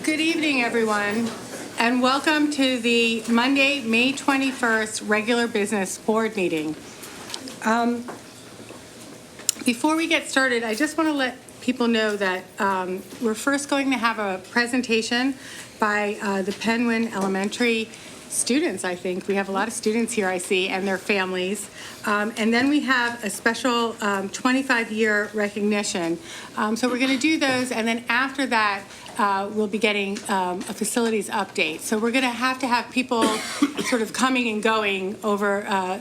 Good evening, everyone, and welcome to the Monday, May 21st regular business board meeting. Before we get started, I just want to let people know that we're first going to have a presentation by the Penguin Elementary students, I think. We have a lot of students here, I see, and their families. And then we have a special 25-year recognition. So we're going to do those, and then after that, we'll be getting a facilities update. So we're going to have people sort of coming and going over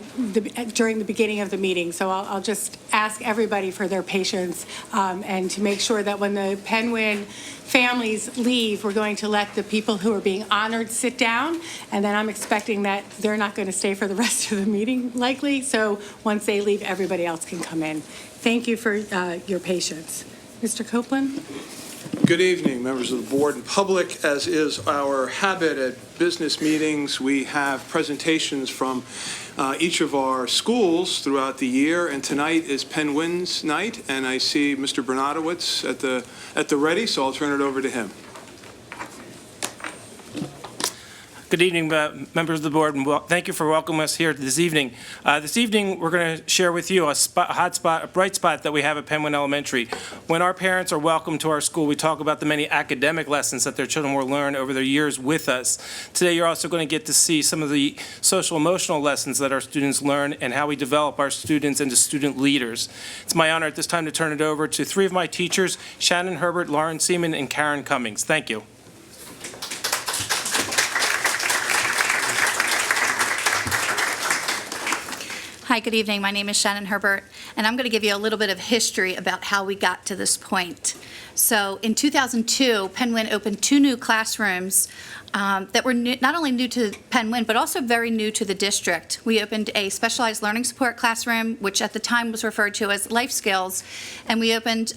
during the beginning of the meeting. So I'll just ask everybody for their patience and to make sure that when the Penguin families leave, we're going to let the people who are being honored sit down, and then I'm expecting that they're not going to stay for the rest of the meeting, likely. So once they leave, everybody else can come in. Thank you for your patience. Mr. Copeland? Good evening, members of the board and public. As is our habit at business meetings, we have presentations from each of our schools throughout the year, and tonight is Penguin's night, and I see Mr. Bernatowicz at the ready, so I'll turn it over to him. Good evening, members of the board, and thank you for welcoming us here this evening. This evening, we're going to share with you a bright spot that we have at Penguin Elementary. When our parents are welcome to our school, we talk about the many academic lessons that their children will learn over their years with us. Today, you're also going to get to see some of the social-emotional lessons that our students learn and how we develop our students into student leaders. It's my honor at this time to turn it over to three of my teachers, Shannon Herbert, Lauren Seaman, and Karen Cummings. Thank you. Hi, good evening. My name is Shannon Herbert, and I'm going to give you a little bit of history about how we got to this point. So in 2002, Penguin opened 2 new classrooms that were not only new to Penguin, but also very new to the district. We opened a specialized learning support classroom, which at the time was referred to as life skills, and we opened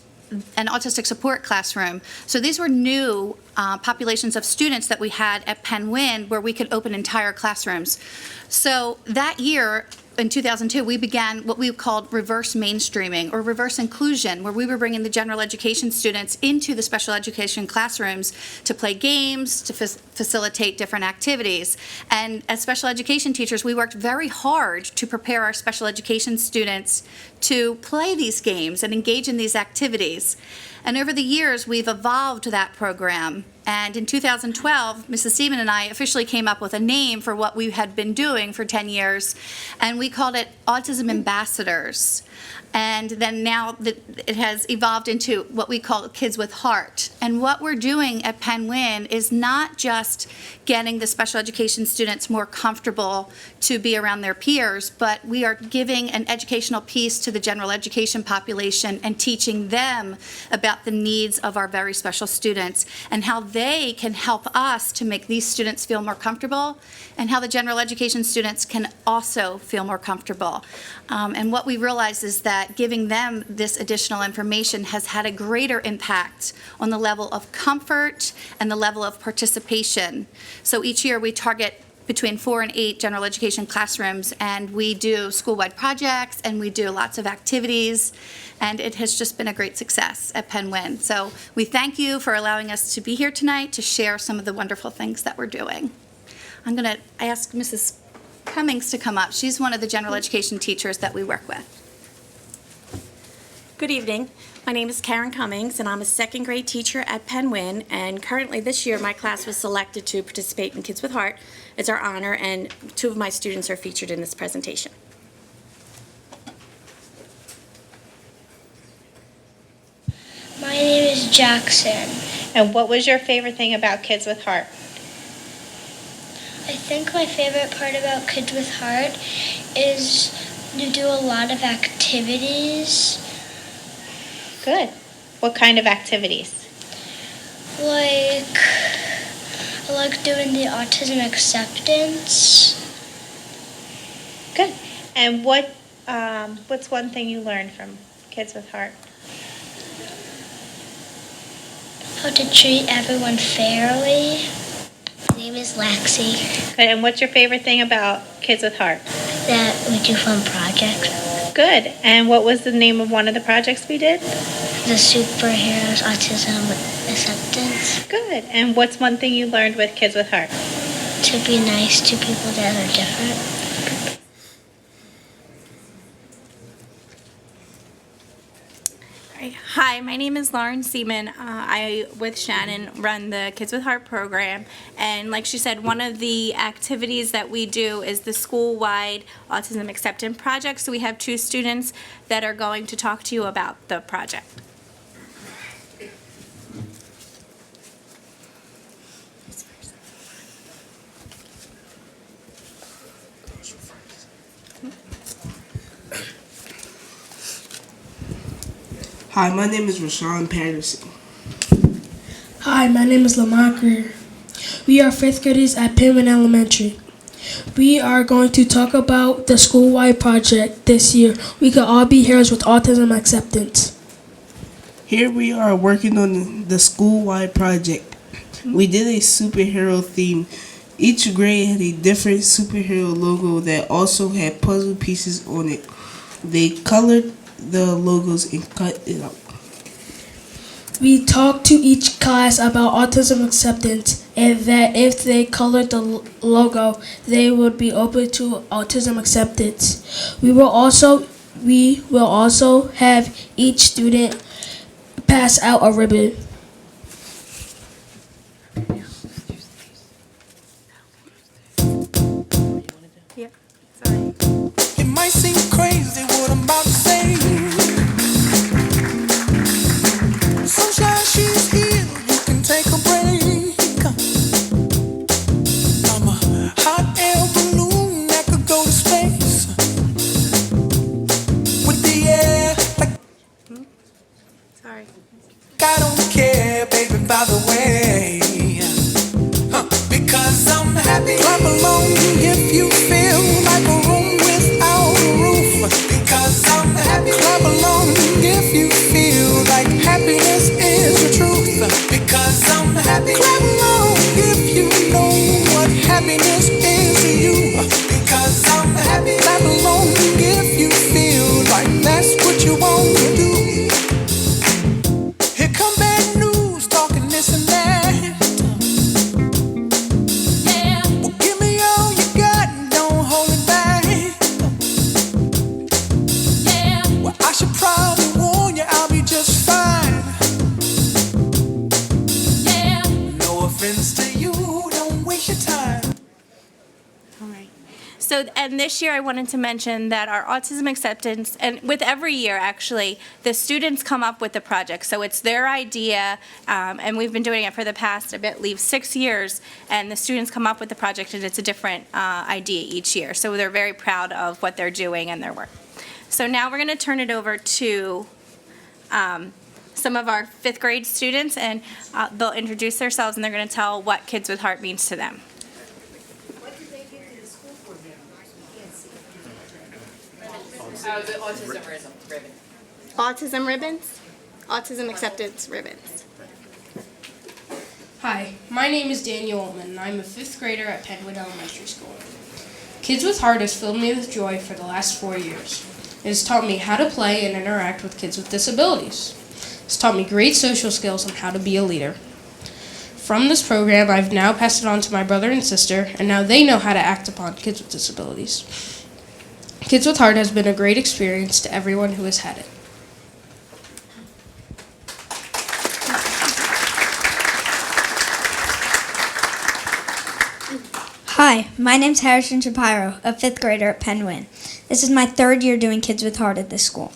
an autistic support classroom. So these were new populations of students that we had at Penguin where we could open entire classrooms. So that year, in 2002, we began what we called reverse mainstreaming or reverse inclusion, where we were bringing the general education students into the special education classrooms to play games, to facilitate different activities. And as special education teachers, we worked very hard to prepare our special education students to play these games and engage in these activities. And over the years, we've evolved that program. And in 2012, Mrs. Seaman and I officially came up with a name for what we had been doing for 10 years, and we called it Autism Ambassadors. And then now it has evolved into what we call Kids with Heart. And what we're doing at Penguin is not just getting the special education students more comfortable to be around their peers, but we are giving an educational piece to the general education population and teaching them about the needs of our very special students and how they can help us to make these students feel more comfortable and how the general education students can also feel more comfortable. And what we realize is that giving them this additional information has had a greater impact on the level of comfort and the level of participation. So each year we target between 4 and 8 general education classrooms, and we do school-wide projects and we do lots of activities, and it has just been a great success at Penguin. So we thank you for allowing us to be here tonight to share some of the wonderful things that we're doing. I'm going to ask Mrs. Cummings to come up. She's one of the general education teachers that we work with. Good evening. My name is Karen Cummings, and I'm a second grade teacher at Penguin, and currently this year my class was selected to participate in Kids with Heart. It's our honor, and 2 of my students are featured in this presentation. My name is Jackson. And what was your favorite thing about Kids with Heart? I think my favorite part about Kids with Heart is to do a lot of activities. Good. What kind of activities? I like doing the autism acceptance. Good. And what's one thing you learned from Kids with Heart? How to treat everyone fairly. My name is Lexi. Good. And what's your favorite thing about Kids with Heart? That we do fun projects. Good. And what was the name of one of the projects we did? the superheroes autism acceptance. Good. And what's one thing you learned with Kids with Heart? To be nice to people that are different. Hi, my name is Lauren Seaman. I, with Shannon, run the Kids with Heart program. And like she said, one of the activities that we do is the school-wide Autism Acceptance Project. So we have 2 students that are going to talk to you about the project. Hi, my name is Rashawn Patterson. Hi, my name is Lamar Greer. We are 5th graders at Penman Elementary. We are going to talk about the school-wide project this year. We could all be heroes with autism acceptance. Here we are working on the school-wide project. We did a superhero theme. Each grade had a different superhero logo that also had puzzle pieces on it. They colored the logos and cut it out. We talked to each class about autism acceptance and that if they colored the logo, they would be open to autism acceptance. We will also have each student pass out a ribbon. Yep, sorry. It might seem crazy what I'm about to say. Sunshine, she's here, you can take a break. I'm a hot air balloon that could go to space. With the air, like Sorry. I don't care, baby, by the way. Because I'm happy. Clap along if you feel like a room without a roof. Because I'm happy. Clap along if you feel like happiness is the truth. Because I'm happy. Clap along if you know what happiness is to you. Because I'm happy. Clap along if you feel like that's what you want to do. Here come bad news, talking this and that. Well, give me all you got and don't hold it back. Well, I should probably warn you, I'll be just fine. No offense to you, don't waste your time. All right. So, and this year I wanted to mention that our autism acceptance, and with every year actually, the students come up with the project. So it's their idea, and we've been doing it for the past, I believe, 6 years, and the students come up with the project, and it's a different idea each year. So they're very proud of what they're doing and their work. So now we're going to turn it over to some of our 5th grade students, and they'll introduce themselves, and they're going to tell what Kids with Heart means to them. The autism ribbon. Autism ribbons, autism acceptance ribbons. Hi, my name is Daniel Ullman, and I'm a 5th grader at Penwood Elementary School. Kids with Heart has filled me with joy for the last 4 years. It has taught me how to play and interact with kids with disabilities. It's taught me great social skills on how to be a leader. From this program, I've now passed it on to my brother and sister, and now they know how to act upon kids with disabilities. Kids with Heart has been a great experience to everyone who has had it. Hi, my name's Harrison Shapiro, a 5th grader at Penwyn. This is my 3rd year doing Kids with Heart at this school.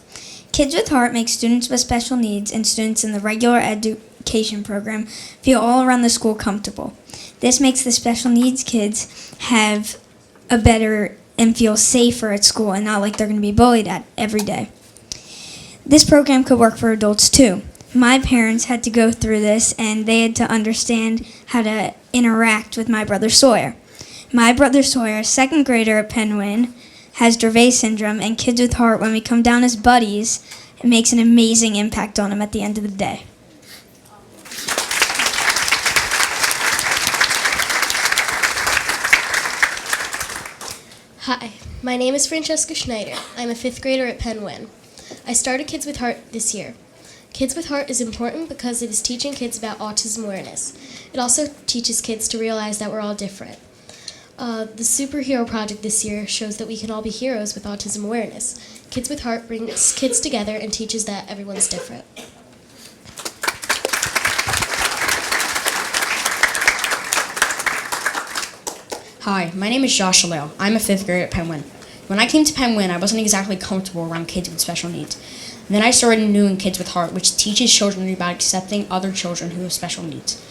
Kids with Heart makes students with special needs and students in the regular education program feel all around the school comfortable. This makes the special needs kids have a better and feel safer at school and not like they're going to be bullied at every day. This program could work for adults too. My parents had to go through this and they had to understand how to interact with my brother Sawyer. My brother Sawyer, a 2nd grader at Penwyn, has Dravet syndrome, and Kids with Heart, when we come down as buddies, it makes an amazing impact on him at the end of the day. Hi, my name is Francesca Schneider. I'm a 5th grader at Penwyn. I started Kids with Heart this year. Kids with Heart is important because it is teaching kids about autism awareness. It also teaches kids to realize that we're all different. The Superhero Project this year shows that we can all be heroes with autism awareness. Kids with Heart brings kids together and teaches that everyone's different. Hi, my name is Josh Shalil. I'm a 5th grader at Penn Win. When I came to Penn Win, I wasn't exactly comfortable around kids with special needs. Then I started doing Kids with Heart, which teaches children about accepting other children who have special needs.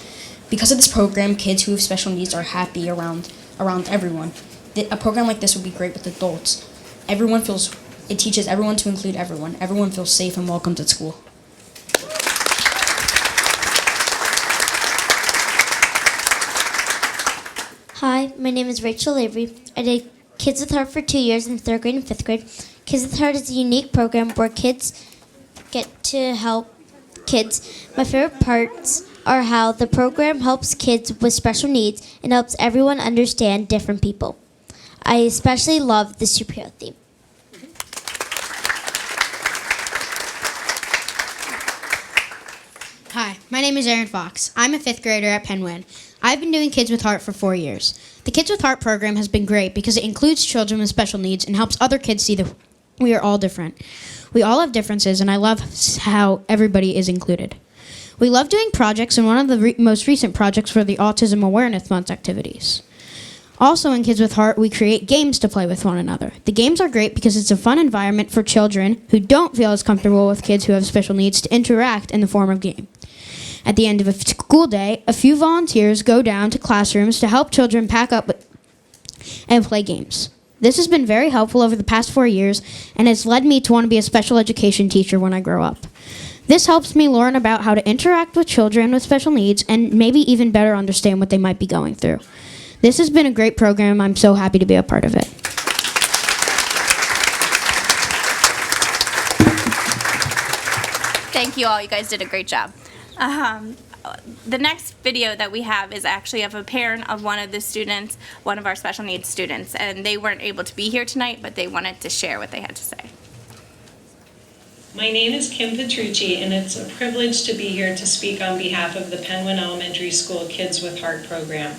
Because of this program, kids who have special needs are happy around everyone. A program like this would be great with adults. It teaches everyone to include everyone. Everyone feels safe and welcomed at school. Hi, my name is Rachel Avery. I did Kids with Heart for 2 years in 3rd grade and 5th grade. Kids with Heart is a unique program where kids get to help kids. My favorite parts are how the program helps kids with special needs and helps everyone understand different people. I especially love the superhero theme. Hi, my name is Aaron Fox. I'm a 5th grader at Penn Win. I've been doing Kids with Heart for 4 years. The Kids with Heart program has been great because it includes children with special needs and helps other kids see that we are all different. We all have differences, and I love how everybody is included. We love doing projects, and one of the most recent projects were the Autism Awareness Month activities. Also in Kids with Heart, we create games to play with one another. The games are great because it's a fun environment for children who don't feel as comfortable with kids who have special needs to interact in the form of game. At the end of a school day, a few volunteers go down to classrooms to help children pack up and play games. This has been very helpful over the past 4 years and has led me to want to be a special education teacher when I grow up. This helps me learn about how to interact with children with special needs and maybe even better understand what they might be going through. This has been a great program. I'm so happy to be a part of it. Thank you all. You guys did a great job. The next video that we have is actually of a parent of one of the students, one of our special needs students, and they weren't able to be here tonight, but they wanted to share what they had to say. My name is Kim Petrucci, and it's a privilege to be here to speak on behalf of the Penn Win Elementary School Kids with Heart program.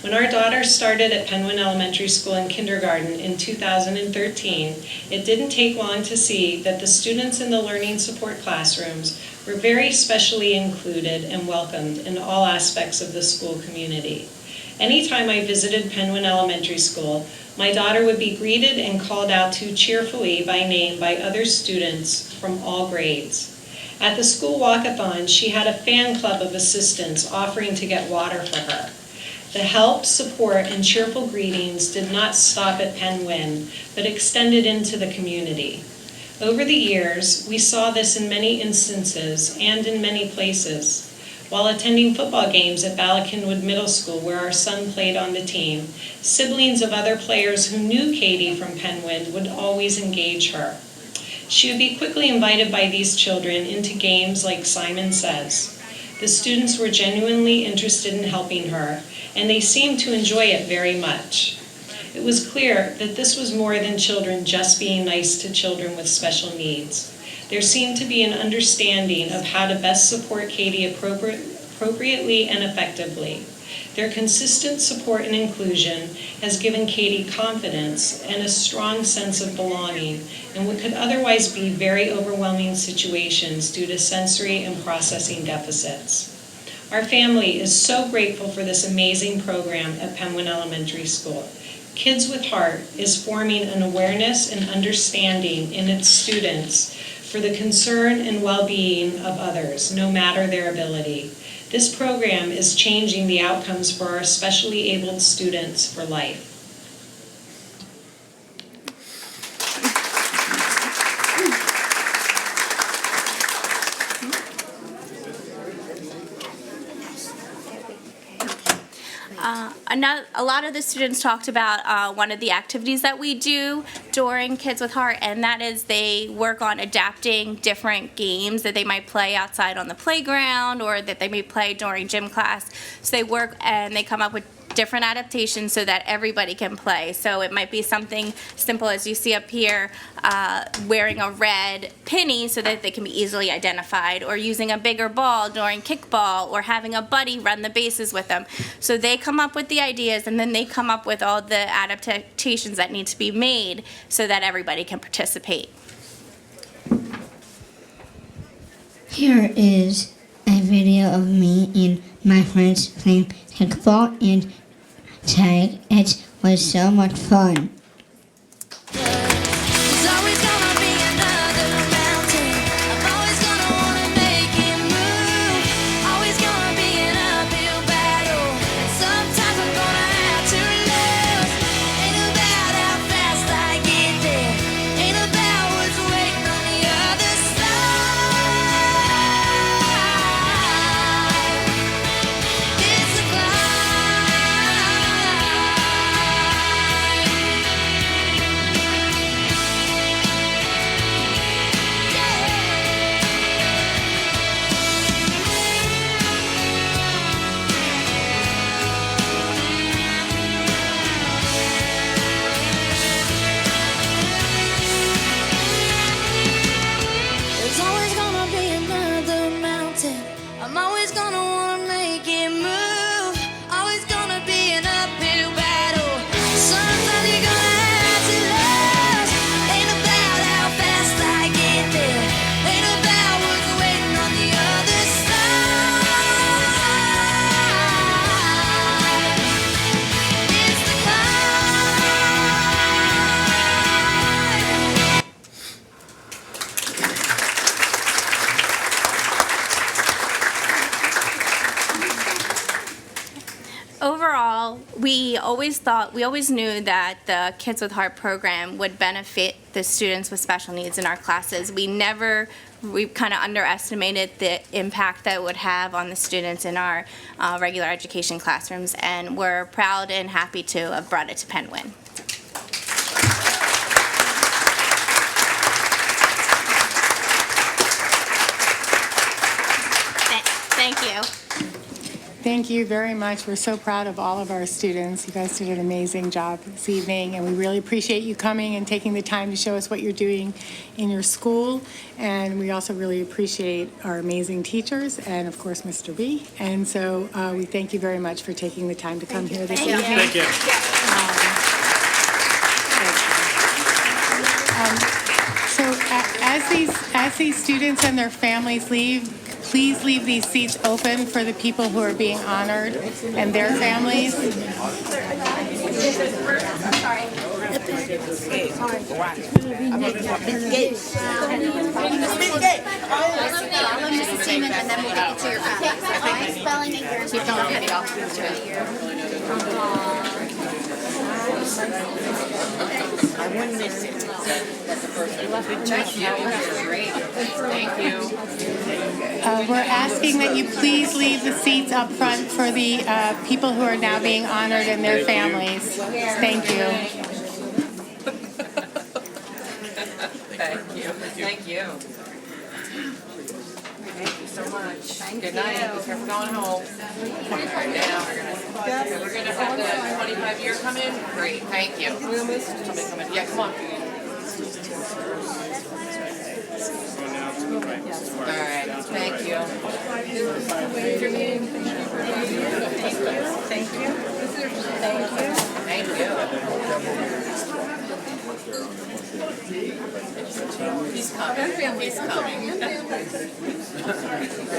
When our daughter started at Penn Win Elementary School in kindergarten in 2013, it didn't take long to see that the students in the learning support classrooms were very specially included and welcomed in all aspects of the school community. Anytime I visited Penn Win Elementary School, my daughter would be greeted and called out to cheerfully by name by other students from all grades. At the school walkathon, she had a fan club of assistants offering to get water for her. The help, support, and cheerful greetings did not stop at Penn Win, but extended into the community. Over the years, we saw this in many instances and in many places. While attending football games at Ballackinwood Middle School, where our son played on the team, siblings of other players who knew Katie from Penn Win would always engage her. She would be quickly invited by these children into games like Simon Says. The students were genuinely interested in helping her, and they seemed to enjoy it very much. It was clear that this was more than children just being nice to children with special needs. There seemed to be an understanding of how to best support Katie appropriately and effectively. Their consistent support and inclusion has given Katie confidence and a strong sense of belonging in what could otherwise be very overwhelming situations due to sensory and processing deficits. Our family is so grateful for this amazing program at Penn Win Elementary School. Kids with Heart is forming an awareness and understanding in its students for the concern and well-being of others, no matter their ability. This program is changing the outcomes for our specially abled students for life. A lot of the students talked about one of the activities that we do during Kids with Heart, and that is they work on adapting different games that they might play outside on the playground or that they may play during gym class. So they work and they come up with different adaptations so that everybody can play. So it might be something simple as you see up here, wearing a red penny so that they can be easily identified, or using a bigger ball during kickball, or having a buddy run the bases with them. So they come up with the ideas, and then they come up with all the adaptations that need to be made so that everybody can participate. Here is a video of me and my friends playing kickball and tag. It was so much fun. There's always gonna be another mountain. I'm always gonna wanna make it move. Always gonna be an uphill battle. Sometimes you're gonna have to lose. Ain't about how fast I get there. Ain't about what's waiting on the other side. It's the Overall, we always knew that the Kids with Heart program would benefit the students with special needs in our classes. We kind of underestimated the impact that it would have on the students in our regular education classrooms, and we're proud and happy to have brought it to Penwyn. Thank you. Thank you very much. We're so proud of all of our students. You guys did an amazing job this evening, and we really appreciate you coming and taking the time to show us what you're doing in your school. And we also really appreciate our amazing teachers and, of course, Mr. B. And so we thank you very much for taking the time to come here this evening. Thank you. So as these students and their families leave, please leave these seats open for the people who are being honored and their families. I wouldn't miss it. That's the first one. Thank you. Great. Thank you. We're asking that you please leave the seats up front for the people who are now being honored and their families. Thank you. Thank you. Thank you. Thank you so much. Good night. Be careful going home. Right now, we're gonna have the 25-year come in. Great. Thank you. Somebody come in. Yeah, come on. All right. Thank you. Thank you. Thank you. He's coming. He's coming.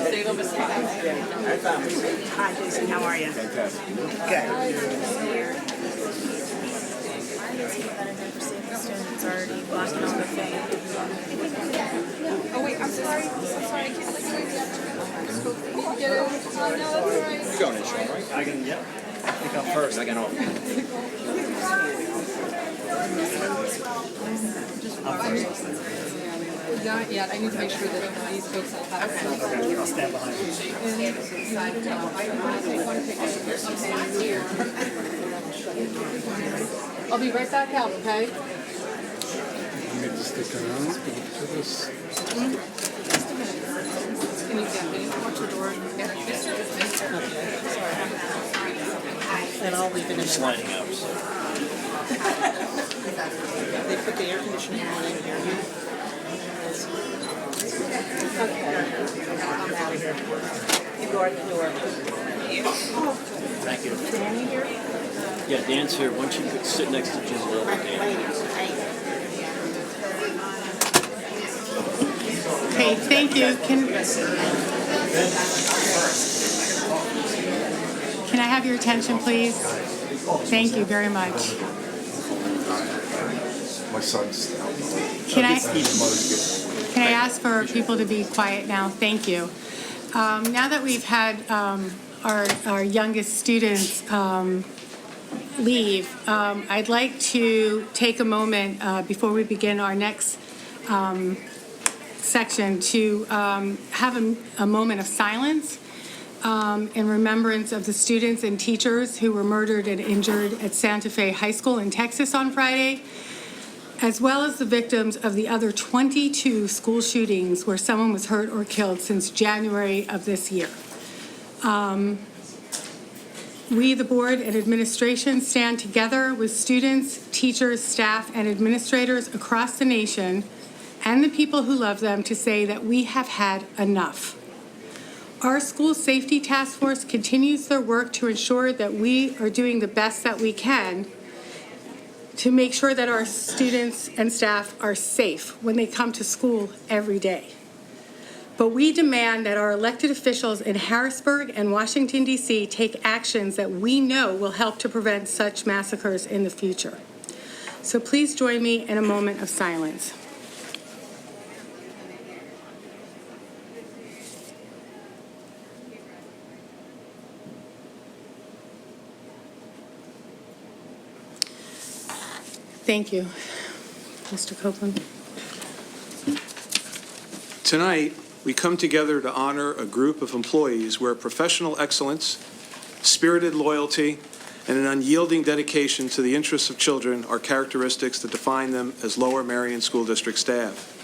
Say them aside. Hi, Jason. How are you? Good. Students already blocking on the thing. Oh wait, I'm sorry. I'm sorry. I can't let you get it. Oh, no, that's all right. You're going in, Sean, right? I can, yep. I think I'm first. I can off. Not yet. I need to make sure that these folks all have. Okay, I'll stand behind you. I'll be right back out, okay? Stick around. Can you get me? Watch the door. Yeah. Sorry. And I'll leave it in It's there. lining up. So. They put the air conditioning on in here. Okay. I'm out of here. You guard the door. Thank you. Danny here? Yeah, Dan's here. Why don't you sit next to Jim Little, Dan? Okay, thank you. Can I have your attention, please? Thank you very much. My son's. Can I ask for people to be quiet now? Thank you. Now that we've had our youngest students leave, I'd like to take a moment before we begin our next section to have a moment of silence in remembrance of the students and teachers who were murdered and injured at Santa Fe High School in Texas on Friday, as well as the victims of the other 22 school shootings where someone was hurt or killed since January of this year. We, the board and administration, stand together with students, teachers, staff, and administrators across the nation and the people who love them to say that we have had enough. Our school safety task force continues their work to ensure that we are doing the best that we can to make sure that our students and staff are safe when they come to school every day. But we demand that our elected officials in Harrisburg and Washington, D.C. take actions that we know will help to prevent such massacres in the future. So please join me in a moment of silence. Thank you. Mr. Copeland. Tonight, we come together to honor a group of employees where professional excellence, spirited loyalty, and an unyielding dedication to the interests of children are characteristics that define them as Lower Merion School District staff.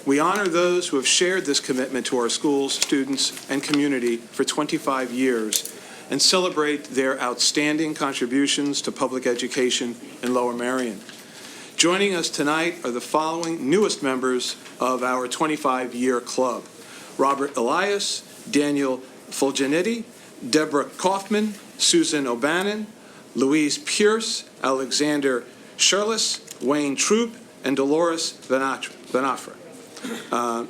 We honor those who have shared this commitment to our schools, students, and community for 25 years and celebrate their outstanding contributions to public education in Lower Merion. Joining us tonight are the following newest members of our 25-year club: Robert Elias, Daniel Fulgenetti, Deborah Kaufman, Susan O'Bannon, Louise Pierce, Alexander Shirless, Wayne Troop, and Dolores Vanafra.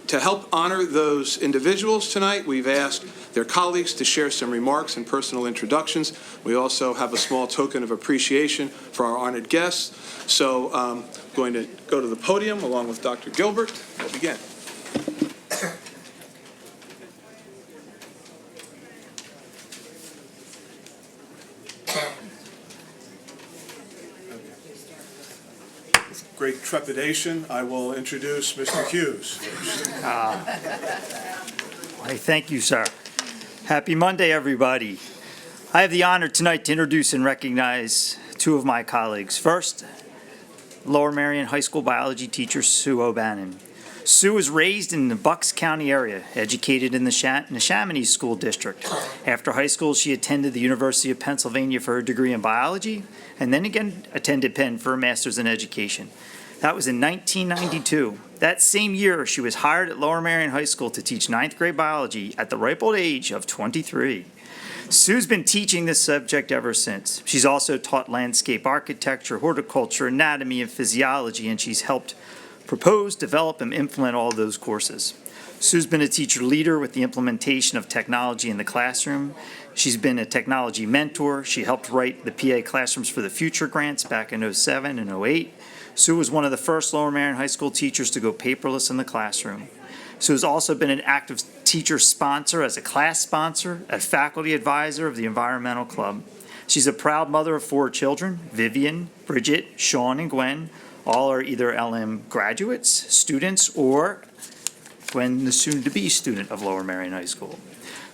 To help honor those individuals tonight, we've asked their colleagues to share some remarks and personal introductions. We also have a small token of appreciation for our honored guests. So I'm going to go to the podium along with Dr. Gilbert. We'll begin. With great trepidation, I will introduce Mr. Hughes. Why, thank you, sir. Happy Monday, everybody. I have the honor tonight to introduce and recognize two of my colleagues. First, Lower Merion High School biology teacher Sue O'Bannon. Sue was raised in the Bucks County area, educated in the Neshaminy School District. After high school, she attended the University of Pennsylvania for her degree in biology, and then again attended Penn for a master's in education. That was in 1992. That same year, she was hired at Lower Merion High School to teach 9th grade biology at the ripe old age of 23. Sue's been teaching this subject ever since. She's also taught landscape architecture, horticulture, anatomy, and physiology, and she's helped propose, develop, and implement all those courses. Sue's been a teacher leader with the implementation of technology in the classroom. She's been a technology mentor. She helped write the PA Classrooms for the Future grants back in 07 and 08. Sue was one of the first Lower Merion High School teachers to go paperless in the classroom. Sue has also been an active teacher sponsor as a class sponsor, a faculty advisor of the Environmental Club. She's a proud mother of 4 children: Vivian, Bridget, Sean, and Gwen. All are either LM graduates, students, or Gwen, the soon-to-be student of Lower Merion High School.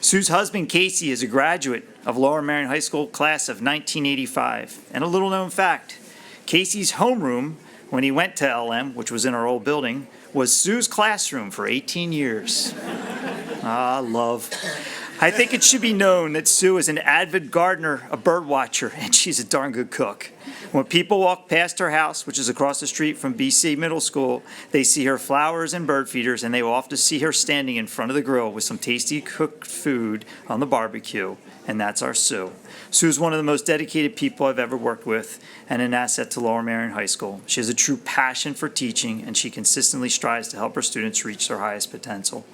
Sue's husband, Casey, is a graduate of Lower Merion High School class of 1985. And a little-known fact, Casey's homeroom, when he went to LM, which was in our old building, was Sue's classroom for 18 years. Ah, love. I think it should be known that Sue is an avid gardener, a bird watcher, and she's a darn good cook. When people walk past her house, which is across the street from BC Middle School, they see her flowers and bird feeders, and they will often see her standing in front of the grill with some tasty cooked food on the barbecue, and that's our Sue. Sue is one of the most dedicated people I've ever worked with and an asset to Lower Merion High School. She has a true passion for teaching, and she consistently strives to help her students reach their highest potential.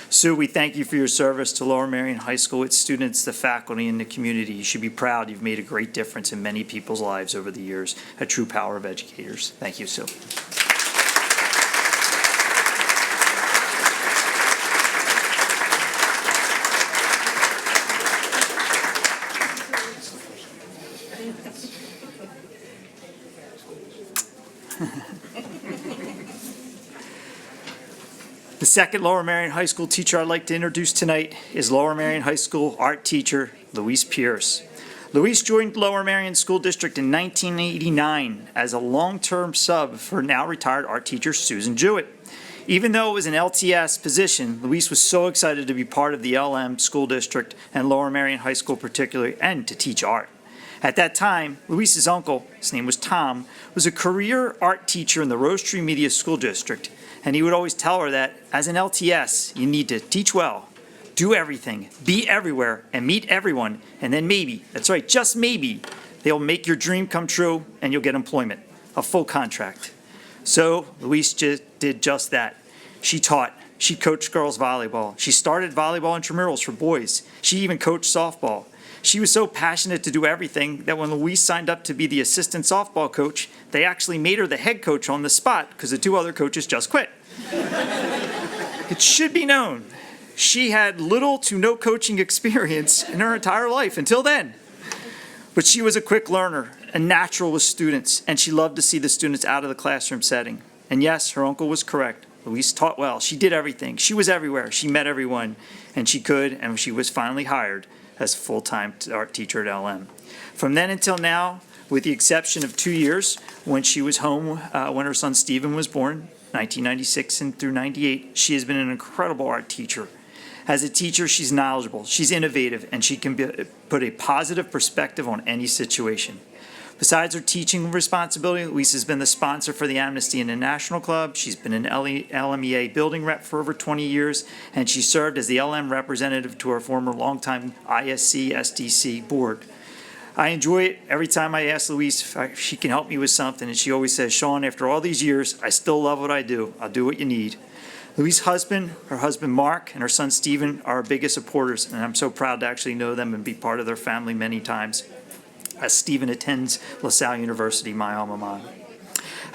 Sue, we thank you for your service to Lower Merion High School, its students, the faculty, and the community. You should be proud you've made a great difference in many people's lives over the years, a true power of educators. Thank you, Sue. The second Lower Merion High School teacher I'd like to introduce tonight is Lower Merion High School art teacher Louise Pierce. Louise joined Lower Merion School District in 1989 as a long-term sub for now retired art teacher Susan Jewett. Even though it was an LTS position, Louise was so excited to be part of the LM School District and Lower Merion High School particularly, and to teach art. At that time, Louise's uncle, his name was Tom, was a career art teacher in the Rose Tree Media School District, and he would always tell her that as an LTS, you need to teach well, do everything, be everywhere, and meet everyone, and then maybe, that's right, just maybe, they'll make your dream come true and you'll get employment, a full contract. So Louise did just that. She taught. She coached girls volleyball. She started volleyball intramurals for boys. She even coached softball. She was so passionate to do everything that when Louise signed up to be the assistant softball coach, they actually made her the head coach on the spot because the two other coaches just quit. It should be known, she had little to no coaching experience in her entire life until then. But she was a quick learner, a natural with students, and she loved to see the students out of the classroom setting. And yes, her uncle was correct. Louise taught well. She did everything. She was everywhere. She met everyone, and she could, and she was finally hired as a full-time art teacher at LM. From then until now, with the exception of 2 years, when she was home when her son Stephen was born, 1996 and through 98, she has been an incredible art teacher. As a teacher, she's knowledgeable, she's innovative, and she can put a positive perspective on any situation. Besides her teaching responsibility, Louise has been the sponsor for the Amnesty International Club. She's been an LMEA building rep for over 20 years, and she served as the LM representative to our former longtime ISC SDC board. I enjoy it every time I ask Louise if she can help me with something, and she always says, Sean, after all these years, I still love what I do. I'll do what you need. Louise's husband, her husband Mark, and her son Stephen are our biggest supporters, and I'm so proud to actually know them and be part of their family many times, as Stephen attends LaSalle University, my alma mater.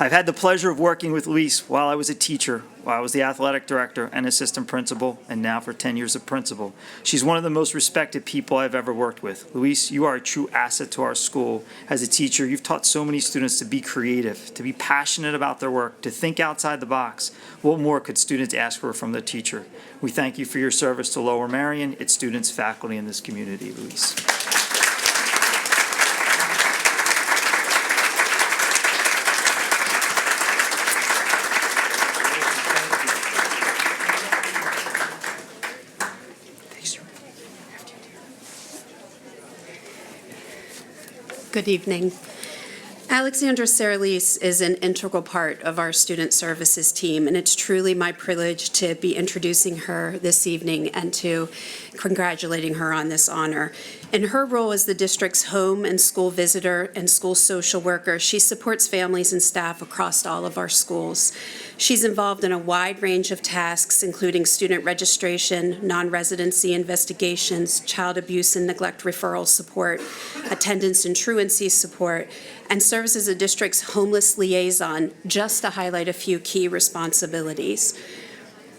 I've had the pleasure of working with Louise while I was a teacher, while I was the athletic director and assistant principal, and now for 10 years of principal. She's one of the most respected people I've ever worked with. Louise, you are a true asset to our school. As a teacher, you've taught so many students to be creative, to be passionate about their work, to think outside the box. What more could students ask for from their teacher? We thank you for your service to Lower Merion, its students, faculty, and this community, Louise. Good evening. Alexandra Saralise is an integral part of our student services team, and it's truly my privilege to be introducing her this evening and to congratulating her on this honor. In her role as the district's home and school visitor and school social worker, she supports families and staff across all of our schools. She's involved in a wide range of tasks, including student registration, non-residency investigations, child abuse and neglect referral support, attendance and truancy support, and serves as the district's homeless liaison, just to highlight a few key responsibilities.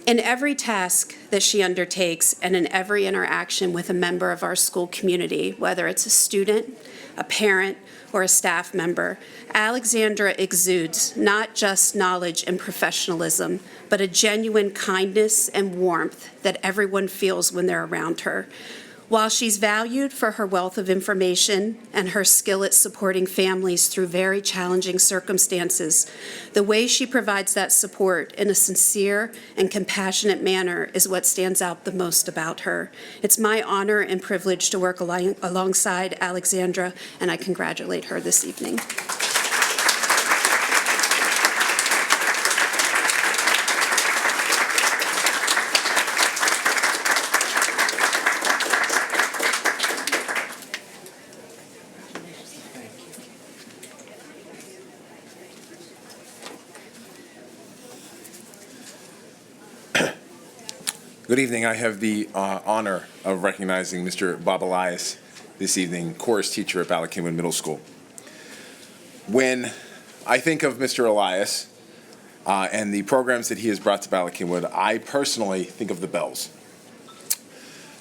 In every task that she undertakes and in every interaction with a member of our school community, whether it's a student, a parent, or a staff member, Alexandra exudes not just knowledge and professionalism, but a genuine kindness and warmth that everyone feels when they're around her. While she's valued for her wealth of information and her skill at supporting families through very challenging circumstances, the way she provides that support in a sincere and compassionate manner is what stands out the most about her. It's my honor and privilege to work alongside Alexandra, and I congratulate her this evening. Good evening. I have the honor of recognizing Mr. Bob Elias this evening, chorus teacher at Ballackinwood Middle School. When I think of Mr. Elias and the programs that he has brought to Ballackinwood, I personally think of the bells.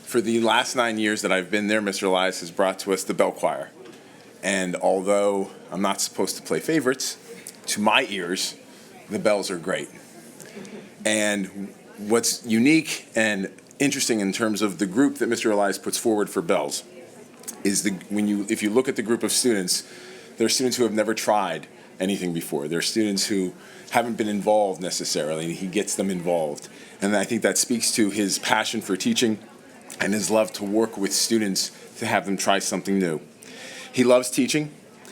For the last 9 years that I've been there, Mr. Elias has brought to us the bell choir. And although I'm not supposed to play favorites, to my ears, the bells are great. And what's unique and interesting in terms of the group that Mr. Elias puts forward for bells is if you look at the group of students, there are students who have never tried anything before. There are students who haven't been involved necessarily, and he gets them involved. And I think that speaks to his passion for teaching and his love to work with students to have them try something new. He loves teaching.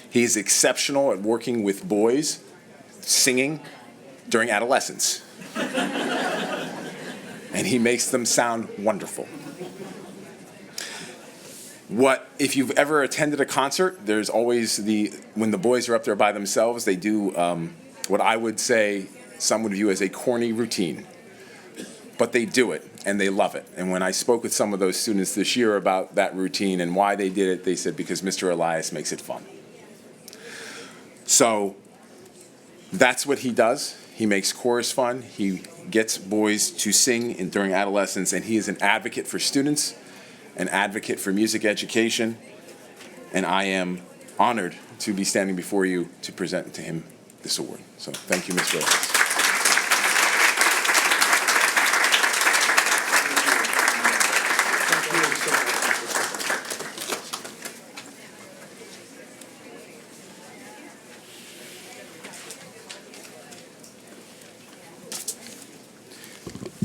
He is exceptional at working with boys singing during adolescence. And he makes them sound wonderful. If you've ever attended a concert, there's always when the boys are up there by themselves, they do what I would say some would view as a corny routine. But they do it, and they love it. And when I spoke with some of those students this year about that routine and why they did it, they said, because Mr. Elias makes it fun. So that's what he does. He makes chorus fun. He gets boys to sing during adolescence, and he is an advocate for students, an advocate for music education, and I am honored to be standing before you to present to him this award. So thank you, Mr. Elias.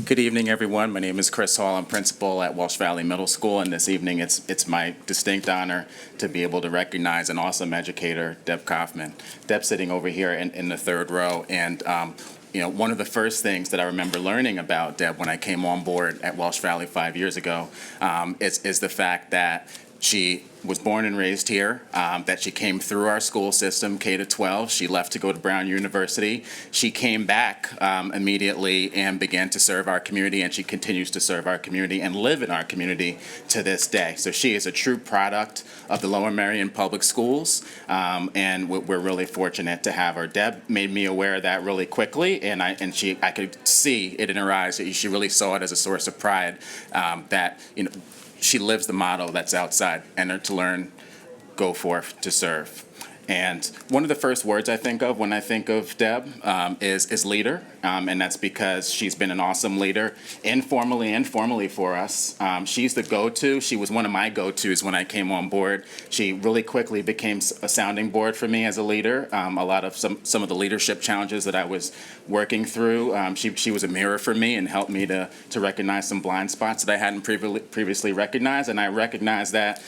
Good evening, everyone. My name is Chris Hall. I'm principal at Walsh Valley Middle School, and this evening it's my distinct honor to be able to recognize an awesome educator, Deb Kaufman. Deb's sitting over here in the third row, and one of the first things that I remember learning about Deb when I came on board at Walsh Valley 5 years ago is the fact that she was born and raised here, that she came through our school system, K-12. She left to go to Brown University. She came back immediately and began to serve our community, and she continues to serve our community and live in our community to this day. So she is a true product of the Lower Merion Public Schools, and we're really fortunate to have her. Deb made me aware of that really quickly, and I could see it in her eyes. She really saw it as a source of pride that, she lives the motto that's outside: enter to learn, go forth to serve. And one of the first words I think of when I think of Deb is leader, and that's because she's been an awesome leader, informally and formally for us. She's the go-to. She was one of my go-tos when I came on board. She really quickly became a sounding board for me as a leader. A lot of some of the leadership challenges that I was working through, she was a mirror for me and helped me to recognize some blind spots that I hadn't previously recognized, and I recognized that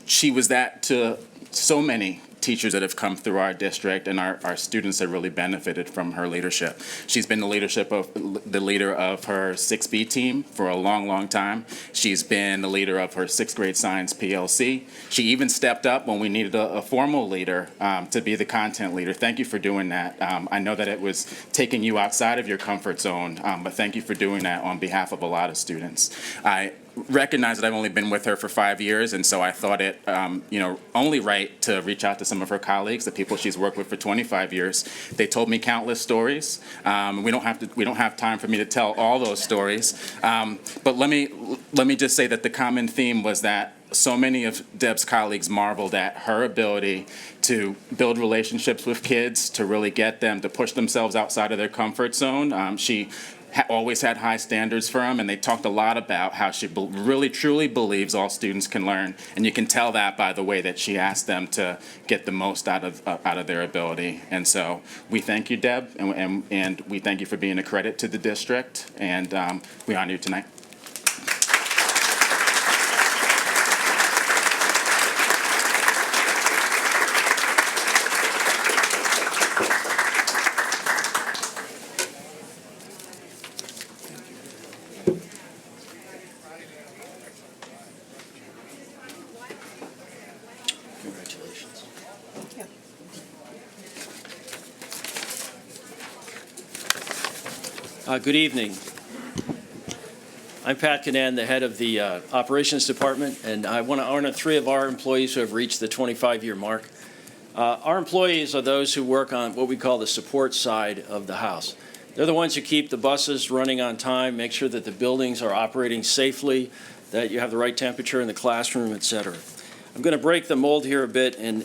she was that to so many teachers that have come through our district, and our students have really benefited from her leadership. She's been the leader of her 6B team for a long, long time. She's been the leader of her 6th grade science PLC. She even stepped up when we needed a formal leader to be the content leader. Thank you for doing that. I know that it was taking you outside of your comfort zone, but thank you for doing that on behalf of a lot of students. I recognize that I've only been with her for 5 years, and so I thought it only right to reach out to some of her colleagues, the people she's worked with for 25 years. They told me countless stories. We don't have time for me to tell all those stories, but let me just say that the common theme was that so many of Deb's colleagues marveled at her ability to build relationships with kids, to really get them to push themselves outside of their comfort zone. She always had high standards for them, and they talked a lot about how she really truly believes all students can learn, and you can tell that by the way that she asked them to get the most out of their ability. And so we thank you, Deb, and we thank you for being a credit to the district, and we honor you tonight. Congratulations. Good evening. I'm Pat Canan, the head of the Operations Department, and I want to honor 3 of our employees who have reached the 25-year mark. Our employees are those who work on what we call the support side of the house. They're the ones who keep the buses running on time, make sure that the buildings are operating safely, that you have the right temperature in the classroom, et cetera. I'm going to break the mold here a bit and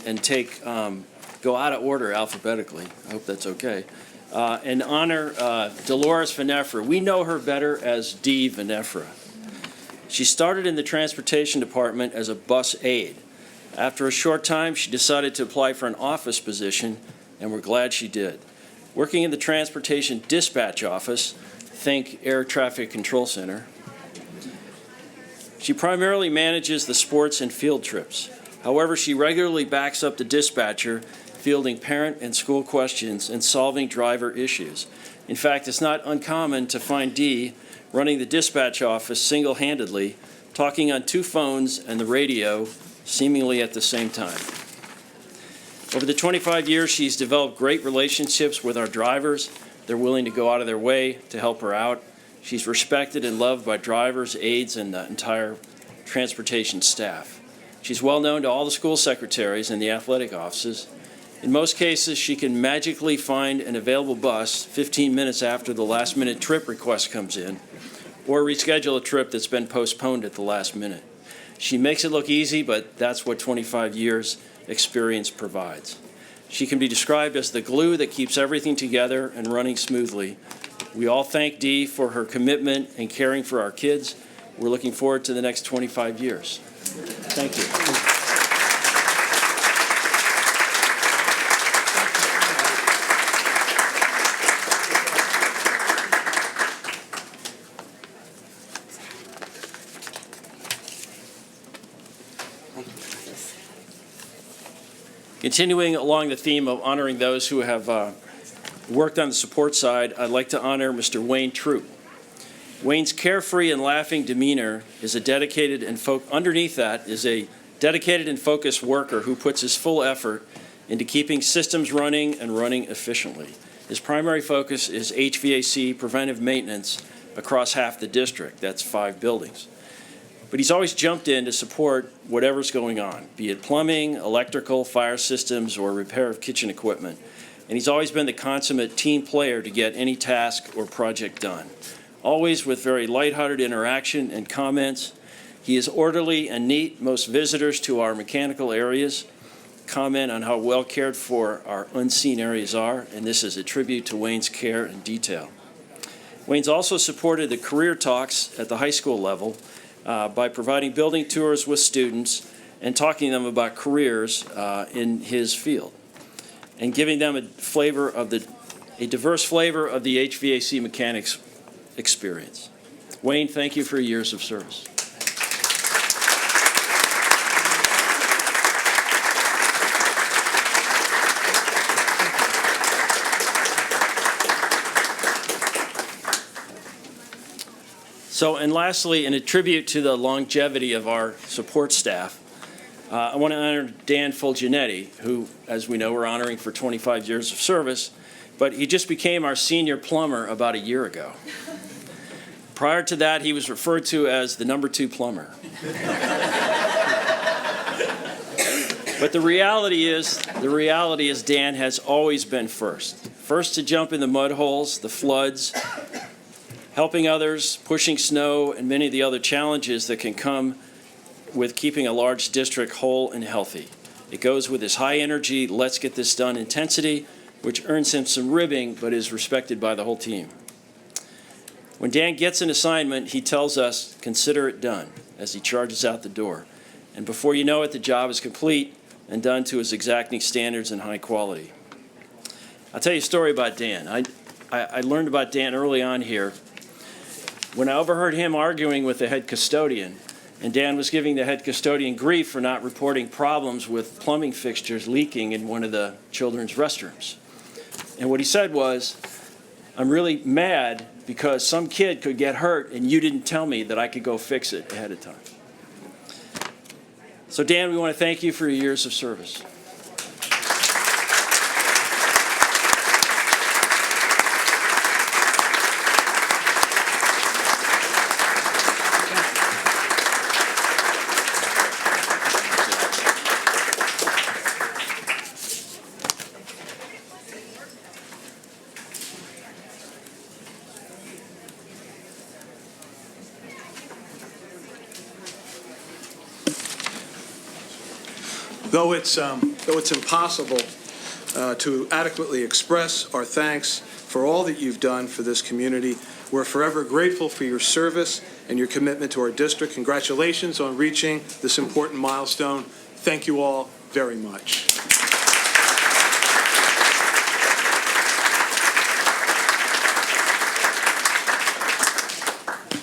go out of order alphabetically. I hope that's okay. And honor Dolores Venefra. We know her better as Dee Venefra. She started in the transportation department as a bus aide. After a short time, she decided to apply for an office position, and we're glad she did. Working in the transportation dispatch office, think Air Traffic Control Center, she primarily manages the sports and field trips. However, she regularly backs up the dispatcher, fielding parent and school questions and solving driver issues. In fact, it's not uncommon to find Dee running the dispatch office single-handedly, talking on 2 phones and the radio, seemingly at the same time. Over the 25 years, she's developed great relationships with our drivers. They're willing to go out of their way to help her out. She's respected and loved by drivers, aides, and the entire transportation staff. She's well known to all the school secretaries and the athletic offices. In most cases, she can magically find an available bus 15 minutes after the last-minute trip request comes in, or reschedule a trip that's been postponed at the last minute. She makes it look easy, but that's what 25 years experience provides. She can be described as the glue that keeps everything together and running smoothly. We all thank Dee for her commitment and caring for our kids. We're looking forward to the next 25 years. Thank you. Continuing along the theme of honoring those who have worked on the support side, I'd like to honor Mr. Wayne Troop. Wayne's carefree and laughing demeanor is a dedicated and underneath that is a dedicated and focused worker who puts his full effort into keeping systems running and running efficiently. His primary focus is HVAC preventive maintenance across half the district. That's 5 buildings. But he's always jumped in to support whatever's going on, be it plumbing, electrical, fire systems, or repair of kitchen equipment. And he's always been the consummate team player to get any task or project done. Always with very lighthearted interaction and comments. He is orderly and neat. Most visitors to our mechanical areas comment on how well cared for our unseen areas are, and this is a tribute to Wayne's care and detail. Wayne's also supported the career talks at the high school level by providing building tours with students and talking to them about careers in his field, and giving them a diverse flavor of the HVAC mechanics experience. Wayne, thank you for your years of service. So, and lastly, in a tribute to the longevity of our support staff, I want to honor Dan Fulginetti, who, as we know, we're honoring for 25 years of service, but he just became our senior plumber about a year ago. Prior to that, he was referred to as the number 2 plumber. But the reality is Dan has always been first. First to jump in the mud holes, the floods, helping others, pushing snow, and many of the other challenges that can come with keeping a large district whole and healthy. It goes with his high energy, let's get this done intensity, which earns him some ribbing, but is respected by the whole team. When Dan gets an assignment, he tells us, "Consider it done," as he charges out the door. And before you know it, the job is complete and done to his exacting standards and high quality. I'll tell you a story about Dan. I learned about Dan early on here when I overheard him arguing with the head custodian, and Dan was giving the head custodian grief for not reporting problems with plumbing fixtures leaking in one of the children's restrooms. And what he said was, "I'm really mad because some kid could get hurt and you didn't tell me that I could go fix it ahead of time." So Dan, we want to thank you for your years of service. Though it's impossible to adequately express our thanks for all that you've done for this community, we're forever grateful for your service and your commitment to our district. Congratulations on reaching this important milestone. Thank you all very much.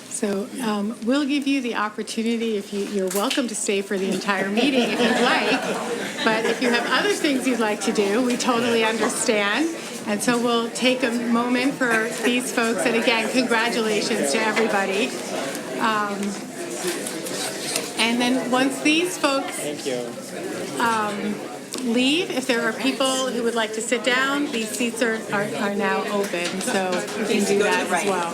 So we'll give you the opportunity, if you're welcome to stay for the entire meeting if you'd like, but if you have other things you'd like to do, we totally understand. And so we'll take a moment for these folks, and again, congratulations to everybody. And then once these folks leave, if there are people who would like to sit down, these seats are now open, so you can do that as well.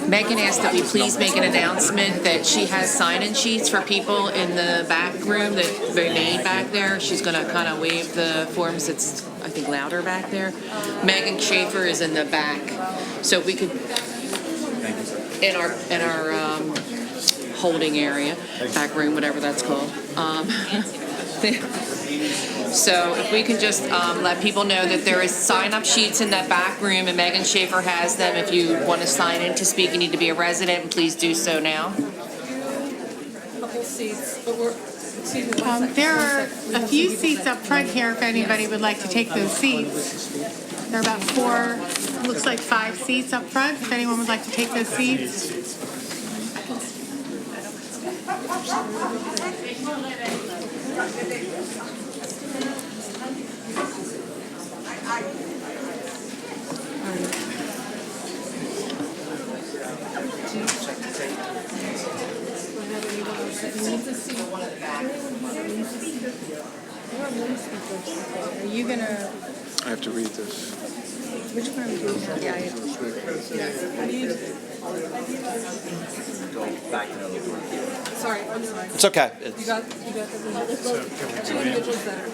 Megan asked that we please make an announcement that she has sign-in sheets for people in the back room that they made back there. She's going to kind of wave the forms. It's, I think, louder back there. Megan Schaefer is in the back. So if we could, in our holding area, back room, whatever that's called. So if we can just let people know that there is sign-up sheets in that back room, and Megan Schaefer has them. If you want to sign in to speak, you need to be a resident, and please do so now. Couple seats, but there are a few seats up front here if anybody would like to take those seats. There are about 4, looks like 5 seats up front if anyone would like to take those seats. Are you gonna? I have to read this. Which one do you have? Sorry, I'm sorry. It's okay. You got the 2 individuals that are.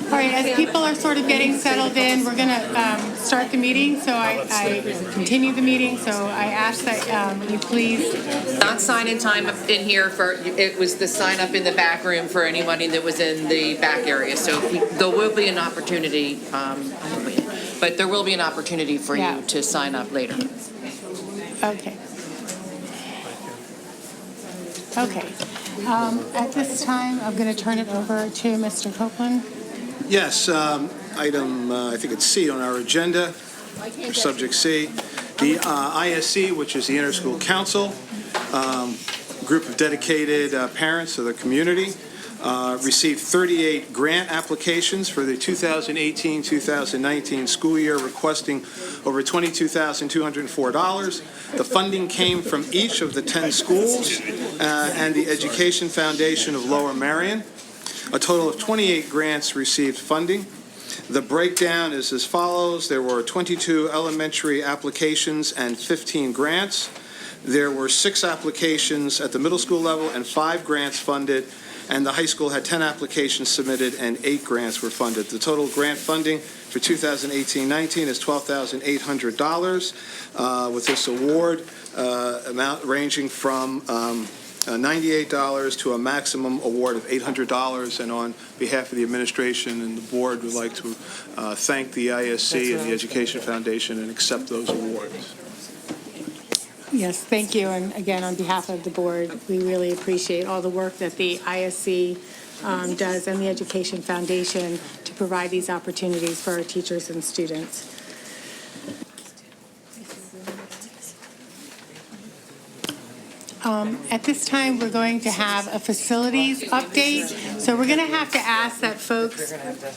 All right, as people are sort of getting settled in, we're going to start the meeting, so I continue the meeting, so I ask that you please. Not sign-in time in here for, it was the sign-up in the back room for anybody that was in the back area. So there will be an opportunity, but there will be an opportunity for you to sign up later. Okay. Okay. At this time, I'm going to turn it over to Mr. Copeland. Yes, item, I think it's C on our agenda, or subject C. The ISC, which is the Interschool Council, group of dedicated parents of the community, received 38 grant applications for the 2018-2019 school year, requesting over $22,204. The funding came from each of the 10 schools and the Education Foundation of Lower Merion. A total of 28 grants received funding. The breakdown is as follows. There were 22 elementary applications and 15 grants. There were 6 applications at the middle school level and 5 grants funded, and the high school had 10 applications submitted and 8 grants were funded. The total grant funding for 2018-19 is $12,800, with this award amount ranging from $98 to a maximum award of $800. And on behalf of the administration and the board, we'd like to thank the ISC and the Education Foundation and accept those awards. Yes, thank you. And again, on behalf of the board, we really appreciate all the work that the ISC does and the Education Foundation to provide these opportunities for our teachers and students. At this time, we're going to have a facilities update. So we're going to have to ask that folks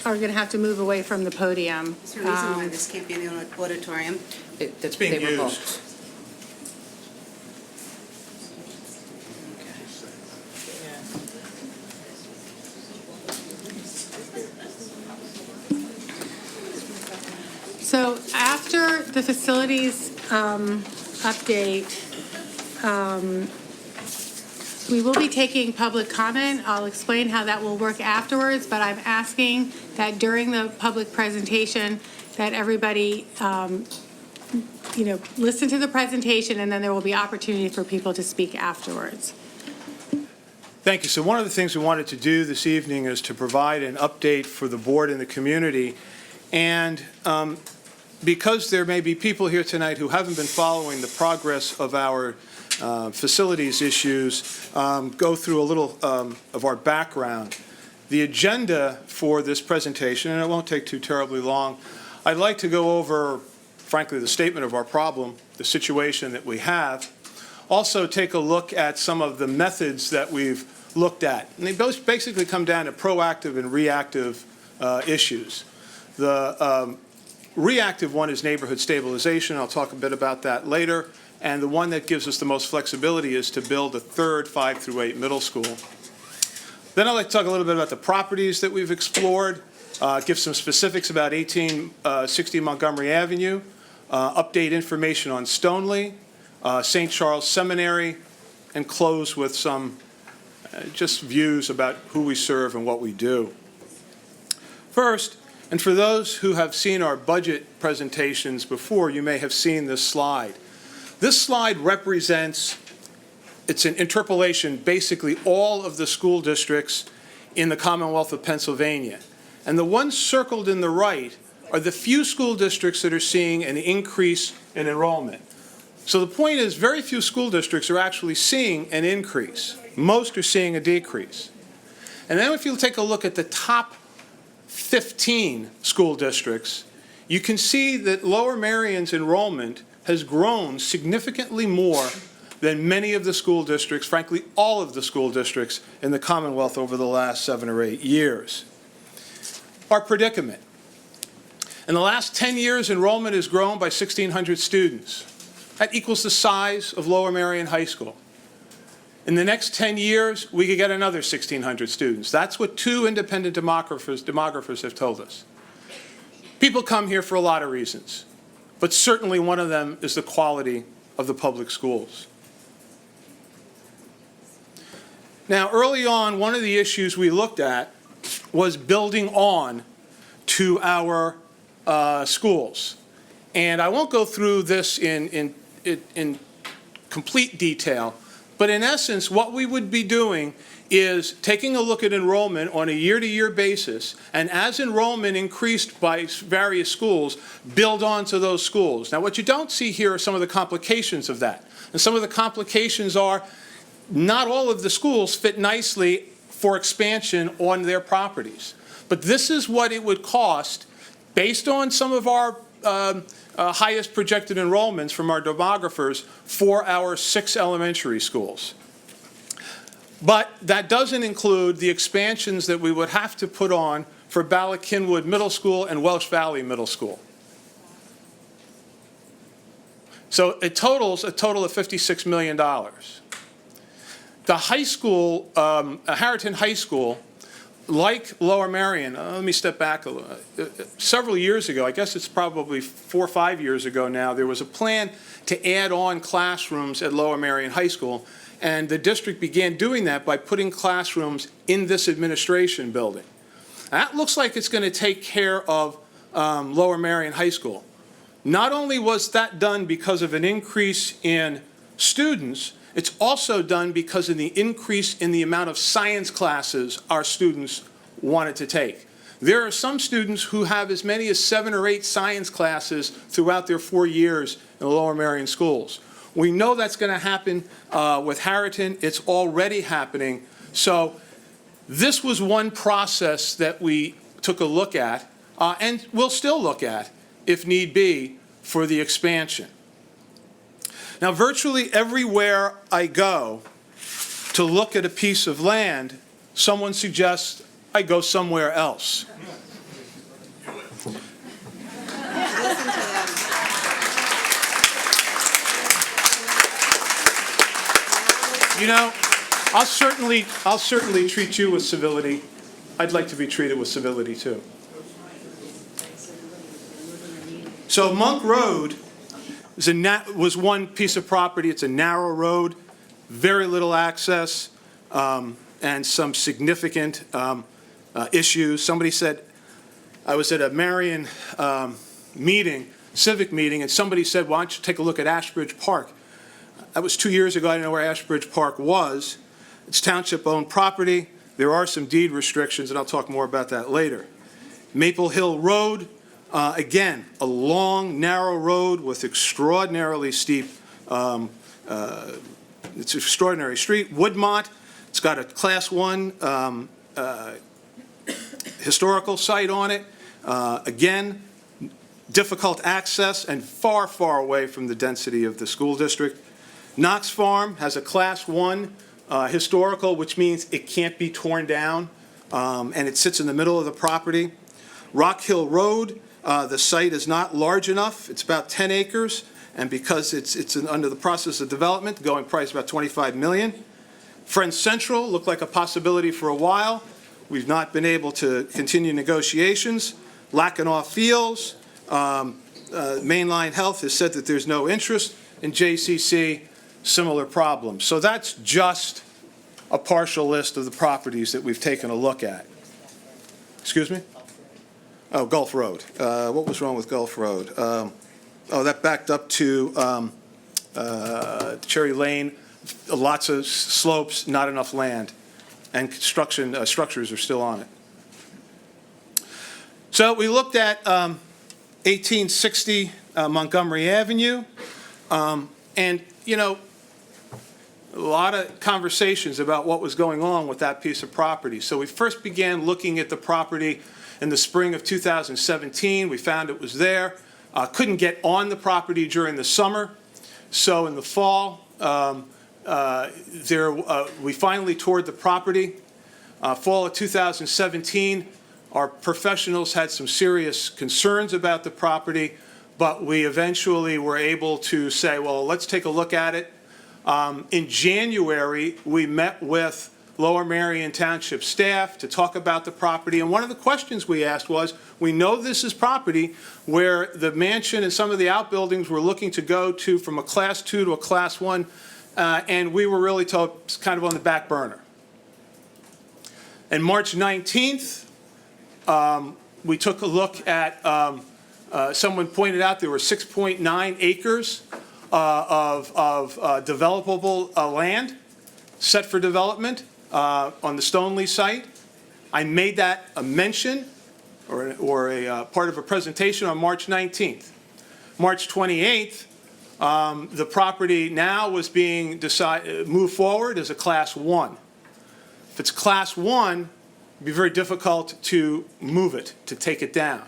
are going to have to move away from the podium. Is there a reason why this can't be in the auditorium? It's being used. So after the facilities update, we will be taking public comment. I'll explain how that will work afterwards, but I'm asking that during the public presentation that everybody, listen to the presentation, and then there will be opportunity for people to speak afterwards. Thank you. So one of the things we wanted to do this evening is to provide an update for the board and the community. And because there may be people here tonight who haven't been following the progress of our facilities issues, go through a little of our background. The agenda for this presentation, and it won't take too terribly long, I'd like to go over, frankly, the statement of our problem, the situation that we have. Also take a look at some of the methods that we've looked at. And they both basically come down to proactive and reactive issues. The reactive one is neighborhood stabilization. I'll talk a bit about that later. And the one that gives us the most flexibility is to build a third 5 through 8 middle school. Then I'd like to talk a little bit about the properties that we've explored, give some specifics about 1860 Montgomery Avenue, update information on Stoneleigh, St. Charles Seminary, and close with some just views about who we serve and what we do. First, and for those who have seen our budget presentations before, you may have seen this slide. This slide represents, it's an interpolation, basically all of the school districts in the Commonwealth of Pennsylvania. And the ones circled in the right are the few school districts that are seeing an increase in enrollment. So the point is, very few school districts are actually seeing an increase. Most are seeing a decrease. And then if you take a look at the top 15 school districts, you can see that Lower Merion's enrollment has grown significantly more than many of the school districts, frankly, all of the school districts in the Commonwealth over the last 7 or 8 years. Our predicament. In the last 10 years, enrollment has grown by 1,600 students. That equals the size of Lower Merion High School. In the next 10 years, we could get another 1,600 students. That's what 2 independent demographers have told us. People come here for a lot of reasons, but certainly one of them is the quality of the public schools. Now, early on, one of the issues we looked at was building on to our schools. And I won't go through this in complete detail, but in essence, what we would be doing is taking a look at enrollment on a year-to-year basis, and as enrollment increased by various schools, build on to those schools. Now, what you don't see here are some of the complications of that. And some of the complications are not all of the schools fit nicely for expansion on their properties. But this is what it would cost, based on some of our highest projected enrollments from our demographers, for our 6 elementary schools. But that doesn't include the expansions that we would have to put on for Ballackinwood Middle School and Welsh Valley Middle School. So it totals a total of $56 million. The high school, Harrington High School, like Lower Merion, let me step back a little. Several years ago, I guess it's probably 4 or 5 years ago now, there was a plan to add on classrooms at Lower Merion High School, and the district began doing that by putting classrooms in this administration building. That looks like it's going to take care of Lower Merion High School. Not only was that done because of an increase in students, It's also done because of the increase in the amount of science classes our students wanted to take. There are some students who have as many as 7 or 8 science classes throughout their 4 years in the Lower Merion schools. We know that's going to happen with Harriton. It's already happening. So this was one process that we took a look at and will still look at, if need be, for the expansion. Now, virtually everywhere I go to look at a piece of land, someone suggests I go somewhere else. You know, I'll certainly treat you with civility. I'd like to be treated with civility too. So Monk Road was one piece of property. It's a narrow road, very little access, and some significant issues. Somebody said, I was at a Marion meeting, civic meeting, and somebody said, why don't you take a look at Ashbridge Park? That was 2 years ago. I didn't know where Ashbridge Park was. It's township-owned property. There are some deed restrictions, and I'll talk more about that later. Maple Hill Road, again, a long, narrow road with extraordinarily steep, it's an extraordinary street. Woodmont, it's got a Class 1 historical site on it. Again, difficult access and far, far away from the density of the school district. Knox Farm has a Class 1 historical, which means it can't be torn down, and it sits in the middle of the property. Rock Hill Road, the site is not large enough. It's about 10 acres, and because it's under the process of development, the going price is about $25 million. Friends Central looked like a possibility for a while. We've not been able to continue negotiations. Lackenoff Fields, Mainline Health has said that there's no interest. In JCC, similar problems. So that's just a partial list of the properties that we've taken a look at. Excuse me? Oh, Gulf Road. What was wrong with Gulf Road? That backed up to Cherry Lane. Lots of slopes, not enough land, and construction structures are still on it. So we looked at 1860 Montgomery Avenue, and you know, a lot of conversations about what was going on with that piece of property. So we first began looking at the property in the spring of 2017. We found it was there. Couldn't get on the property during the summer. So in the fall, we finally toured the property. Fall of 2017, our professionals had some serious concerns about the property, but we eventually were able to say, well, let's take a look at it. In January, we met with Lower Merion Township staff to talk about the property, and one of the questions we asked was, we know this is property where the mansion and some of the outbuildings were looking to go to from a Class 2 to a Class 1, and we were really told it's kind of on the back burner. And March 19th, we took a look at, someone pointed out there were 6.9 acres of developable land set for development on the Stoneleigh site. I made that a mention or a part of a presentation on March 19th. March 28th, the property now was being moved forward as a Class 1. If it's Class 1, it'd be very difficult to move it, to take it down.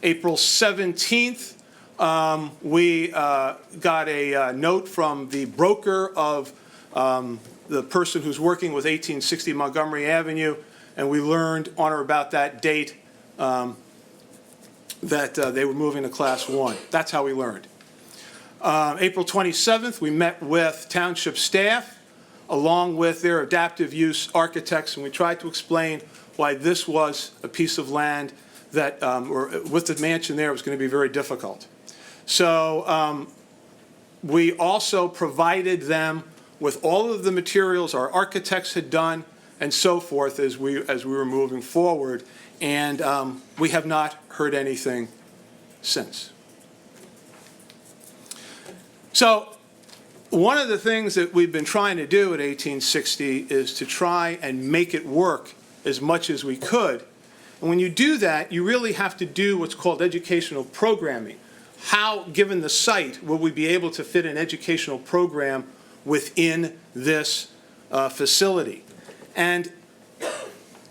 April 17th, we got a note from the broker of the person who's working with 1860 Montgomery Avenue, and we learned on or about that date that they were moving to Class 1. That's how we learned. April 27th, we met with township staff along with their adaptive use architects, and we tried to explain why this was a piece of land that, or with the mansion there, was going to be very difficult. So we also provided them with all of the materials our architects had done and so forth as we were moving forward, and we have not heard anything since. So one of the things that we've been trying to do at 1860 is to try and make it work as much as we could. And when you do that, you really have to do what's called educational programming. How, given the site, will we be able to fit an educational program within this facility? And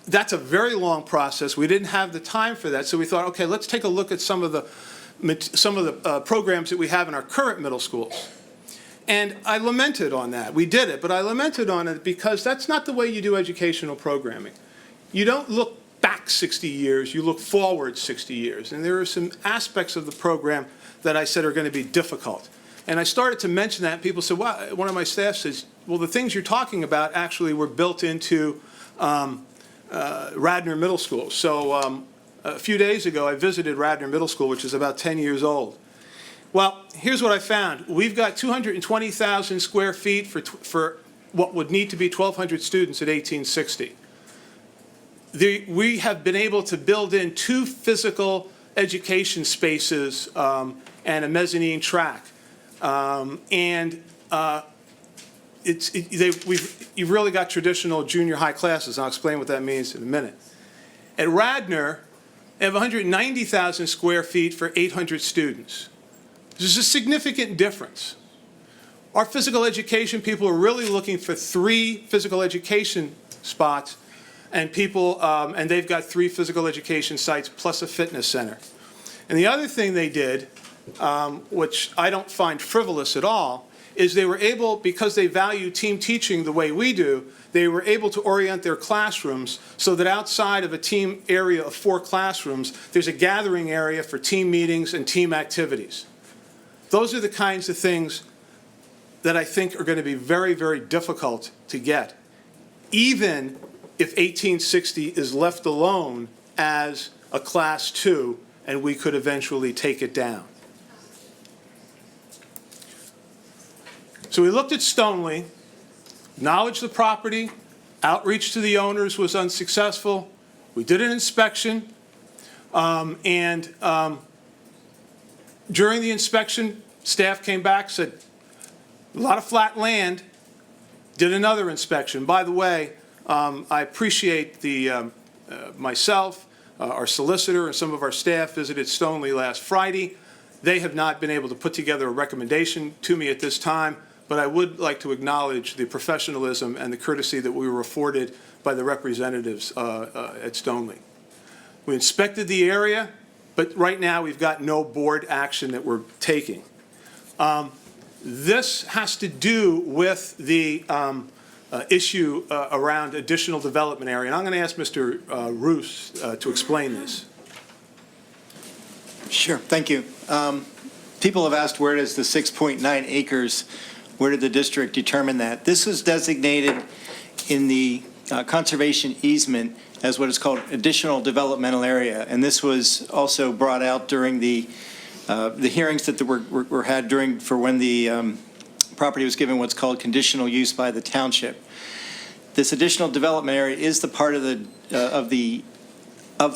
that's a very long process. We didn't have the time for that, so we thought, okay, let's take a look at some of the programs that we have in our current middle schools. And I lamented on that. We did it, but I lamented on it because that's not the way you do educational programming. You don't look back 60 years, you look forward 60 years. And there are some aspects of the program that I said are going to be difficult. And I started to mention that, and people said, well, one of my staff says, well, the things you're talking about actually were built into Radnor Middle School. So a few days ago, I visited Radnor Middle School, which is about 10 years old. Well, here's what I found. We've got 220,000 square feet for what would need to be 1,200 students at 1860. We have been able to build in 2 physical education spaces and a mezzanine track. You've really got traditional junior high classes. I'll explain what that means in a minute. At Radnor, they have 190,000 square feet for 800 students. There's a significant difference. Our physical education people are really looking for 3 physical education spots, and and they've got 3 physical education sites plus a fitness center. And the other thing they did, which I don't find frivolous at all, is they were able, because they value team teaching the way we do, they were able to orient their classrooms so that outside of a team area of 4 classrooms, there's a gathering area for team meetings and team activities. Those are the kinds of things that I think are going to be very, very difficult to get, even if 1860 is left alone as a Class 2 and we could eventually take it down. So we looked at Stoneleigh, acknowledged the property, outreach to the owners was unsuccessful. We did an inspection, during the inspection, staff came back, said, a lot of flat land, did another inspection. By the way, I appreciate myself, our solicitor, and some of our staff visited Stoneleigh last Friday. They have not been able to put together a recommendation to me at this time, but I would like to acknowledge the professionalism and the courtesy that we were afforded by the representatives at Stoneleigh. We inspected the area, but right now we've got no board action that we're taking. This has to do with the issue around additional development area, and I'm going to ask Mr. Roos to explain this. Sure, thank you. People have asked, where does the 6.9 acres, where did the district determine that? This was designated in the conservation easement as what is called additional developmental area, and this was also brought out during the hearings that were had for when the property was given what's called conditional use by the township. This additional development area is the part of the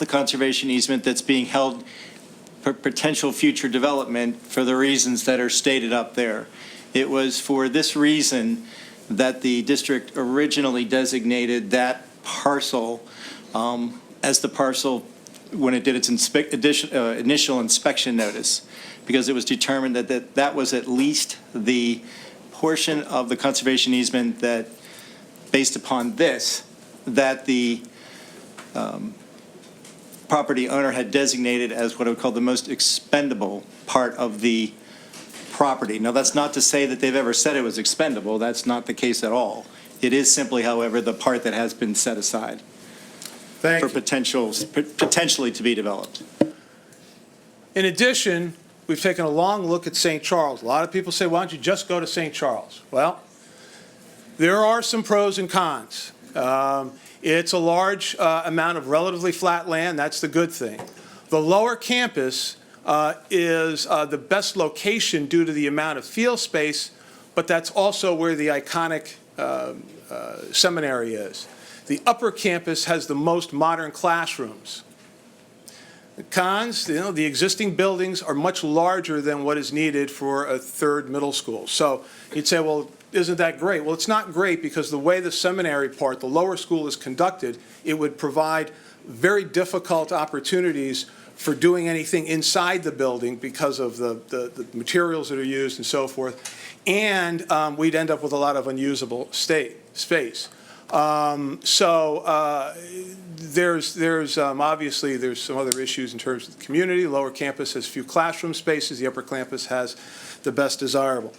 conservation easement that's being held for potential future development for the reasons that are stated up there. It was for this reason that the district originally designated that parcel as the parcel when it did its initial inspection notice, because it was determined that that was at least the portion of the conservation easement that, based upon this, that the property owner had designated as what I would call the most expendable part of the property. Now, that's not to say that they've ever said it was expendable. That's not the case at all. It is simply, however, the part that has been set aside for potentially to be developed. In addition, we've taken a long look at St. Charles. A lot of people say, why don't you just go to St. Charles? Well, there are some pros and cons. It's a large amount of relatively flat land. That's the good thing. The lower campus is the best location due to the amount of field space, but that's also where the iconic seminary is. The upper campus has the most modern classrooms. The cons, the existing buildings are much larger than what is needed for a third middle school. So you'd say, well, isn't that great? Well, it's not great because the way the seminary part, the lower school, is conducted, it would provide very difficult opportunities for doing anything inside the building because of the materials that are used and so forth. And we'd end up with a lot of unusable space. Obviously there's some other issues in terms of the community. The lower campus has few classroom spaces. The upper campus has the best desirable.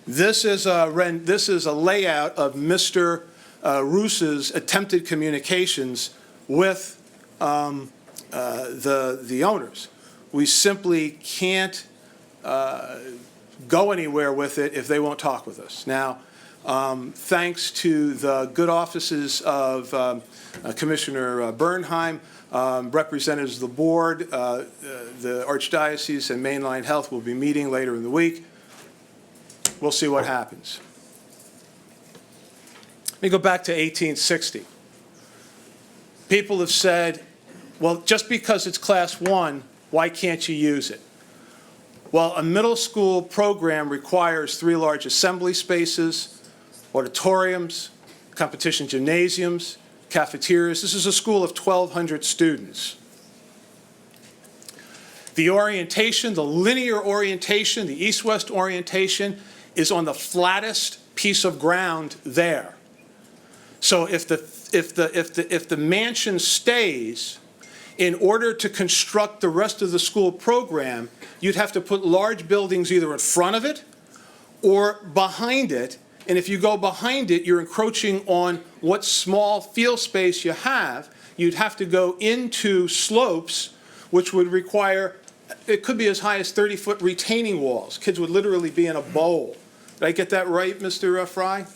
This is a layout of Mr. Roos's attempted communications with the owners. We simply can't go anywhere with it if they won't talk with us. Now, thanks to the good offices of Commissioner Bernheim, representatives of the board, the Archdiocese and Mainline Health will be meeting later in the week. We'll see what happens. Let me go back to 1860. People have said, well, just because it's class 1, why can't you use it? Well, a middle school program requires 3 large assembly spaces, auditoriums, competition gymnasiums, cafeterias. This is a school of 1,200 students. The orientation, the linear orientation, the east-west orientation is on the flattest piece of ground there. So if the mansion stays, in order to construct the rest of the school program, you'd have to put large buildings either in front of it or behind it. And if you go behind it, you're encroaching on what small field space you have. You'd have to go into slopes, which would require, it could be as high as 30-foot retaining walls. Kids would literally be in a bowl. Did I get that right, Mr. Fry?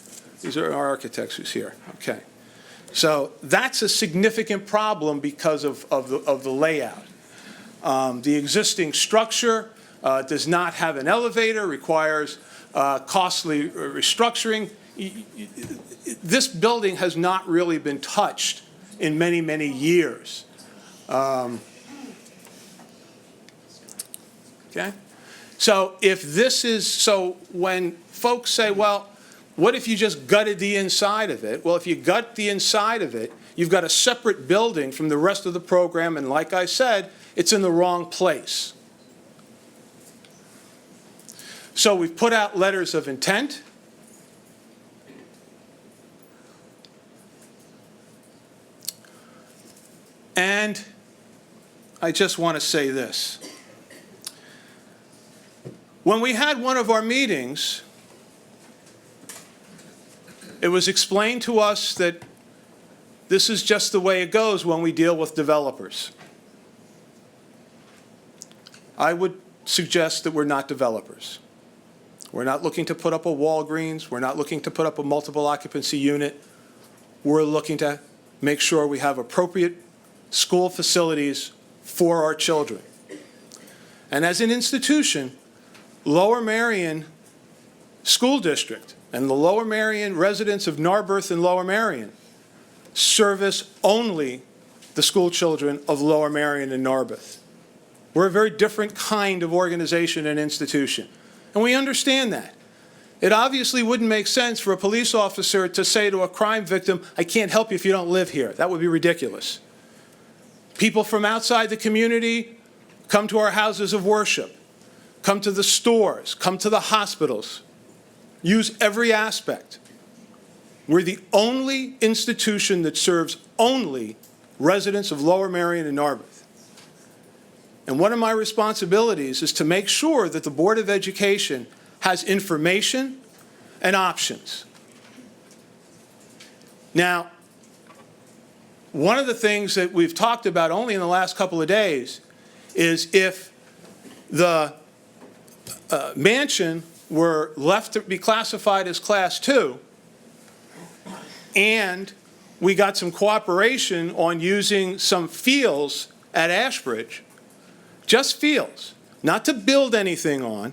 These are our architects who's here. Okay. So that's a significant problem because of the layout. The existing structure does not have an elevator, requires costly restructuring. This building has not really been touched in many, many years. Okay? So when folks say, well, what if you just gutted the inside of it? Well, if you gut the inside of it, you've got a separate building from the rest of the program, and like I said, it's in the wrong place. So we've put out letters of intent. And I just want to say this. When we had one of our meetings, it was explained to us that this is just the way it goes when we deal with developers. I would suggest that we're not developers. We're not looking to put up a Walgreens. We're not looking to put up a multiple occupancy unit. We're looking to make sure we have appropriate school facilities for our children. And as an institution, Lower Merion School District and the Lower Merion residents of Narberth and Lower Merion service only the school children of Lower Merion and Narberth. We're a very different kind of organization and institution, and we understand that. It obviously wouldn't make sense for a police officer to say to a crime victim, I can't help you if you don't live here. That would be ridiculous. People from outside the community come to our houses of worship, come to the stores, come to the hospitals, use every aspect. We're the only institution that serves only residents of Lower Merion and Narberth. And one of my responsibilities is to make sure that the Board of Education has information and options. Now, one of the things that we've talked about only in the last couple of days is if the mansion were left to be classified as Class 2, and we got some cooperation on using some fields at Ashbridge, just fields, not to build anything on,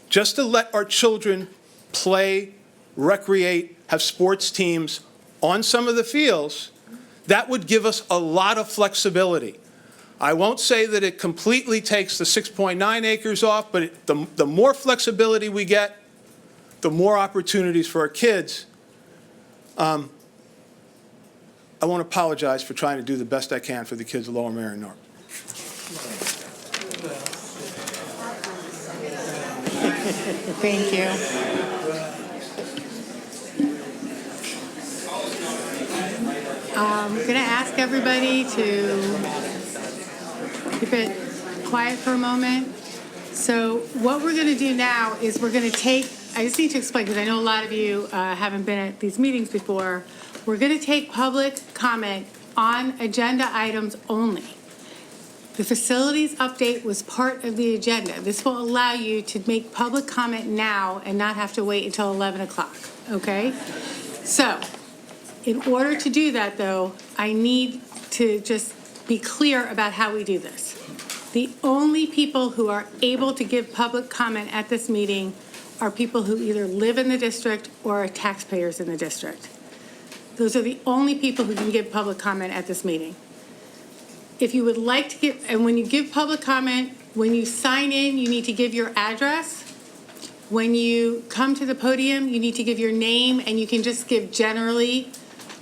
just to let our children play, recreate, have sports teams on some of the fields, that would give us a lot of flexibility. I won't say that it completely takes the 6.9 acres off, but the more flexibility we get, the more opportunities for our kids. I want to apologize for trying to do the best I can for the kids of Lower Merion North. Thank you. I'm going to ask everybody to keep it quiet for a moment. So what we're going to do now is we're going to take, I just need to explain because I know a lot of you haven't been at these meetings before. We're going to take public comment on agenda items only. The facilities update was part of the agenda. This will allow you to make public comment now and not have to wait until 11 o'clock, okay? So, in order to do that, though, I need to just be clear about how we do this. The only people who are able to give public comment at this meeting are people who either live in the district or are taxpayers in the district. Those are the only people who can give public comment at this meeting. If you would like to give, and when you give public comment, when you sign in, you need to give your address. When you come to the podium, you need to give your name, and you can just give generally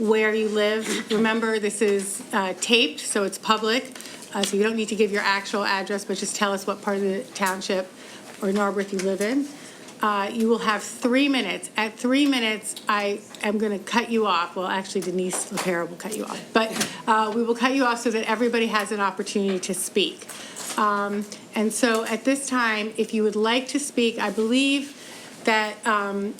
where you live. Remember, this is taped, so it's public, so you don't need to give your actual address, but just tell us what part of the township or Narberth you live in. You will have 3 minutes. At 3 minutes, I am going to cut you off. Well, actually, Denise LaPera will cut you off. But we will cut you off so that everybody has an opportunity to speak. And so at this time, if you would like to speak, I believe that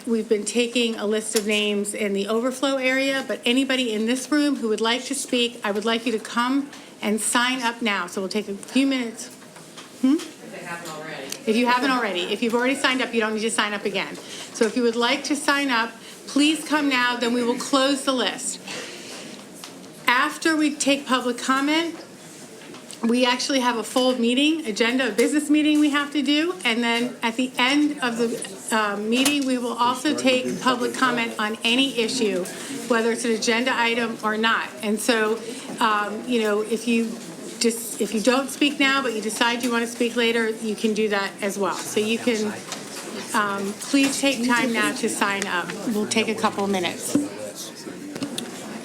we've been taking a list of names in the overflow area, but anybody in this room who would like to speak, I would like you to come and sign up now. So we'll take a few minutes. If you haven't already. If you've already signed up, you don't need to sign up again. So if you would like to sign up, please come now, then we will close the list. After we take public comment, we actually have a full meeting, agenda, a business meeting we have to do, and then at the end of the meeting, we will also take public comment on any issue, whether it's an agenda item or not. And so, you know, if you don't speak now, but you decide you want to speak later, you can do that as well. So you can, please take time now to sign up. We'll take a couple of minutes.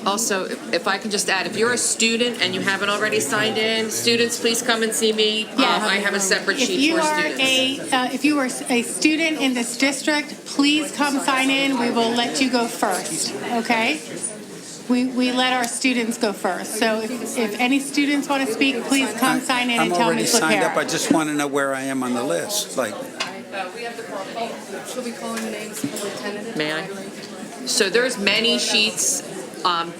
Also, if I can just add, if you're a student and you haven't already signed in, students, please come and see me. I have a separate sheet for students. If you are a student in this district, please come sign in. We will let you go first, okay? We let our students go first. So if any students want to speak, please come sign in and tell Ms. LaPera. I'm already signed up. I just want to know where I am on the list. Like, We have to call. Should we call in the names of the lieutenant? May I? So there's many sheets.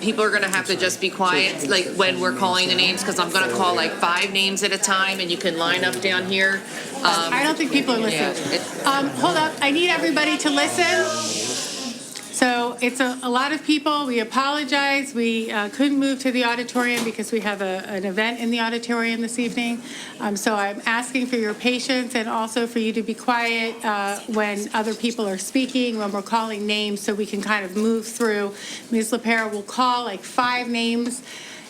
People are going to have to just be quiet, like when we're calling the names, because I'm going to call like 5 names at a time, and you can line up down here. I don't think people are listening. Hold up. I need everybody to listen. So it's a lot of people. We apologize. We couldn't move to the auditorium because we have an event in the auditorium this evening. So I'm asking for your patience and also for you to be quiet when other people are speaking, when we're calling names, so we can kind of move through. Ms. LaPera will call like 5 names.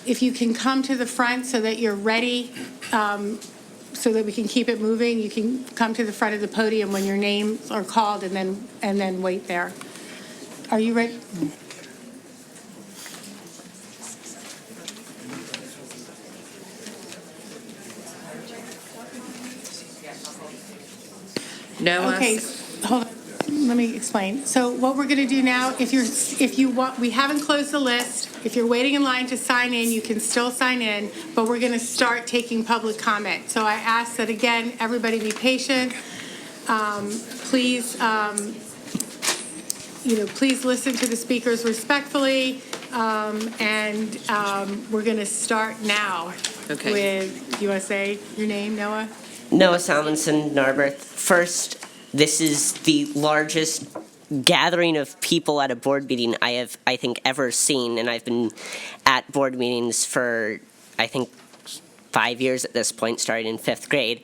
If you can come to the front so that you're ready, so that we can keep it moving, you can come to the front of the podium when your names are called and then wait there. Are you ready? No. Okay, hold on. Let me explain. So what we're going to do now, if you want, we haven't closed the list. If you're waiting in line to sign in, you can still sign in, but we're going to start taking public comment. So I ask that, again, everybody be patient. Please, please listen to the speakers respectfully, and we're going to start now with, you want to say your name, Noah? Noah Salmonson, Narberth. First, this is the largest gathering of people at a board meeting I have, I think, ever seen, and I've been at board meetings for, I think, 5 years at this point, starting in 5th grade.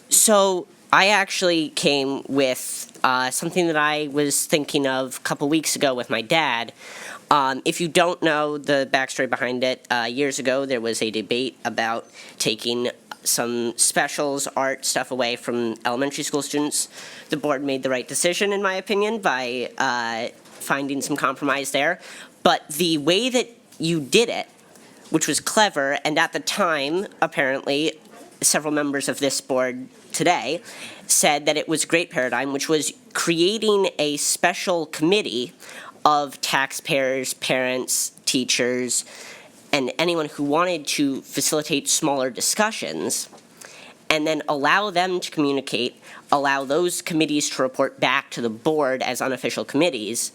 So I actually came with something that I was thinking of a couple weeks ago with my dad. If you don't know the backstory behind it, years ago there was a debate about taking some specials art stuff away from elementary school students. The board made the right decision, in my opinion, by finding some compromise there. But the way that you did it, which was clever, and at the time, apparently, several members of this board today said that it was a great paradigm, which was creating a special committee of taxpayers, parents, teachers, and anyone who wanted to facilitate smaller discussions, and then allow them to communicate, allow those committees to report back to the board as unofficial committees,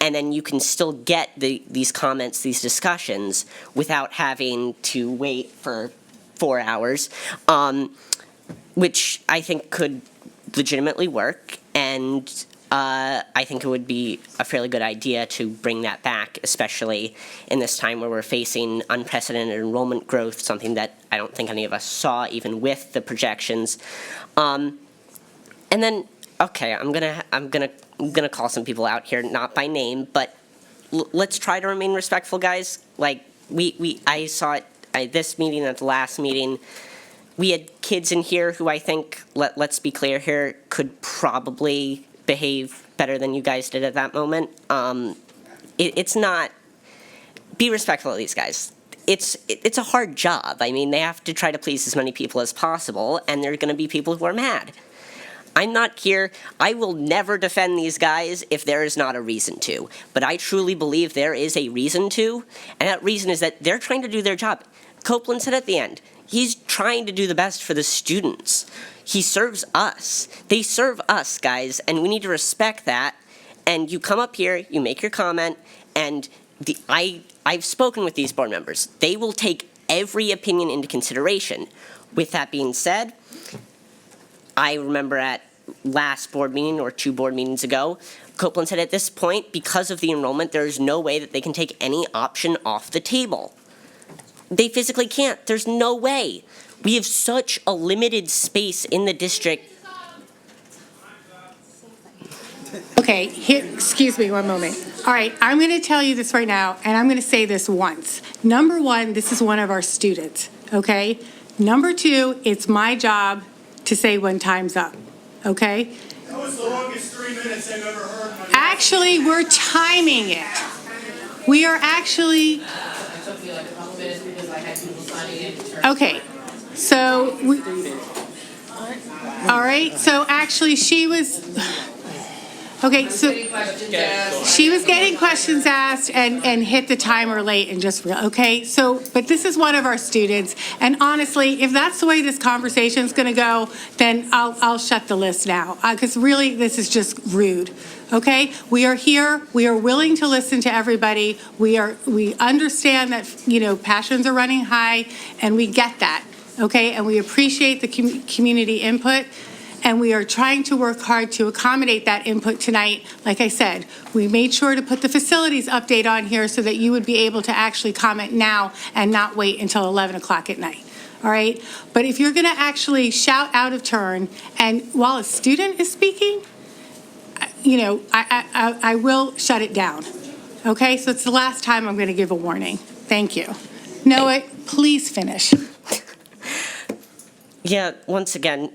and then you can still get these comments, these discussions, without having to wait for 4 hours, which I think could legitimately work, and I think it would be a fairly good idea to bring that back, especially in this time where we're facing unprecedented enrollment growth, something that I don't think any of us saw, even with the projections. And then, okay, I'm gonna call some people out here, not by name, but let's try to remain respectful, guys. Like I saw it at this meeting, at the last meeting. We had kids in here who I think, let's be clear here, could probably behave better than you guys did at that moment. It's not, be respectful of these guys. It's a hard job. I mean, they have to try to please as many people as possible, and there are going to be people who are mad. I'm not here, I will never defend these guys if there is not a reason to, but I truly believe there is a reason to, and that reason is that they're trying to do their job. Copeland said at the end, he's trying to do the best for the students. He serves us. They serve us, guys, and we need to respect that. And you come up here, you make your comment, and I've spoken with these board members. They will take every opinion into consideration. With that being said, I remember at last board meeting or 2 board meetings ago, Copeland said at this point, because of the enrollment, there is no way that they can take any option off the table. They physically can't. There's no way. We have such a limited space in the district. Okay, excuse me one moment. All right, I'm going to tell you this right now, and I'm going to say this once. Number one, this is one of our students, okay? Number 2, it's my job to say when time's up, okay? That was the longest 3 minutes I've ever heard. Actually, we're timing it. We are actually... Okay, so, all right, so actually she was, okay, so she was getting questions asked and hit the timer late and just, okay, so, but this is one of our students, and honestly, if that's the way this conversation's gonna go, then I'll shut the list now, because really, this is just rude. Okay, we are here, we are willing to listen to everybody, we understand that, passions are running high, and we get that, okay, and we appreciate the community input, and we are trying to work hard to accommodate that input tonight. Like I said, we made sure to put the facilities update on here so that you would be able to actually comment now and not wait until 11 o'clock at night. All right, but if you're gonna actually shout out of turn, and while a student is speaking, I will shut it down. Okay, so it's the last time I'm going to give a warning. Thank you. Noah, please finish. Yeah, once again,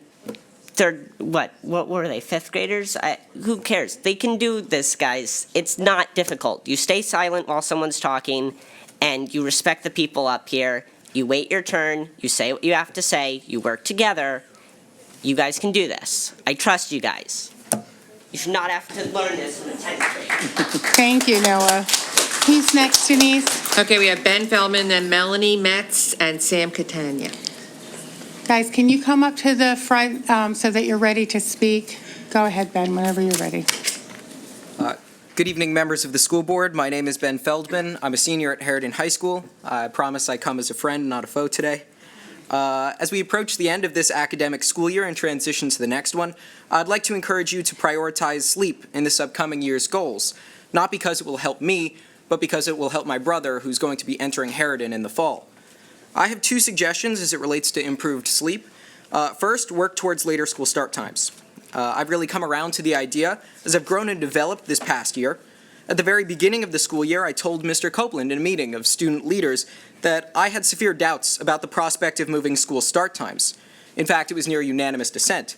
they're, what were they, 5th graders? Who cares? They can do this, guys. It's not difficult. You stay silent while someone's talking, and you respect the people up here. You wait your turn. You say what you have to say. You work together. You guys can do this. I trust you guys. You should not have to learn this in the 10th grade. Thank you, Noah. Who's next, Denise? Okay, we have Ben Feldman, then Melanie Metz, and Sam Catania. Guys, can you come up to the front so that you're ready to speak? Go ahead, Ben, whenever you're ready. Good evening, members of the school board. My name is Ben Feldman. I'm a senior at Harridan High School. I promise I come as a friend, not a foe today. As we approach the end of this academic school year and transition to the next one, I'd like to encourage you to prioritize sleep in this upcoming year's goals, not because it will help me, but because it will help my brother who's going to be entering Harridan in the fall. I have 2 suggestions as it relates to improved sleep. First, work towards later school start times. I've really come around to the idea as I've grown and developed this past year. At the very beginning of the school year, I told Mr. Copeland in a meeting of student leaders that I had severe doubts about the prospect of moving school start times. In fact, it was near unanimous dissent.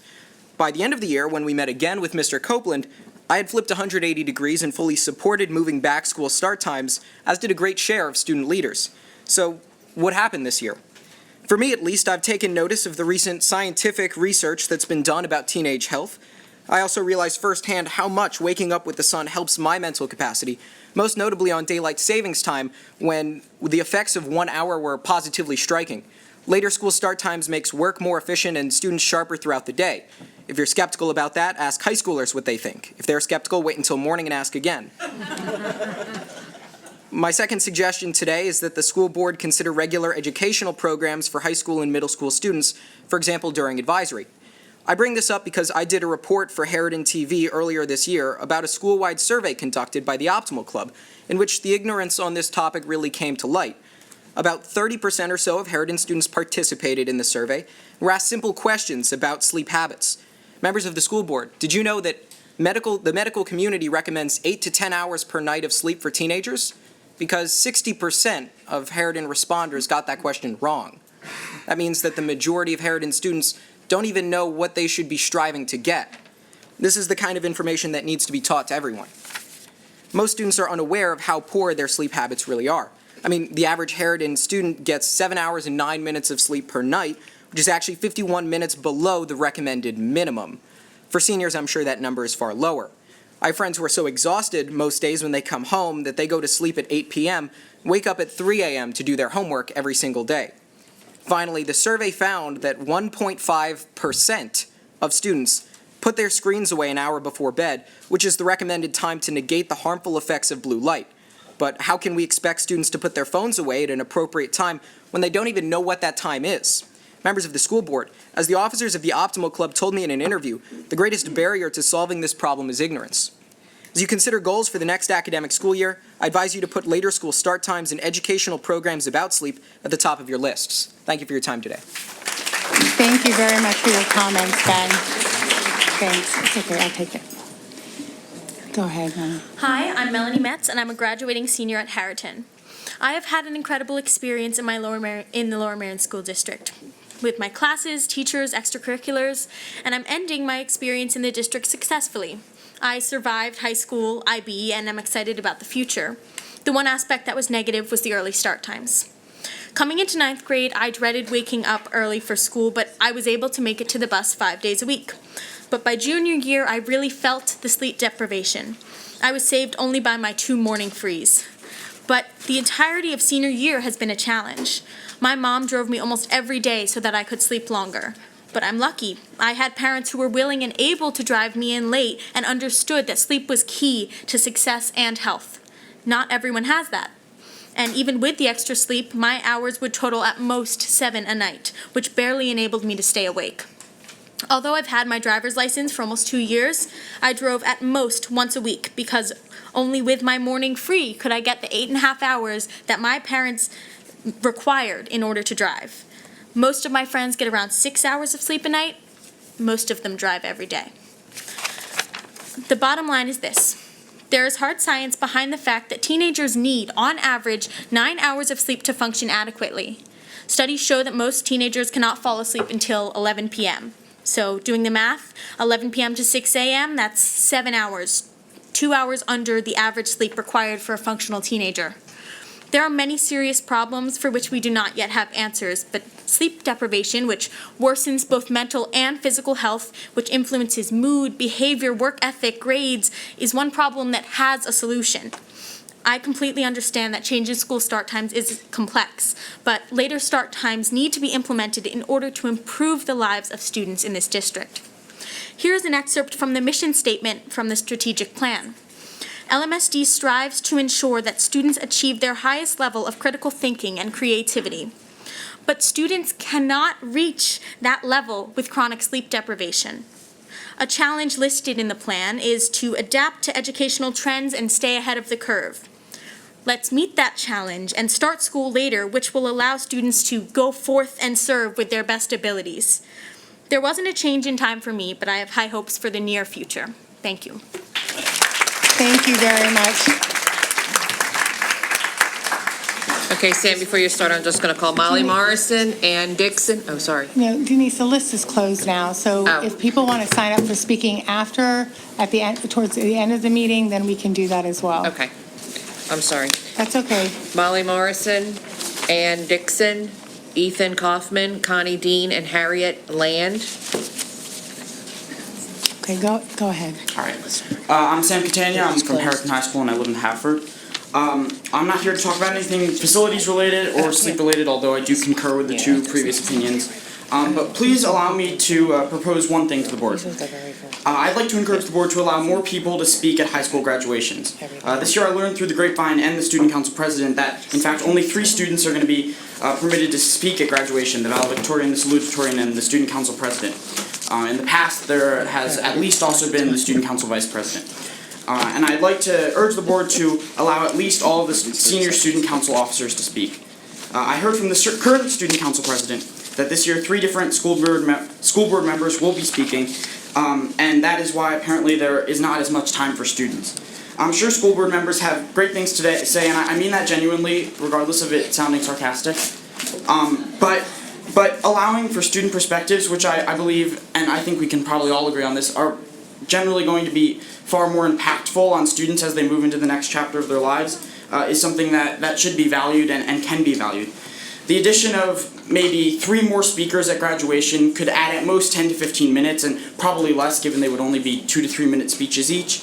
By the end of the year, when we met again with Mr. Copeland, I had flipped 180 degrees and fully supported moving back school start times, as did a great share of student leaders. So, what happened this year? For me, at least, I've taken notice of the recent scientific research that's been done about teenage health. I also realized firsthand how much waking up with the sun helps my mental capacity, most notably on daylight savings time, when the effects of 1 hour were positively striking. Later school start times makes work more efficient and students sharper throughout the day. If you're skeptical about that, ask high schoolers what they think. If they're skeptical, wait until morning and ask again. My second suggestion today is that the school board consider regular educational programs for high school and middle school students, for example, during advisory. I bring this up because I did a report for Harridan TV earlier this year about a school-wide survey conducted by the Optimal Club, in which the ignorance on this topic really came to light. About 30% or so of Harridan students participated in the survey and were asked simple questions about sleep habits. Members of the school board, did you know that the medical community recommends 8 to 10 hours per night of sleep for teenagers? Because 60% of Harridan responders got that question wrong. That means that the majority of Harridan students don't even know what they should be striving to get. This is the kind of information that needs to be taught to everyone. Most students are unaware of how poor their sleep habits really are. I mean, the average Harridan student gets 7 hours and 9 minutes of sleep per night, which is actually 51 minutes below the recommended minimum. For seniors, I'm sure that number is far lower. I have friends who are so exhausted most days when they come home that they go to sleep at 8 p.m., wake up at 3 a.m. to do their homework every single day. Finally, the survey found that 1.5% of students put their screens away an hour before bed, which is the recommended time to negate the harmful effects of blue light. But how can we expect students to put their phones away at an appropriate time when they don't even know what that time is? Members of the school board, as the officers of the Optimal Club told me in an interview, the greatest barrier to solving this problem is ignorance. As you consider goals for the next academic school year, I advise you to put later school start times and educational programs about sleep at the top of your lists. Thank you for your time today. Thank you very much for your comments, Ben. Thanks. It's okay, I'll take it. Go ahead, Melanie. Hi, I'm Melanie Metz, and I'm a graduating senior at Harridan. I have had an incredible experience in the Lower Merion School District, with my classes, teachers, extracurriculars, and I'm ending my experience in the district successfully. I survived high school, IB, and I'm excited about the future. The one aspect that was negative was the early start times. Coming into 9th grade, I dreaded waking up early for school, but I was able to make it to the bus 5 days a week. But by junior year, I really felt the sleep deprivation. I was saved only by my 2 morning frees. But the entirety of senior year has been a challenge. My mom drove me almost every day so that I could sleep longer. But I'm lucky. I had parents who were willing and able to drive me in late and understood that sleep was key to success and health. Not everyone has that. And even with the extra sleep, my hours would total at most 7 a night, which barely enabled me to stay awake. Although I've had my driver's license for almost 2 years, I drove at most once a week because only with my morning free could I get the 8.5 hours that my parents required in order to drive. Most of my friends get around 6 hours of sleep a night. Most of them drive every day. The bottom line is this. There is hard science behind the fact that teenagers need, on average, 9 hours of sleep to function adequately. Studies show that most teenagers cannot fall asleep until 11 p.m. So doing the math, 11 p.m. to 6 a.m., that's 7 hours, 2 hours under the average sleep required for a functional teenager. There are many serious problems for which we do not yet have answers, but sleep deprivation, which worsens both mental and physical health, which influences mood, behavior, work ethic, grades, is one problem that has a solution. I completely understand that changing school start times is complex, but later start times need to be implemented in order to improve the lives of students in this district. Here is an excerpt from the mission statement from the strategic plan. LMSD strives to ensure that students achieve their highest level of critical thinking and creativity. But students cannot reach that level with chronic sleep deprivation. A challenge listed in the plan is to adapt to educational trends and stay ahead of the curve. Let's meet that challenge and start school later, which will allow students to go forth and serve with their best abilities. There wasn't a change in time for me, but I have high hopes for the near future. Thank you. Thank you very much. Okay, Sam, before you start, I'm just going to call Molly Morrison and Dixon. Oh, sorry. No, Denise, the list is closed now, so Oh. if people want to sign up for speaking after, at the end, towards the end of the meeting, then we can do that as well. Okay. I'm sorry. That's okay. Molly Morrison, Ann Dixon, Ethan Kaufman, Connie Dean, and Harriet Land. Okay, go ahead. All right. I'm Sam Catania. I'm from Harrison High School, and I live in Hafford. I'm not here to talk about anything facilities related or sleep related, although I do concur with the two previous opinions. But please allow me to propose one thing to the board. I'd like to encourage the board to allow more people to speak at high school graduations. This year I learned through the grapevine and the student council president that, in fact, only 3 students are going to be permitted to speak at graduation, the valedictorian, the salutatorian, and the student council president. In the past, there has at least also been the student council vice president. And I'd like to urge the board to allow at least all of the senior student council officers to speak. I heard from the current student council president that this year 3 different school board members will be speaking, and that is why apparently there is not as much time for students. I'm sure school board members have great things to say, and I mean that genuinely, regardless of it sounding sarcastic. But allowing for student perspectives, which I believe, and I think we can probably all agree on this, are generally going to be far more impactful on students as they move into the next chapter of their lives, is something that should be valued and can be valued. The addition of maybe 3 more speakers at graduation could add at most 10 to 15 minutes, and probably less given they would only be 2 to 3 minute speeches each.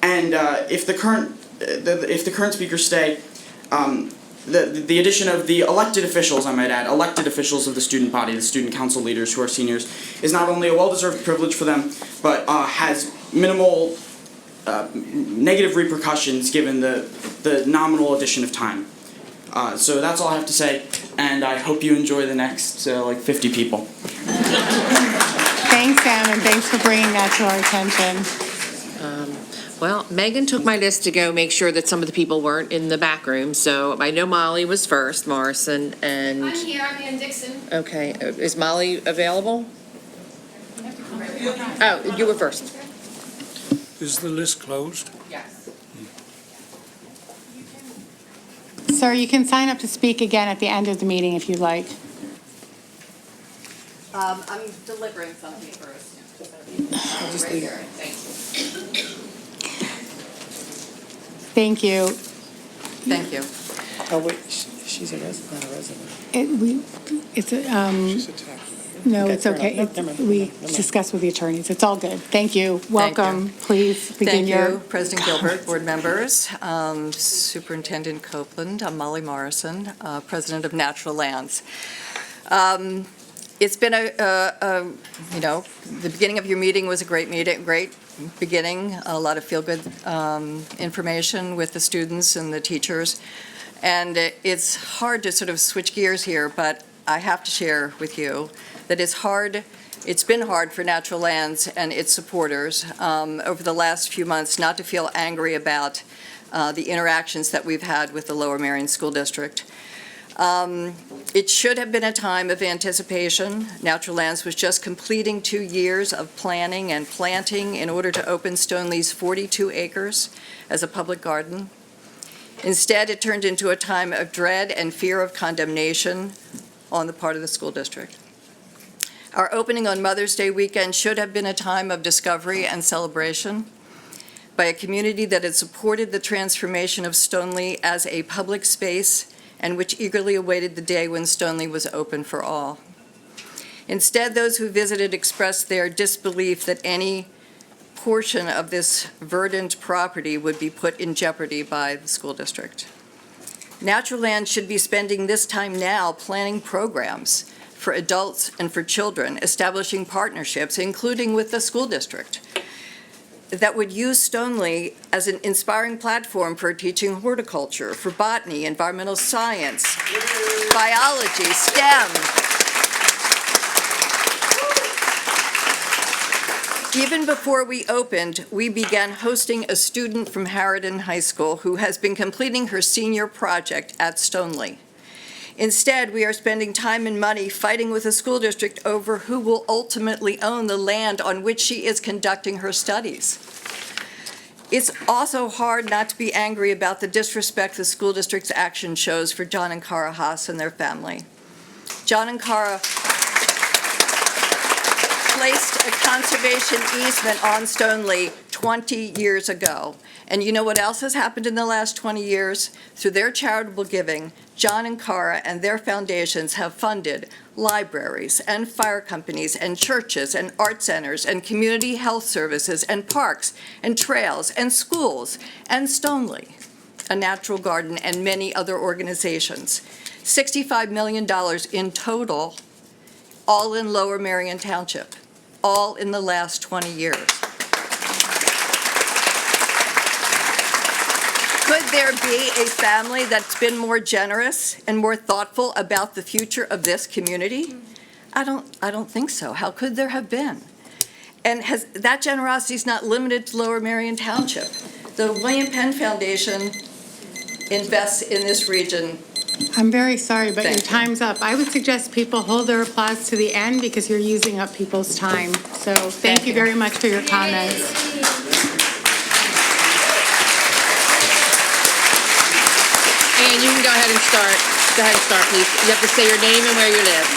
And if the current speakers stay, the addition of the elected officials, I might add, elected officials of the student body, the student council leaders who are seniors, is not only a well-deserved privilege for them, but has minimal negative repercussions given the nominal addition of time. So that's all I have to say, and I hope you enjoy the next 50 people. Thanks, Sam, and thanks for bringing that to our attention. Well, Megan took my list to go make sure that some of the people weren't in the back room, so I know Molly was first, Morrison, and... I'm here, I'm Ann Dixon. Okay, is Molly available? Oh, you were first. Is the list closed? Yes. Sir, you can sign up to speak again at the end of the meeting if you'd like. I'm delivering something first. Just Right leave here. Thank you. Thank you. Thank you. Oh, wait, she's a resident, not a resident. No, Okay, it's fair okay. enough. No, never mind, We never mind. discussed with the attorneys. It's all good. Thank you. Welcome. Please begin Thank your... you, President Gilbert, board members, Superintendent Copeland. I'm Molly Morrison, President of Natural Lands. It's been the beginning of your meeting was a great meeting, great beginning, a lot of feel-good information with the students and the teachers. And it's hard to sort of switch gears here, but I have to share with you that it's been hard for Natural Lands and its supporters over the last few months not to feel angry about the interactions that we've had with the Lower Merion School District. It should have been a time of anticipation. Natural Lands was just completing 2 years of planning and planting in order to open Stoneley's 42 acres as a public garden. Instead, it turned into a time of dread and fear of condemnation on the part of the school district. Our opening on Mother's Day weekend should have been a time of discovery and celebration by a community that had supported the transformation of Stoneley as a public space and which eagerly awaited the day when Stoneley was open for all. Instead, those who visited expressed their disbelief that any portion of this verdant property would be put in jeopardy by the school district. Natural Land should be spending this time now planning programs for adults and for children, establishing partnerships, including with the school district, that would use Stoneley as an inspiring platform for teaching horticulture, for botany, environmental science, biology, STEM. Even before we opened, we began hosting a student from Harriton High School who has been completing her senior project at Stoneley. Instead, we are spending time and money fighting with the school district over who will ultimately own the land on which she is conducting her studies. It's also hard not to be angry about the disrespect the school district's action shows for John and Cara Haas and their family. John and Cara placed a conservation easement on Stoneleigh 20 years ago. And you know what else has happened in the last 20 years? Through their charitable giving, John and Cara and their foundations have funded libraries and fire companies and churches and art centers and community health services and parks and trails and schools and Stoneleigh, a natural garden, and many other organizations. $65 million in total, all in Lower Merion Township, all in the last 20 years. Could there be a family that's been more generous and more thoughtful about the future of this community? I don't think so. How could there have been? And that generosity is not limited to Lower Merion Township. The William Penn Foundation invests in this region. I'm very sorry, but your Thank you. time's up. I would suggest people hold their applause to the end because you're using up people's time. So thank you very much for your comments. And you can go ahead and start. Go ahead and start, please. You have to say your name and where you live.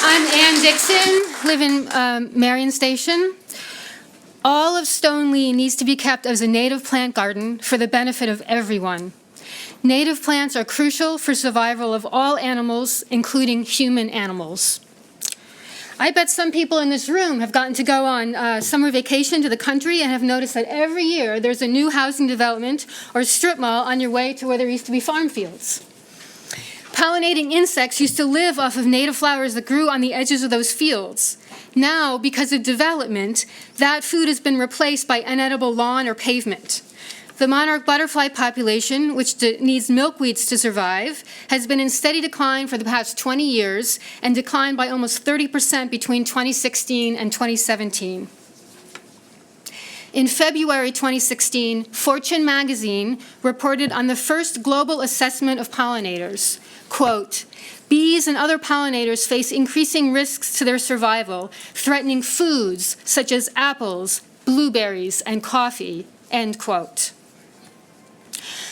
I'm Ann Dixon, live in Marion Station. All of Stoneleigh needs to be kept as a native plant garden for the benefit of everyone. Native plants are crucial for survival of all animals, including human animals. I bet some people in this room have gotten to go on summer vacation to the country and have noticed that every year there's a new housing development or strip mall on your way to where there used to be farm fields. Pollinating insects used to live off of native flowers that grew on the edges of those fields. Now, because of development, that food has been replaced by inedible lawn or pavement. The monarch butterfly population, which needs milkweeds to survive, has been in steady decline for the past 20 years and declined by almost 30% between 2016 and 2017. In February 2016, Fortune magazine reported on the first global assessment of pollinators. Quote, bees and other pollinators face increasing risks to their survival, threatening foods such as apples, blueberries, and coffee, end quote.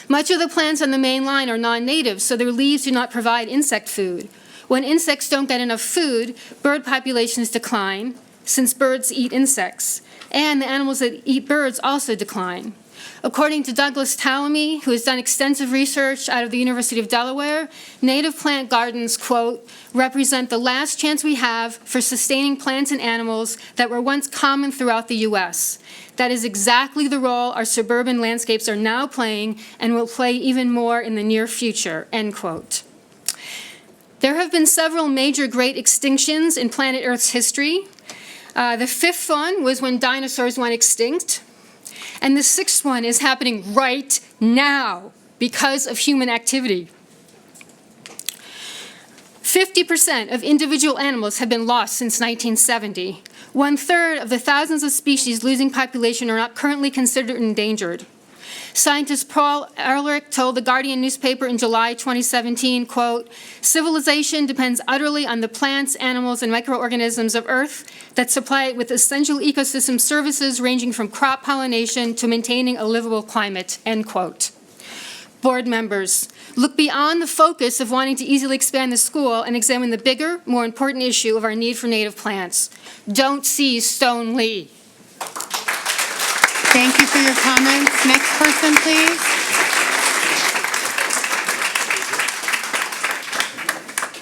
Much of the plants on the main line are non-native, so their leaves do not provide insect food. When insects don't get enough food, bird populations decline, since birds eat insects, and the animals that eat birds also decline. According to Douglas Tallamy, who has done extensive research out of the University of Delaware, native plant gardens, quote, represent the last chance we have for sustaining plants and animals that were once common throughout the U.S. That is exactly the role our suburban landscapes are now playing and will play even more in the near future, end quote. There have been several major great extinctions in planet Earth's history. The fifth one was when dinosaurs went extinct. And the sixth one is happening right now because of human activity. 50% of individual animals have been lost since 1970. 1/3 of the thousands of species losing population are not currently considered endangered. Scientist Paul Ehrlich told the Guardian newspaper in July 2017, quote, civilization depends utterly on the plants, animals, and microorganisms of Earth that supply it with essential ecosystem services ranging from crop pollination to maintaining a livable climate, end quote. Board members, look beyond the focus of wanting to easily expand the school and examine the bigger, more important issue of our need for native plants. Don't seize Stoneleigh. Thank you for your comments. Next person, please.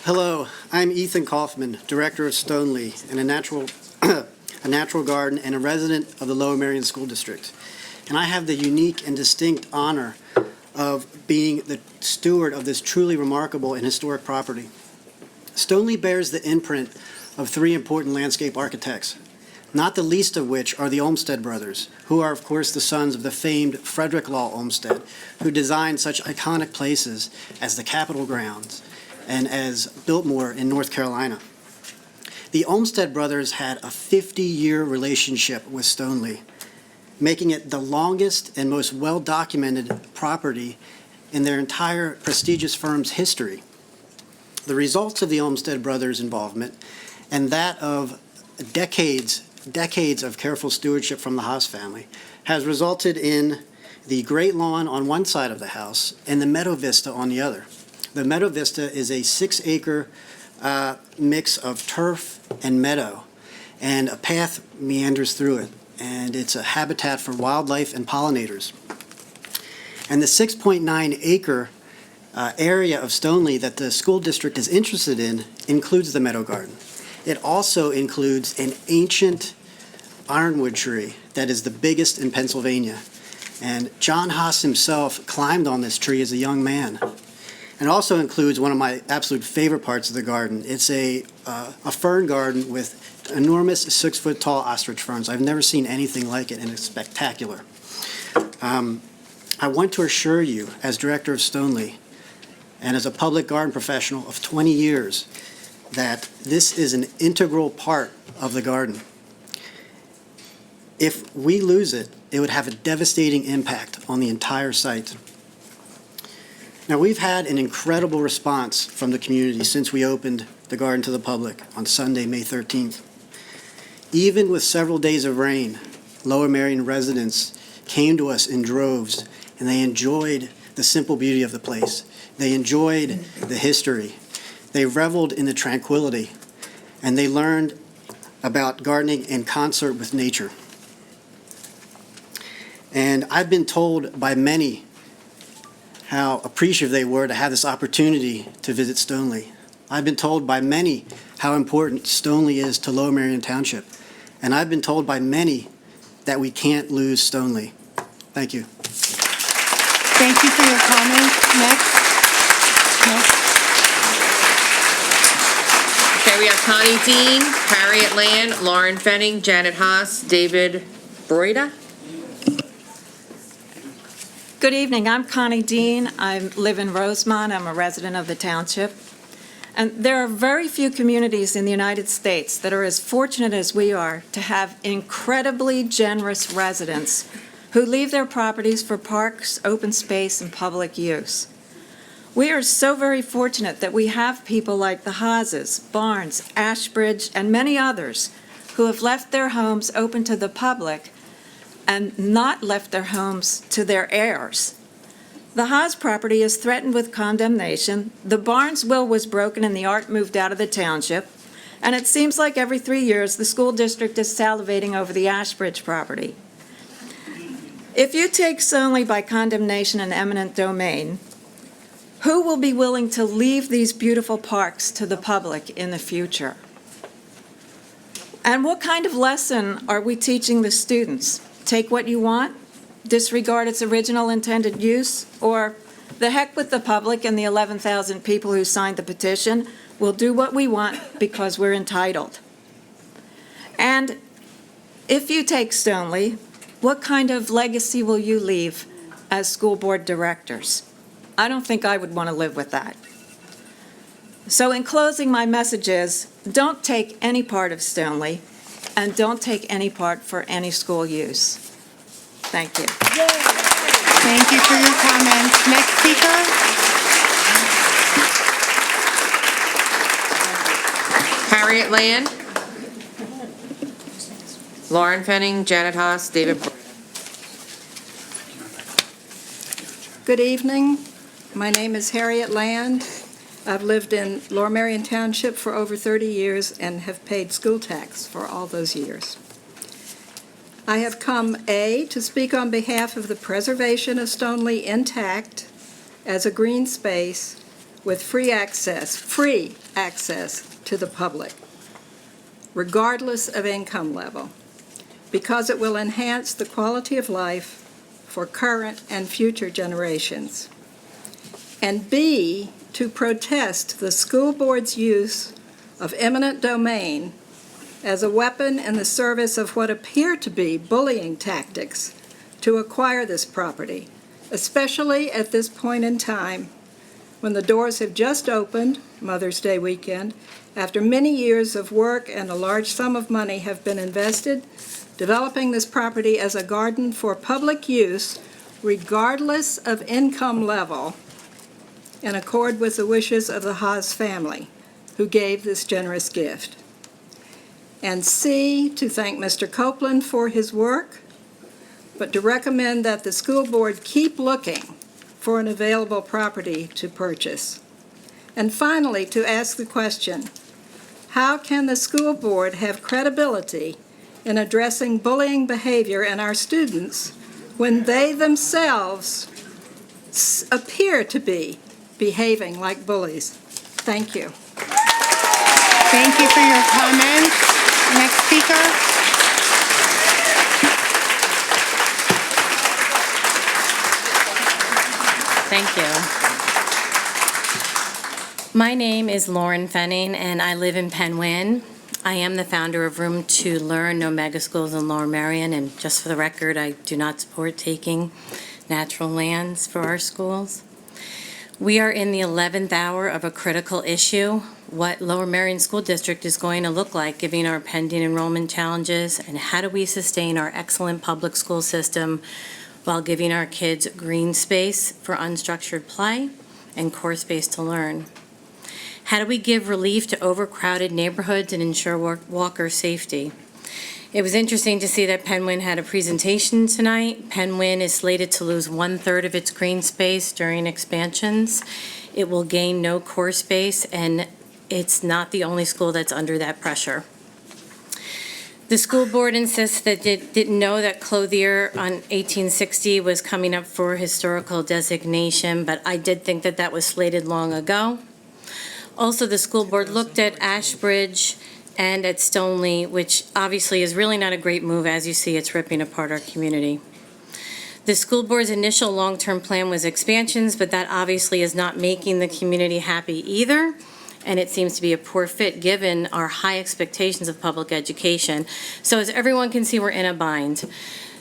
Hello, I'm Ethan Kaufman, Director of Stoneleigh, and a natural garden and a resident of the Lower Merion School District. And I have the unique and distinct honor of being the steward of this truly remarkable and historic property. Stoneleigh bears the imprint of three important landscape architects, not the least of which are the Olmsted brothers, who are, of course, the sons of the famed Frederick Law Olmsted, who designed such iconic places as the Capitol Grounds and as Biltmore in North Carolina. The Olmsted brothers had a 50-year relationship with Stoneleigh, making it the longest and most well-documented property in their entire prestigious firm's history. The results of the Olmsted brothers' involvement and that of decades of careful stewardship from the Haas family has resulted in the great lawn on one side of the house and the meadow vista on the other. The meadow vista is a 6-acre mix of turf and meadow, and a path meanders through it, and it's a habitat for wildlife and pollinators. And the 6.9-acre area of Stoneleigh that the school district is interested in includes the meadow garden. It also includes an ancient ironwood tree that is the biggest in Pennsylvania. And John Haas himself climbed on this tree as a young man. And it also includes one of my absolute favorite parts of the garden. It's a fern garden with enormous 6-foot-tall ostrich ferns. I've never seen anything like it, and it's spectacular. I want to assure you, as director of Stoneleigh, and as a public garden professional of 20 years, that this is an integral part of the garden. If we lose it, it would have a devastating impact on the entire site. Now, we've had an incredible response from the community since we opened the garden to the public on Sunday, May 13th. Even with several days of rain, Lower Merion residents came to us in droves, and they enjoyed the simple beauty of the place. They enjoyed the history. They reveled in the tranquility, and they learned about gardening in concert with nature. And I've been told by many how appreciative they were to have this opportunity to visit Stoneleigh. I've been told by many how important Stoneleigh is to Lower Merion Township. And I've been told by many that we can't lose Stoneleigh. Thank you. Thank you for your comments. Next. Okay, we have Connie Dean, Harriet Land, Lauren Fenning, Janet Haas, David Broida. Good evening. I'm Connie Dean. I live in Rosemont. I'm a resident of the township. And there are very few communities in the United States that are as fortunate as we are to have incredibly generous residents who leave their properties for parks, open space, and public use. We are so very fortunate that we have people like the Haases, Barnes, Ashbridge, and many others who have left their homes open to the public and not left their homes to their heirs. The Haas property is threatened with condemnation. The Barnes will was broken and the art moved out of the township. And it seems like every 3 years the school district is salivating over the Ashbridge property. If you take Stoneleigh by condemnation and eminent domain, who will be willing to leave these beautiful parks to the public in the future? And what kind of lesson are we teaching the students? Take what you want, disregard its original intended use, or the heck with the public and the 11,000 people who signed the petition, we'll do what we want because we're entitled. And if you take Stoneleigh, what kind of legacy will you leave as school board directors? I don't think I would want to live with that. So in closing, my message is, don't take any part of Stoneleigh, and don't take any part for any school use. Thank you. Thank you for your comments. Next speaker. Harriet Land, Lauren Fenning, Janet Haas, David Broida. Good evening. My name is Harriet Land. I've lived in Lower Merion Township for over 30 years and have paid school tax for all those years. I have come, A, to speak on behalf of the preservation of Stoneleigh intact as a green space with free access to the public, regardless of income level, because it will enhance the quality of life for current and future generations. And B, to protest the school board's use of eminent domain as a weapon in the service of what appear to be bullying tactics to acquire this property, especially at this point in time when the doors have just opened, Mother's Day weekend, after many years of work and a large sum of money have been invested developing this property as a garden for public use, regardless of income level, in accord with the wishes of the Haas family, who gave this generous gift. And C, to thank Mr. Copeland for his work, but to recommend that the school board keep looking for an available property to purchase. And finally, to ask the question, how can the school board have credibility in addressing bullying behavior in our students when they themselves appear to be behaving like bullies? Thank you. Thank you for your comments. Next speaker. Thank you. My name is Lauren Fenning, and I live in Penwyn. I am the founder of Room to Learn, No Mega Schools in Lower Merion, and just for the record, I do not support taking natural lands for our schools. We are in the 11th hour of a critical issue, what Lower Merion School District is going to look like given our pending enrollment challenges, and how do we sustain our excellent public school system while giving our kids green space for unstructured play and core space to learn. How do we give relief to overcrowded neighborhoods and ensure walker safety? It was interesting to see that Penwyn had a presentation tonight. Penwyn is slated to lose 1/3 of its green space during expansions. It will gain no core space, and it's not the only school that's under that pressure. The school board insists that it didn't know that Clothier on 1860 was coming up for historical designation, but I did think that that was slated long ago. Also, the school board looked at Ashbridge and at Stoneleigh, which obviously is really not a great move. As you see, it's ripping apart our community. The school board's initial long-term plan was expansions, but that obviously is not making the community happy either, and it seems to be a poor fit given our high expectations of public education. So as everyone can see, we're in a bind.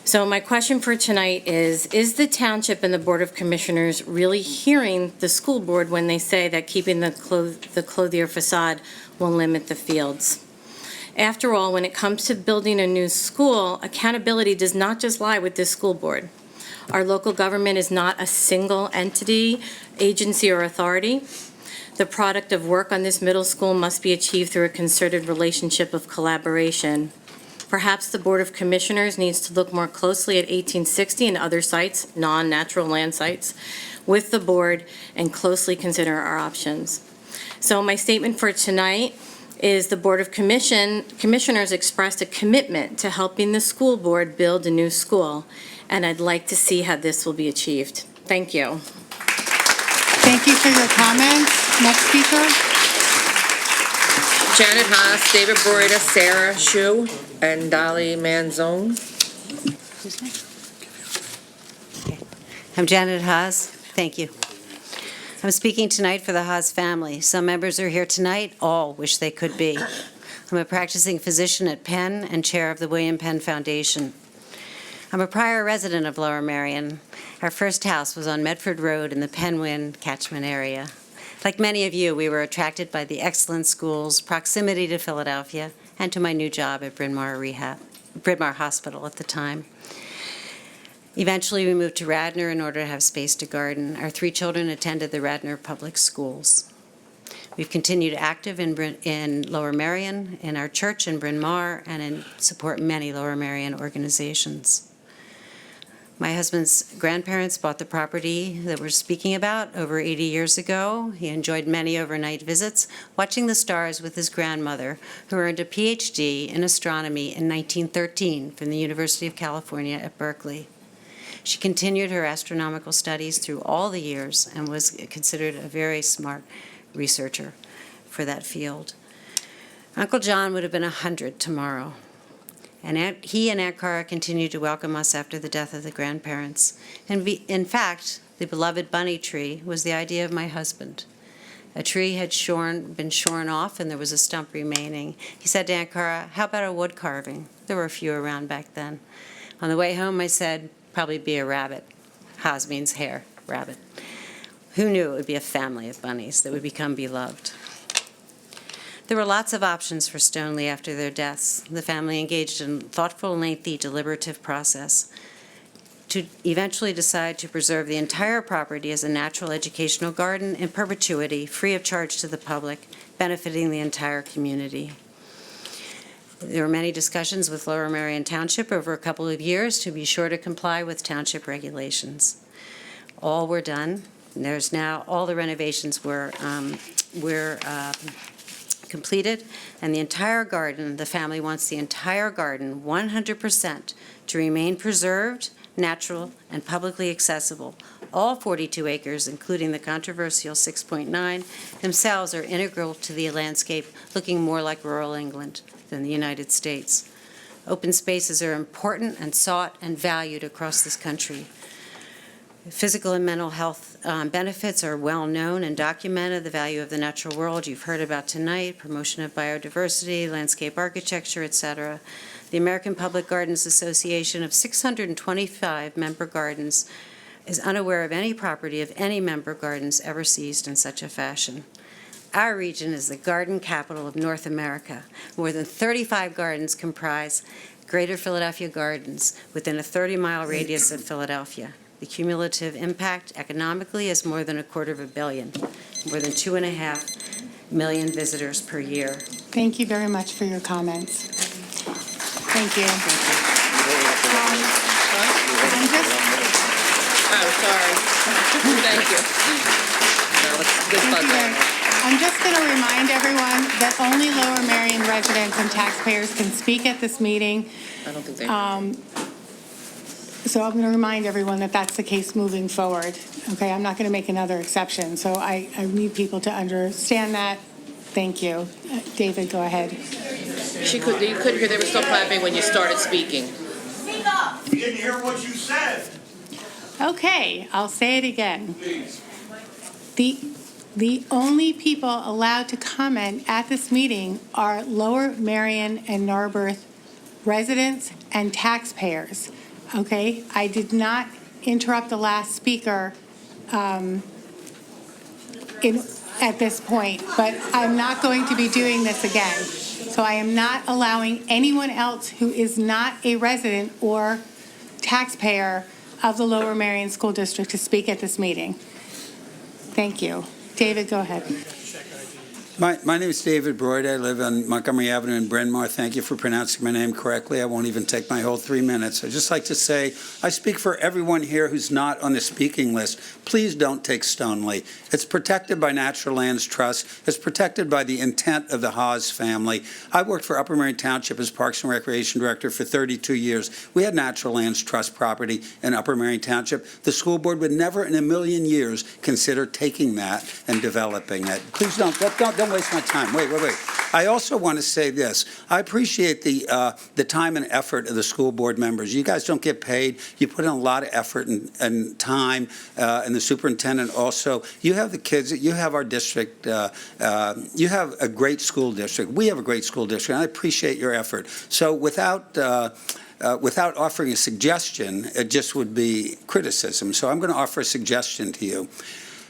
So my question for tonight is the township and the Board of Commissioners really hearing the school board when they say that keeping the Clothier facade will limit the fields? After all, when it comes to building a new school, accountability does not just lie with this school board. Our local government is not a single entity, agency, or authority. The product of work on this middle school must be achieved through a concerted relationship of collaboration. Perhaps the Board of Commissioners needs to look more closely at 1860 and other sites, non-natural land sites, with the board and closely consider our options. So my statement for tonight is the Board of Commissioners expressed a commitment to helping the school board build a new school, and I'd like to see how this will be achieved. Thank you. Thank you for your comments. Next speaker. Janet Haas, David Broida, Sarah Shu, and Dolly Manzone. I'm Janet Haas. Thank you. I'm speaking tonight for the Haas family. Some members are here tonight, all wish they could be. I'm a practicing physician at Penn and chair of the William Penn Foundation. I'm a prior resident of Lower Merion. Our first house was on Medford Road in the Penwyn catchment area. Like many of you, we were attracted by the excellent schools, proximity to Philadelphia, and to my new job at Bryn Mawr Hospital at the time. Eventually, we moved to Radnor in order to have space to garden. Our 3 children attended the Radnor Public Schools. We've continued active in Lower Merion, in our church in Bryn Mawr, and support many Lower Merion organizations. My husband's grandparents bought the property that we're speaking about over 80 years ago. He enjoyed many overnight visits, watching the stars with his grandmother, who earned a PhD in astronomy in 1913 from the University of California at Berkeley. She continued her astronomical studies through all the years and was considered a very smart researcher for that field. Uncle John would have been 100 tomorrow. And he and Aunt Cara continued to welcome us after the death of the grandparents. And in fact, the beloved bunny tree was the idea of my husband. A tree had been shorn off and there was a stump remaining. He said to Aunt Cara, "How about a wood carving?" There were a few around back then. On the way home, I said, "Probably be a rabbit." Haas means hare, rabbit. Who knew it would be a family of bunnies that would become beloved? There were lots of options for Stoneleigh after their deaths. The family engaged in thoughtful, lengthy, deliberative process to eventually decide to preserve the entire property as a natural educational garden in perpetuity, free of charge to the public, benefiting the entire community. There were many discussions with Lower Merion Township over a couple of years to be sure to comply with township regulations. All were done. There's now, all the renovations were completed, and the entire garden, the family wants the entire garden, 100%, to remain preserved, natural, and publicly accessible. All 42 acres, including the controversial 6.9, themselves are integral to the landscape, looking more like rural England than the United States. Open spaces are important and sought and valued across this country. Physical and mental health benefits are well known and documented. The value of the natural world you've heard about tonight, promotion of biodiversity, landscape architecture, etc. The American Public Gardens Association of 625 member gardens is unaware of any property of any member gardens ever seized in such a fashion. Our region is the garden capital of North America. More than 35 gardens comprise Greater Philadelphia Gardens within a 30-mile radius of Philadelphia. The cumulative impact economically is more than $250 million, more than 2.5 million visitors per year. Thank you very much for your comments. Thank you. I'm just... Oh, sorry. Thank you. No, let's buzz on. I'm just going to remind everyone that only Lower Merion residents and taxpayers can speak at this meeting. I don't think they. So I'm going to remind everyone that that's the case moving forward. Okay, I'm not going to make another exception. So I need people to understand that. Thank you. David, go ahead. You couldn't hear, they were still clapping when you started speaking. Speak up! We didn't hear what you said. Okay, I'll say it again. The only people allowed to comment at this meeting are Lower Merion and Narberth residents and taxpayers. Okay, I did not interrupt the last speaker at this point, but I'm not going to be doing this again. So I am not allowing anyone else who is not a resident or taxpayer of the Lower Merion School District to speak at this meeting. Thank you. David, go ahead. My name is David Broyd. I live on Montgomery Avenue in Bryn Mawr. Thank you for pronouncing my name correctly. I won't even take my whole 3 minutes. I'd just like to say I speak for everyone here who's not on the speaking list. Please don't take Stoneleigh. It's protected by Natural Lands Trust. It's protected by the intent of the Haas family. I worked for Upper Merion Township as Parks and Recreation Director for 32 years. We had Natural Lands Trust property in Upper Merion Township. The school board would never in a million years consider taking that and developing it. Please don't waste my time. Wait. I also want to say this. I appreciate the time and effort of the school board members. You guys don't get paid. You put in a lot of effort and time, and the superintendent also. You have the kids. You have our district. You have a great school district. We have a great school district, and I appreciate your effort. So without offering a suggestion, it just would be criticism. So I'm going to offer a suggestion to you.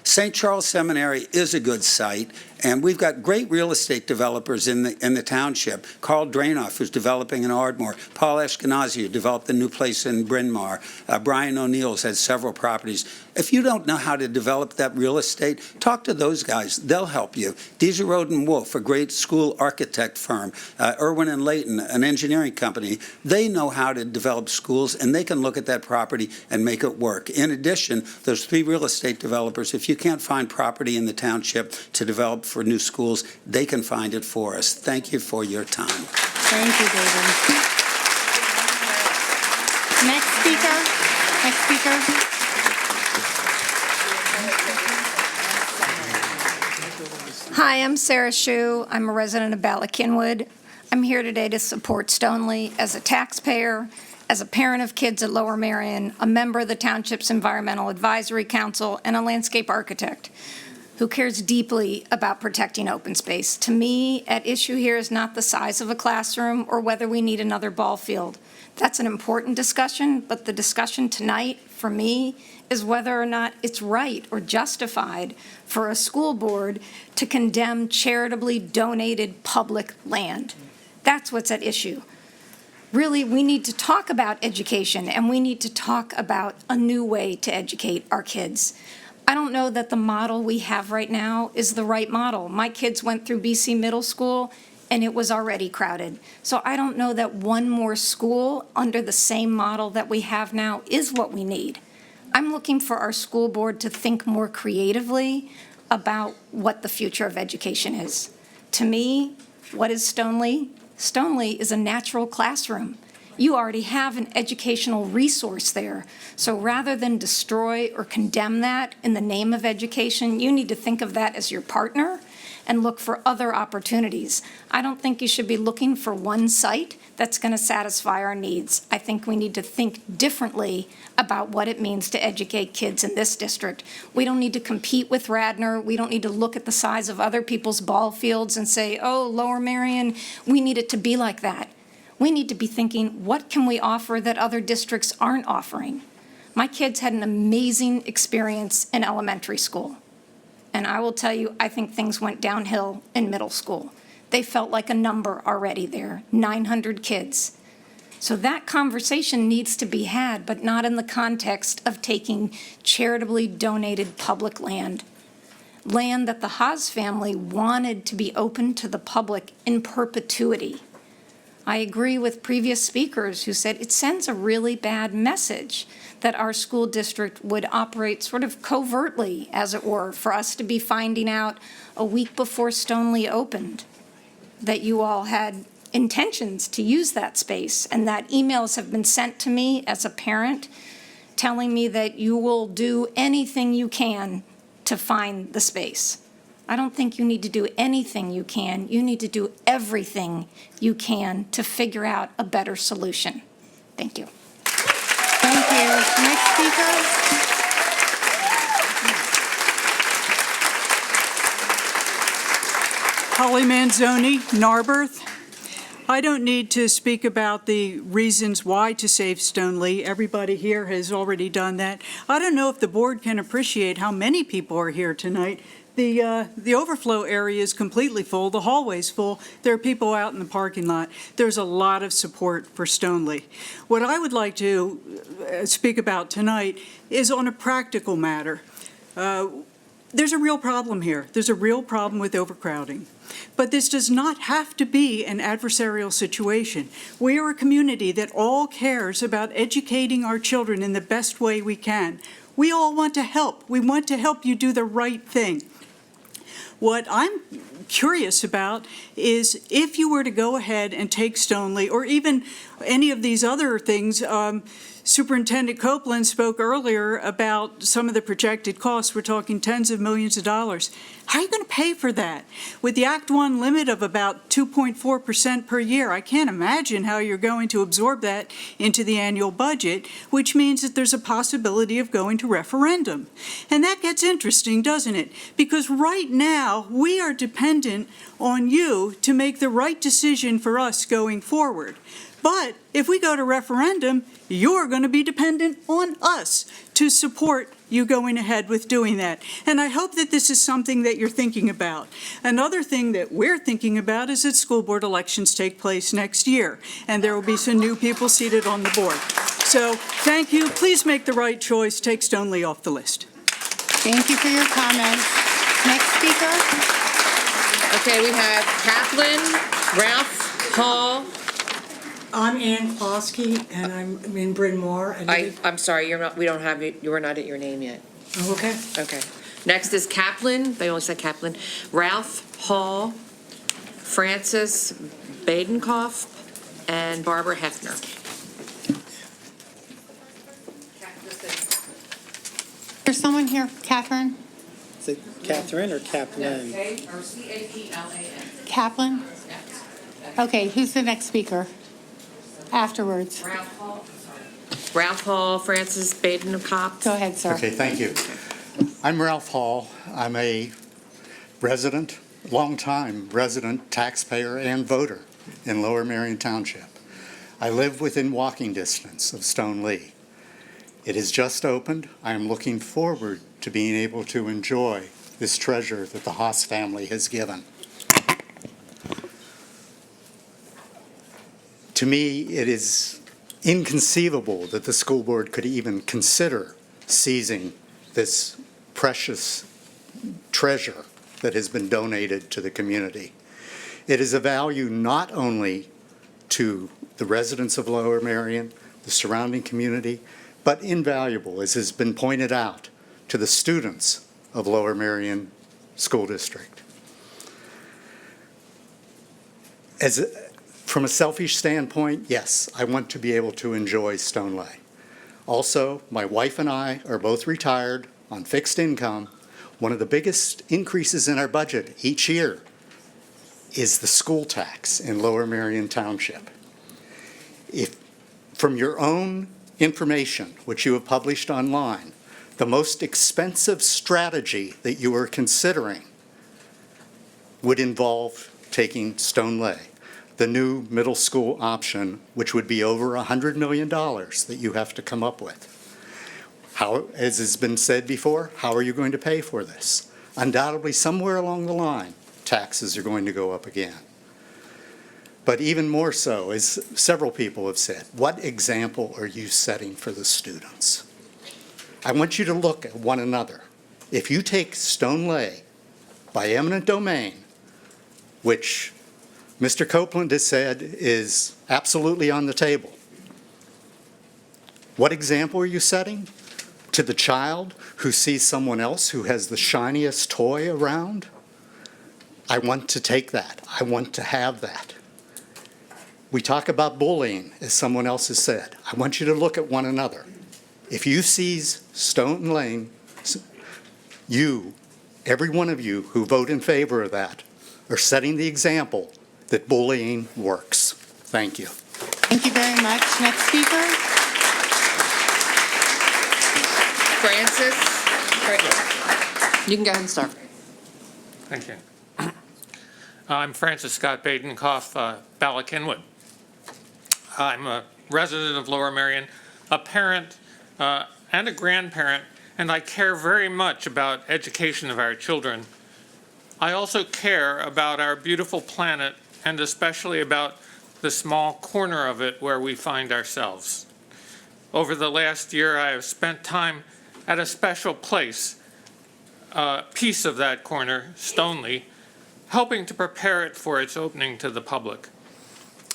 St. Charles Seminary is a good site, and we've got great real estate developers in the township. Carl Drainoff, who's developing in Ardmore. Paul Ashkenazi, who developed a new place in Bryn Mawr. Brian O'Neill's had several properties. If you don't know how to develop that real estate, talk to those guys. They'll help you. Deezer Road and Wolf, a great school architect firm. Irwin and Layton, an engineering company. They know how to develop schools, and they can look at that property and make it work. In addition, those 3 real estate developers, if you can't find property in the township to develop for new schools, they can find it for us. Thank you for your time. Thank you, David. Next speaker. Hi, I'm Sarah Shue. I'm a resident of Ballackinwood. I'm here today to support Stoneleigh as a taxpayer, as a parent of kids at Lower Merion, a member of the township's Environmental Advisory Council, and a landscape architect who cares deeply about protecting open space. To me, at issue here is not the size of a classroom or whether we need another ball field. That's an important discussion, but the discussion tonight, for me, is whether or not it's right or justified for a school board to condemn charitably donated public land. That's what's at issue. Really, we need to talk about education, and we need to talk about a new way to educate our kids. I don't know that the model we have right now is the right model. My kids went through BC Middle School, and it was already crowded. So I don't know that one more school under the same model that we have now is what we need. I'm looking for our school board to think more creatively about what the future of education is. To me, what is Stoneleigh? Stoneleigh is a natural classroom. You already have an educational resource there. So rather than destroy or condemn that in the name of education, you need to think of that as your partner and look for other opportunities. I don't think you should be looking for one site that's going to satisfy our needs. I think we need to think differently about what it means to educate kids in this district. We don't need to compete with Radnor. We don't need to look at the size of other people's ball fields and say, oh, Lower Merion, we need it to be like that. We need to be thinking, what can we offer that other districts aren't offering? My kids had an amazing experience in elementary school. And I will tell you, I think things went downhill in middle school. They felt like a number already there, 900 kids. So that conversation needs to be had, but not in the context of taking charitably donated public land. Land that the Haas family wanted to be open to the public in perpetuity. I agree with previous speakers who said it sends a really bad message that our school district would operate sort of covertly, as it were, for us to be finding out a week before Stoneleigh opened that you all had intentions to use that space, and that emails have been sent to me as a parent telling me that you will do anything you can to find the space. I don't think you need to do anything you can. You need to do everything you can to figure out a better solution. Thank you. Thank you. Next speaker. Holly Manzoni, Narberth. I don't need to speak about the reasons why to save Stoneleigh. Everybody here has already done that. I don't know if the board can appreciate how many people are here tonight. The overflow area is completely full. The hallway's full. There are people out in the parking lot. There's a lot of support for Stoneleigh. What I would like to speak about tonight is on a practical matter. There's a real problem here. There's a real problem with overcrowding. But this does not have to be an adversarial situation. We are a community that all cares about educating our children in the best way we can. We all want to help. We want to help you do the right thing. What I'm curious about is if you were to go ahead and take Stoneleigh or even any of these other things, Superintendent Copeland spoke earlier about some of the projected costs. We're talking tens of millions of dollars. How are you going to pay for that? With the Act 1 limit of about 2.4% per year, I can't imagine how you're going to absorb that into the annual budget, which means that there's a possibility of going to referendum. And that gets interesting, doesn't it? Because right now, we are dependent on you to make the right decision for us going forward. But if we go to referendum, you're going to be dependent on us to support you going ahead with doing that. And I hope that this is something that you're thinking about. Another thing that we're thinking about is that school board elections take place next year, and there will be some new people seated on the board. So thank you. Please make the right choice. Take Stoneleigh off the list. Thank you for your comments. Next speaker. Okay, we have Kaplan, Ralph, Hall. I'm Ann Klosky, and I'm in Bryn Mawr. I'm sorry, you're not. We don't have it. You are not at your name yet. Oh, okay. Okay. Next is Kaplan. They only said Kaplan. Ralph, Hall, Francis Badenkoff, and Barbara Hefner. There's someone here, Catherine. Is it Catherine or Kaplan? Kaplan. Kaplan? Okay, who's the next speaker? Afterwards. Ralph Hall, Francis Badenkoff. Go ahead, sir. Okay, thank you. I'm Ralph Hall. I'm a resident, longtime resident, taxpayer, and voter in Lower Merion Township. I live within walking distance of Stoneleigh. It has just opened. I am looking forward to being able to enjoy this treasure that the Haas family has given. To me, it is inconceivable that the school board could even consider seizing this precious treasure that has been donated to the community. It is a value not only to the residents of Lower Merion, the surrounding community, but invaluable, as has been pointed out, to the students of Lower Merion School District. From a selfish standpoint, yes, I want to be able to enjoy Stoneleigh. Also, my wife and I are both retired on fixed income. One of the biggest increases in our budget each year is the school tax in Lower Merion Township. If, from your own information, which you have published online, the most expensive strategy that you are considering would involve taking Stoneleigh, the new middle school option, which would be over $100 million that you have to come up with. How, as has been said before, how are you going to pay for this? Undoubtedly, somewhere along the line, taxes are going to go up again. But even more so, as several people have said, what example are you setting for the students? I want you to look at one another. If you take Stoneleigh by eminent domain, which Mr. Copeland has said is absolutely on the table, what example are you setting to the child who sees someone else who has the shiniest toy around? I want to take that. I want to have that. We talk about bullying, as someone else has said. I want you to look at one another. If you seize Stoneleigh, you, every one of you who vote in favor of that, are setting the example that bullying works. Thank you. Thank you very much. Next speaker. Francis? You can go ahead and start. Thank you. I'm Francis Scott Badenkoff, Bala Kinwood. I'm a resident of Lower Merion, a parent and a grandparent, and I care very much about education of our children. I also care about our beautiful planet and especially about the small corner of it where we find ourselves. Over the last year, I have spent time at a special place, piece of that corner, Stoneleigh, helping to prepare it for its opening to the public.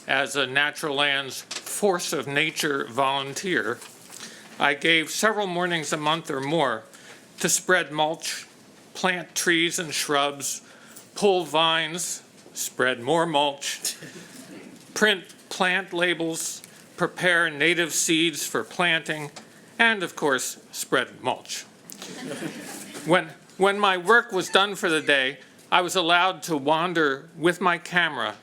As a Natural Lands Force of Nature volunteer, I gave several mornings a month or more to spread mulch, plant trees and shrubs, pull vines, spread more mulch, print plant labels, prepare native seeds for planting, and of course, spread mulch. When my work was done for the day, I was allowed to wander with my camera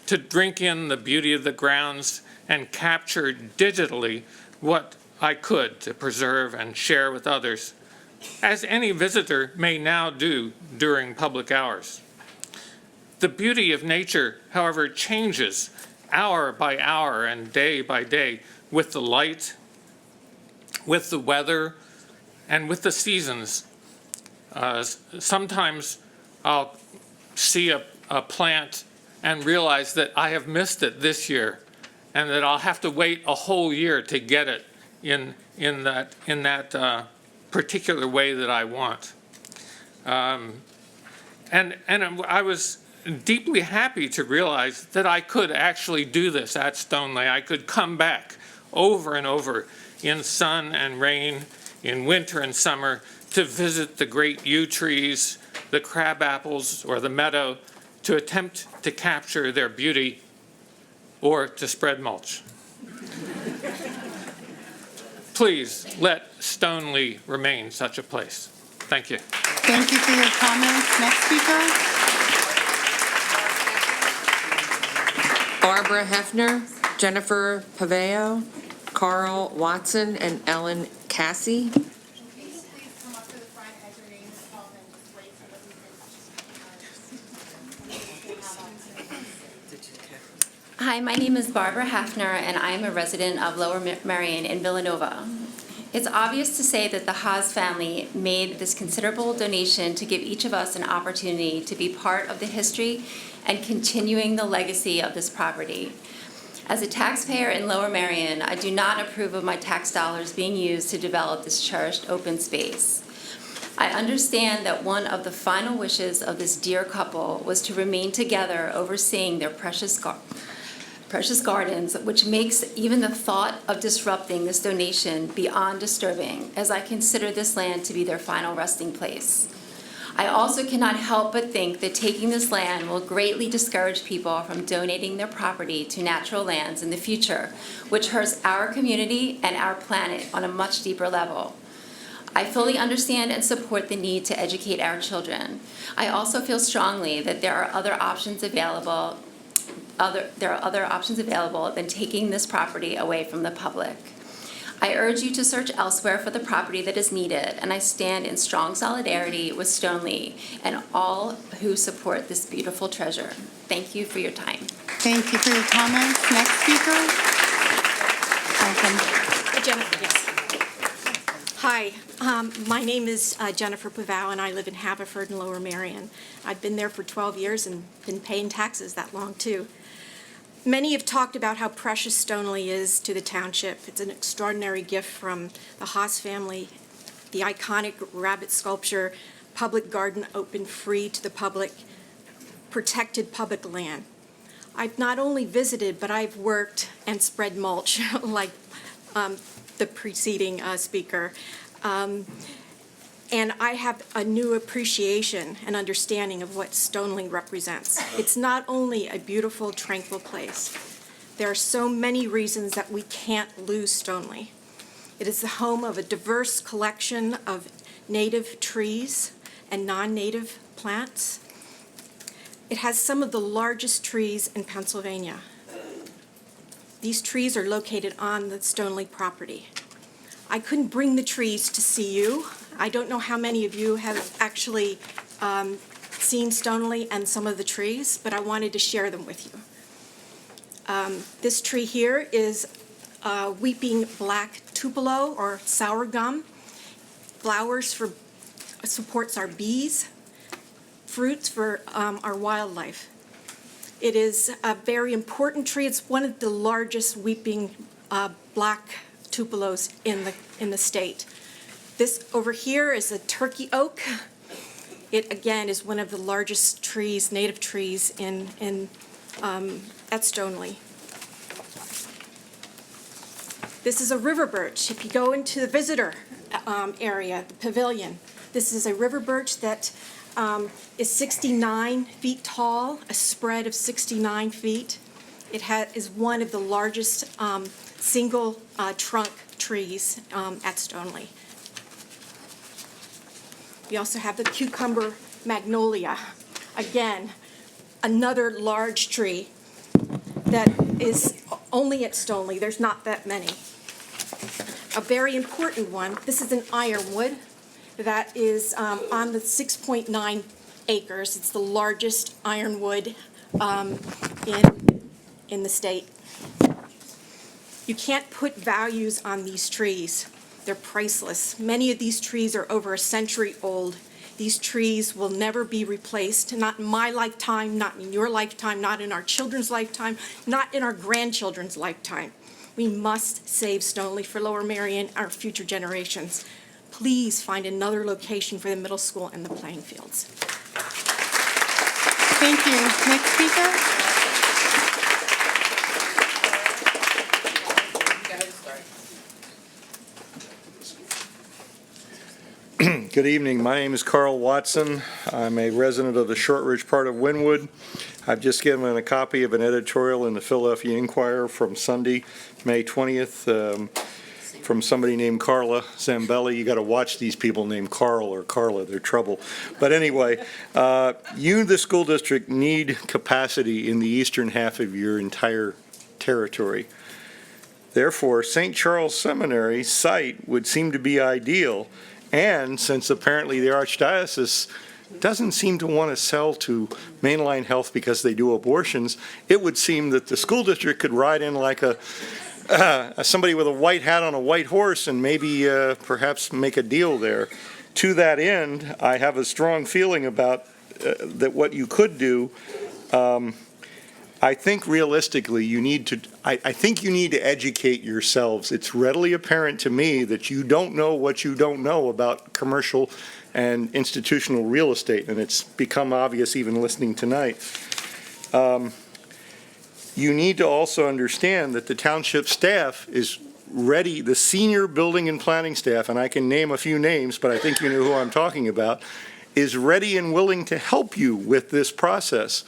to drink in the beauty of the grounds and capture digitally what I could to preserve and share with others, as any visitor may now do during public hours. The beauty of nature, however, changes hour by hour and day by day with the light, with the weather, and with the seasons. Sometimes I'll see a plant and realize that I have missed it this year and that I'll have to wait a whole year to get it in that particular way that I want. And I was deeply happy to realize that I could actually do this at Stoneleigh. I could come back over and over in sun and rain, in winter and summer, to visit the great yew trees, the crab apples, or the meadow, to attempt to capture their beauty or to spread mulch. Please let Stoneleigh remain such a place. Thank you. Thank you for your comments. Next speaker. Barbara Hefner, Jennifer Paveo, Carl Watson, and Ellen Cassie. Hi, my name is Barbara Hafner, and I'm a resident of Lower Merion in Villanova. It's obvious to say that the Haas family made this considerable donation to give each of us an opportunity to be part of the history and continuing the legacy of this property. As a taxpayer in Lower Merion, I do not approve of my tax dollars being used to develop this cherished open space. I understand that one of the final wishes of this dear couple was to remain together overseeing their precious gardens, which makes even the thought of disrupting this donation beyond disturbing, as I consider this land to be their final resting place. I also cannot help but think that taking this land will greatly discourage people from donating their property to natural lands in the future, which hurts our community and our planet on a much deeper level. I fully understand and support the need to educate our children. I also feel strongly that there are other options available than taking this property away from the public. I urge you to search elsewhere for the property that is needed, and I stand in strong solidarity with Stoneleigh and all who support this beautiful treasure. Thank you for your time. Thank you for your comments. Next speaker. Jennifer, yes. Hi, my name is Jennifer Pavao, and I live in Haverford in Lower Merion. I've been there for 12 years and been paying taxes that long, too. Many have talked about how precious Stoneleigh is to the township. It's an extraordinary gift from the Haas family, the iconic rabbit sculpture, public garden open free to the public, protected public land. I've not only visited, but I've worked and spread mulch like the preceding speaker. And I have a new appreciation and understanding of what Stoneleigh represents. It's not only a beautiful, tranquil place. There are so many reasons that we can't lose Stoneleigh. It is the home of a diverse collection of native trees and non-native plants. It has some of the largest trees in Pennsylvania. These trees are located on the Stoneleigh property. I couldn't bring the trees to see you. I don't know how many of you have actually seen Stoneleigh and some of the trees, but I wanted to share them with you. This tree here is weeping black tupelo or sour gum. Flowers supports our bees, fruits for our wildlife. It is a very important tree. It's one of the largest weeping black tupelos in the state. This over here is a turkey oak. It again is one of the largest trees, native trees at Stoneleigh. This is a river birch. If you go into the visitor area, the pavilion, this is a river birch that is 69 feet tall, a spread of 69 feet. It is one of the largest single trunk trees at Stoneleigh. We also have the cucumber magnolia. Again, another large tree that is only at Stoneleigh. There's not that many. A very important one, this is an ironwood that is on the 6.9 acres. It's the largest ironwood in the state. You can't put values on these trees. They're priceless. Many of these trees are over a century old. These trees will never be replaced, not in my lifetime, not in your lifetime, not in our children's lifetime, not in our grandchildren's lifetime. We must save Stoneleigh for Lower Merion, our future generations. Please find another location for the middle school and the playing fields. Thank you. Next speaker. Good evening. My name is Carl Watson. I'm a resident of the Shortridge part of Wynwood. I've just given a copy of an editorial in the Philadelphia Inquirer from Sunday, May 20th, from somebody named Carla Zambelli. You got to watch these people named Carl or Carla. They're trouble. But anyway, you, the school district, need capacity in the eastern half of your entire territory. Therefore, St. Charles Seminary site would seem to be ideal. And since apparently the Archdiocese doesn't seem to want to sell to Mainline Health because they do abortions, it would seem that the school district could ride in like somebody with a white hat on a white horse and maybe perhaps make a deal there. To that end, I have a strong feeling about that what you could do. I think realistically, I think you need to educate yourselves. It's readily apparent to me that you don't know what you don't know about commercial and institutional real estate, and it's become obvious even listening tonight. You need to also understand that the township staff is ready, the senior building and planning staff, and I can name a few names, but I think you know who I'm talking about, is ready and willing to help you with this process.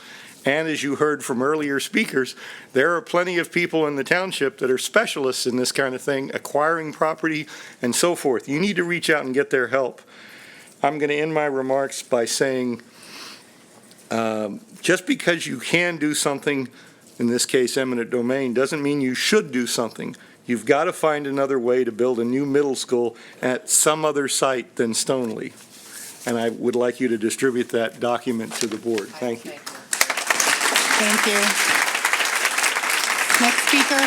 And as you heard from earlier speakers, there are plenty of people in the township that are specialists in this kind of thing, acquiring property and so forth. You need to reach out and get their help. I'm going to end my remarks by saying, just because you can do something, in this case eminent domain, doesn't mean you should do something. You've got to find another way to build a new middle school at some other site than Stoneleigh. And I would like you to distribute that document to the board. Thank you. Thank you. Next speaker.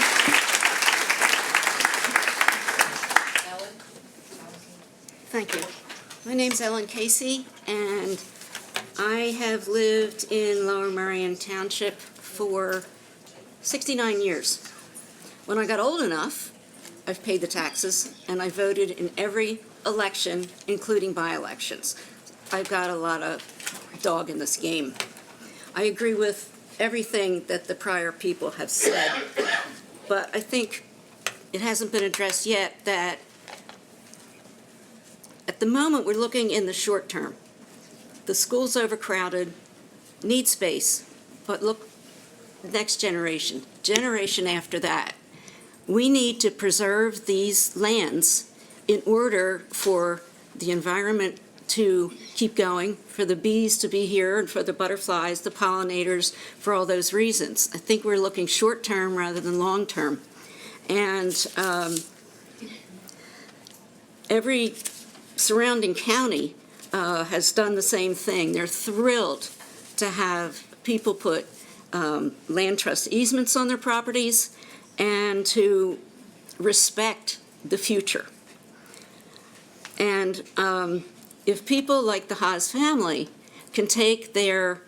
Thank you. My name's Ellen Casey, and I have lived in Lower Merion Township for 69 years. When I got old enough, I've paid the taxes, and I voted in every election, including by-elections. I've got a lot of dog in this game. I agree with everything that the prior people have said, but I think it hasn't been addressed yet that at the moment we're looking in the short term. The school's overcrowded, need space, but look, next generation after that. We need to preserve these lands in order for the environment to keep going, for the bees to be here, and for the butterflies, the pollinators, for all those reasons. I think we're looking short-term rather than long-term. And every surrounding county has done the same thing. They're thrilled to have people put land trust easements on their properties and to respect the future. And if people like the Haas family can take their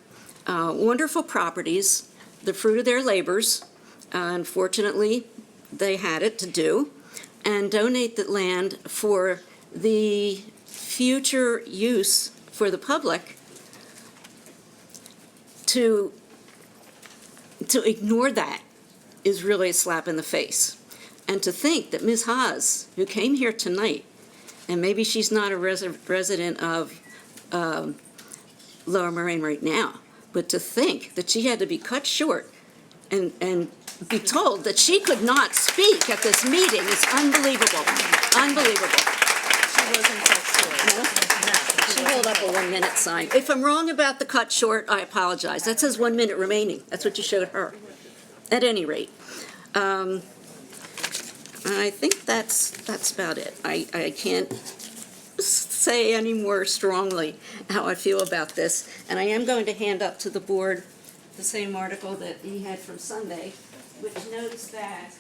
wonderful properties, the fruit of their labors, unfortunately they had it to do, and donate the land for the future use for the public, to ignore that is really a slap in the face. And to think that Ms. Haas, who came here tonight, and maybe she's not a resident of Lower Merion right now, but to think that she had to be cut short and be told that she could not speak at this meeting is unbelievable. Unbelievable. She wasn't cut short. No? She held up a 1-minute sign. If I'm wrong about the cut short, I apologize. That says 1 minute remaining. That's what you showed her. At any rate, I think that's about it. I can't say any more strongly how I feel about this, and I am going to hand up to the board the same article that he had from Sunday, which notes that.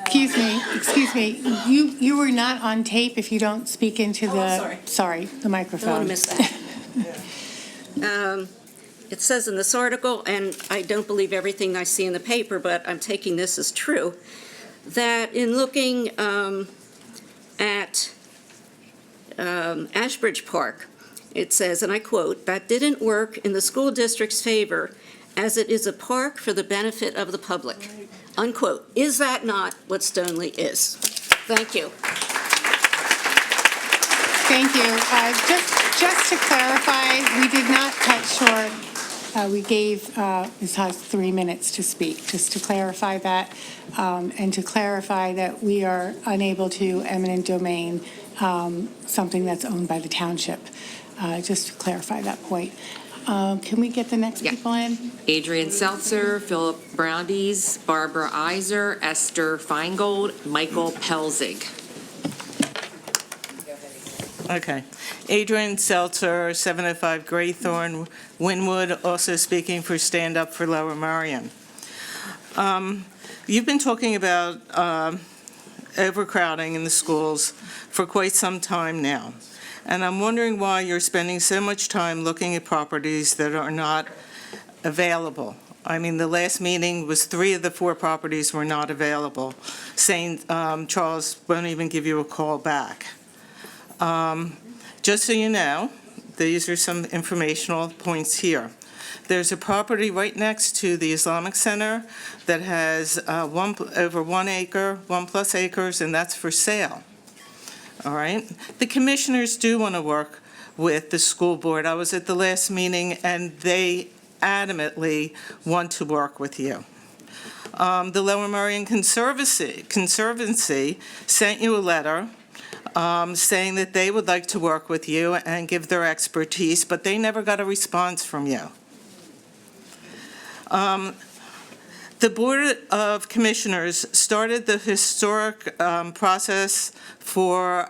Excuse me. You were not on tape if you don't speak into the microphone. Don't want to miss that. It says in this article, and I don't believe everything I see in the paper, but I'm taking this as true, that in looking at Ashbridge Park, it says, and I quote, "That didn't work in the school district's favor as it is a park for the benefit of the public," unquote. Is that not what Stoneleigh is? Thank you. Thank you. Just to clarify, we did not cut short. We gave Ms. Haas 3 minutes to speak, just to clarify that, and to clarify that we are unable to eminent domain something that's owned by the township, just to clarify that point. Can we get the next people in? Adrian Seltzer, Philip Browndies, Barbara Iser, Esther Feingold, Michael Pelzig. Okay. Adrian Seltzer, 705 Graythorn, Wynwood, also speaking for Stand Up for Lower Merion. You've been talking about overcrowding in the schools for quite some time now. And I'm wondering why you're spending so much time looking at properties that are not available. I mean, the last meeting was 3 of the 4 properties were not available. St. Charles won't even give you a call back. Just so you know, these are some informational points here. There's a property right next to the Islamic Center that has over 1 acre, 1+ acres, and that's for sale. All right? The commissioners do want to work with the school board. I was at the last meeting, and they adamantly want to work with you. The Lower Merion Conservancy sent you a letter saying that they would like to work with you and give their expertise, but they never got a response from you. The Board of Commissioners started the historic process for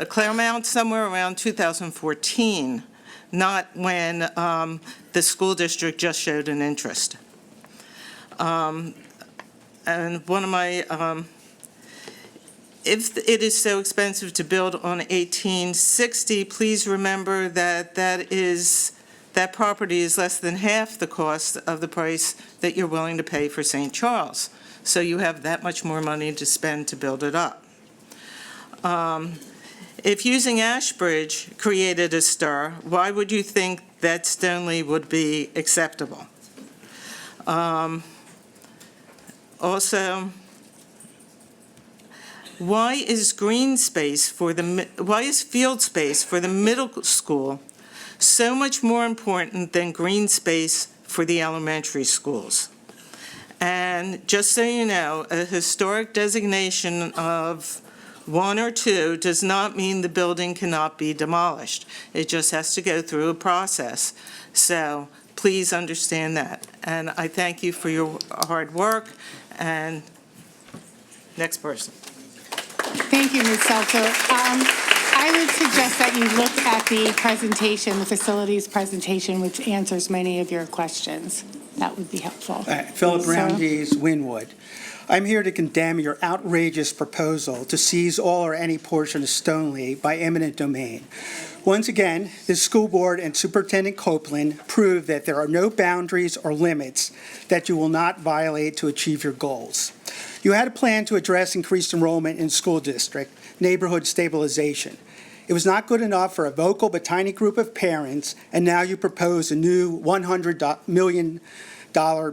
Claremont somewhere around 2014, not when the school district just showed an interest. And one of my, if it is so expensive to build on 1860, please remember that that property is less than half the cost of the price that you're willing to pay for St. Charles. So you have that much more money to spend to build it up. If using Ashbridge created a stir, why would you think that Stoneleigh would be acceptable? Also, why is field space for the middle school so much more important than green space for the elementary schools? And just so you know, a historic designation of 1 or 2 does not mean the building cannot be demolished. It just has to go through a process. So please understand that. And I thank you for your hard work. And next person. Thank you, Ms. Seltzer. I would suggest that you look at the presentation, the facilities presentation, which answers many of your questions. That would be helpful. Philip Roundy's Wynwood. I'm here to condemn your outrageous proposal to seize all or any portion of Stoneleigh by eminent domain. Once again, the school board and Superintendent Copeland prove that there are no boundaries or limits that you will not violate to achieve your goals. You had a plan to address increased enrollment in school district, neighborhood stabilization. It was not good enough for a vocal but tiny group of parents, and now you propose a new $100 million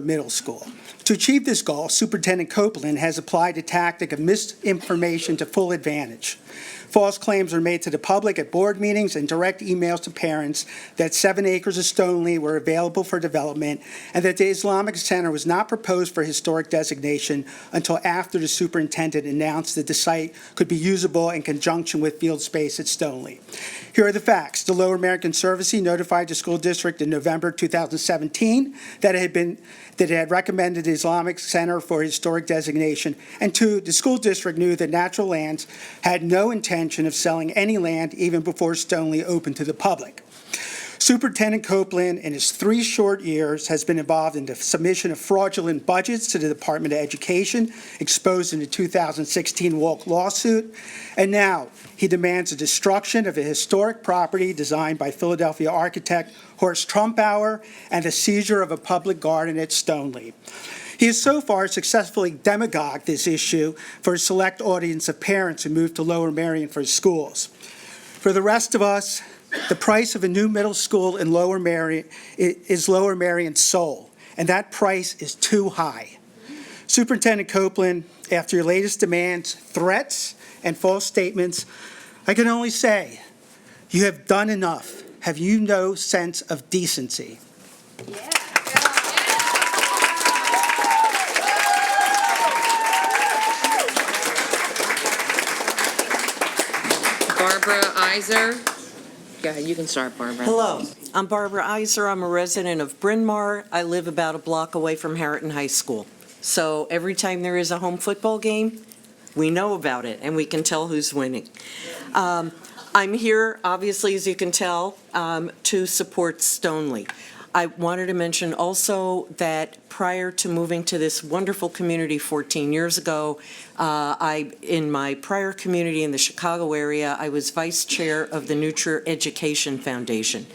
middle school. To achieve this goal, Superintendent Copeland has applied a tactic of misinformation to full advantage. False claims were made to the public at board meetings and direct emails to parents that 7 acres of Stoneleigh were available for development and that the Islamic Center was not proposed for historic designation until after the superintendent announced that the site could be usable in conjunction with field space at Stoneleigh. Here are the facts. The Lower Merion Conservancy notified the school district in November 2017 that it had recommended the Islamic Center for historic designation, and 2, the school district knew that Natural Lands had no intention of selling any land even before Stoneleigh opened to the public. Superintendent Copeland, in his 3 short years, has been involved in the submission of fraudulent budgets to the Department of Education, exposed in the 2016 Walk lawsuit, and now he demands the destruction of a historic property designed by Philadelphia architect Horst Trumpauer and the seizure of a public garden at Stoneleigh. He has so far successfully demagogued this issue for a select audience of parents who moved to Lower Merion for schools. For the rest of us, the price of a new middle school in Lower Merion is Lower Merion's soul, and that price is too high. Superintendent Copeland, after your latest demands, threats, and false statements, I can only say, you have done enough. Have you no sense of decency? Barbara Iser. Go ahead, you can start, Barbara. Hello, I'm Barbara Iser. I'm a resident of Bryn Mawr. I live about a block away from Harriton High School. So every time there is a home football game, we know about it and we can tell who's winning. I'm here, obviously, as you can tell, to support Stoneleigh. I wanted to mention also that prior to moving to this wonderful community 14 years ago, in my prior community in the Chicago area, I was vice chair of the Nutria Education Foundation.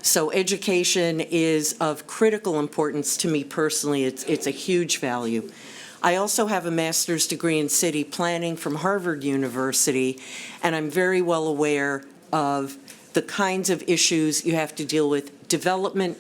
So education is of critical importance to me personally. It's a huge value. I also have a master's degree in city planning from Harvard University, and I'm very well aware of the kinds of issues you have to deal with, development,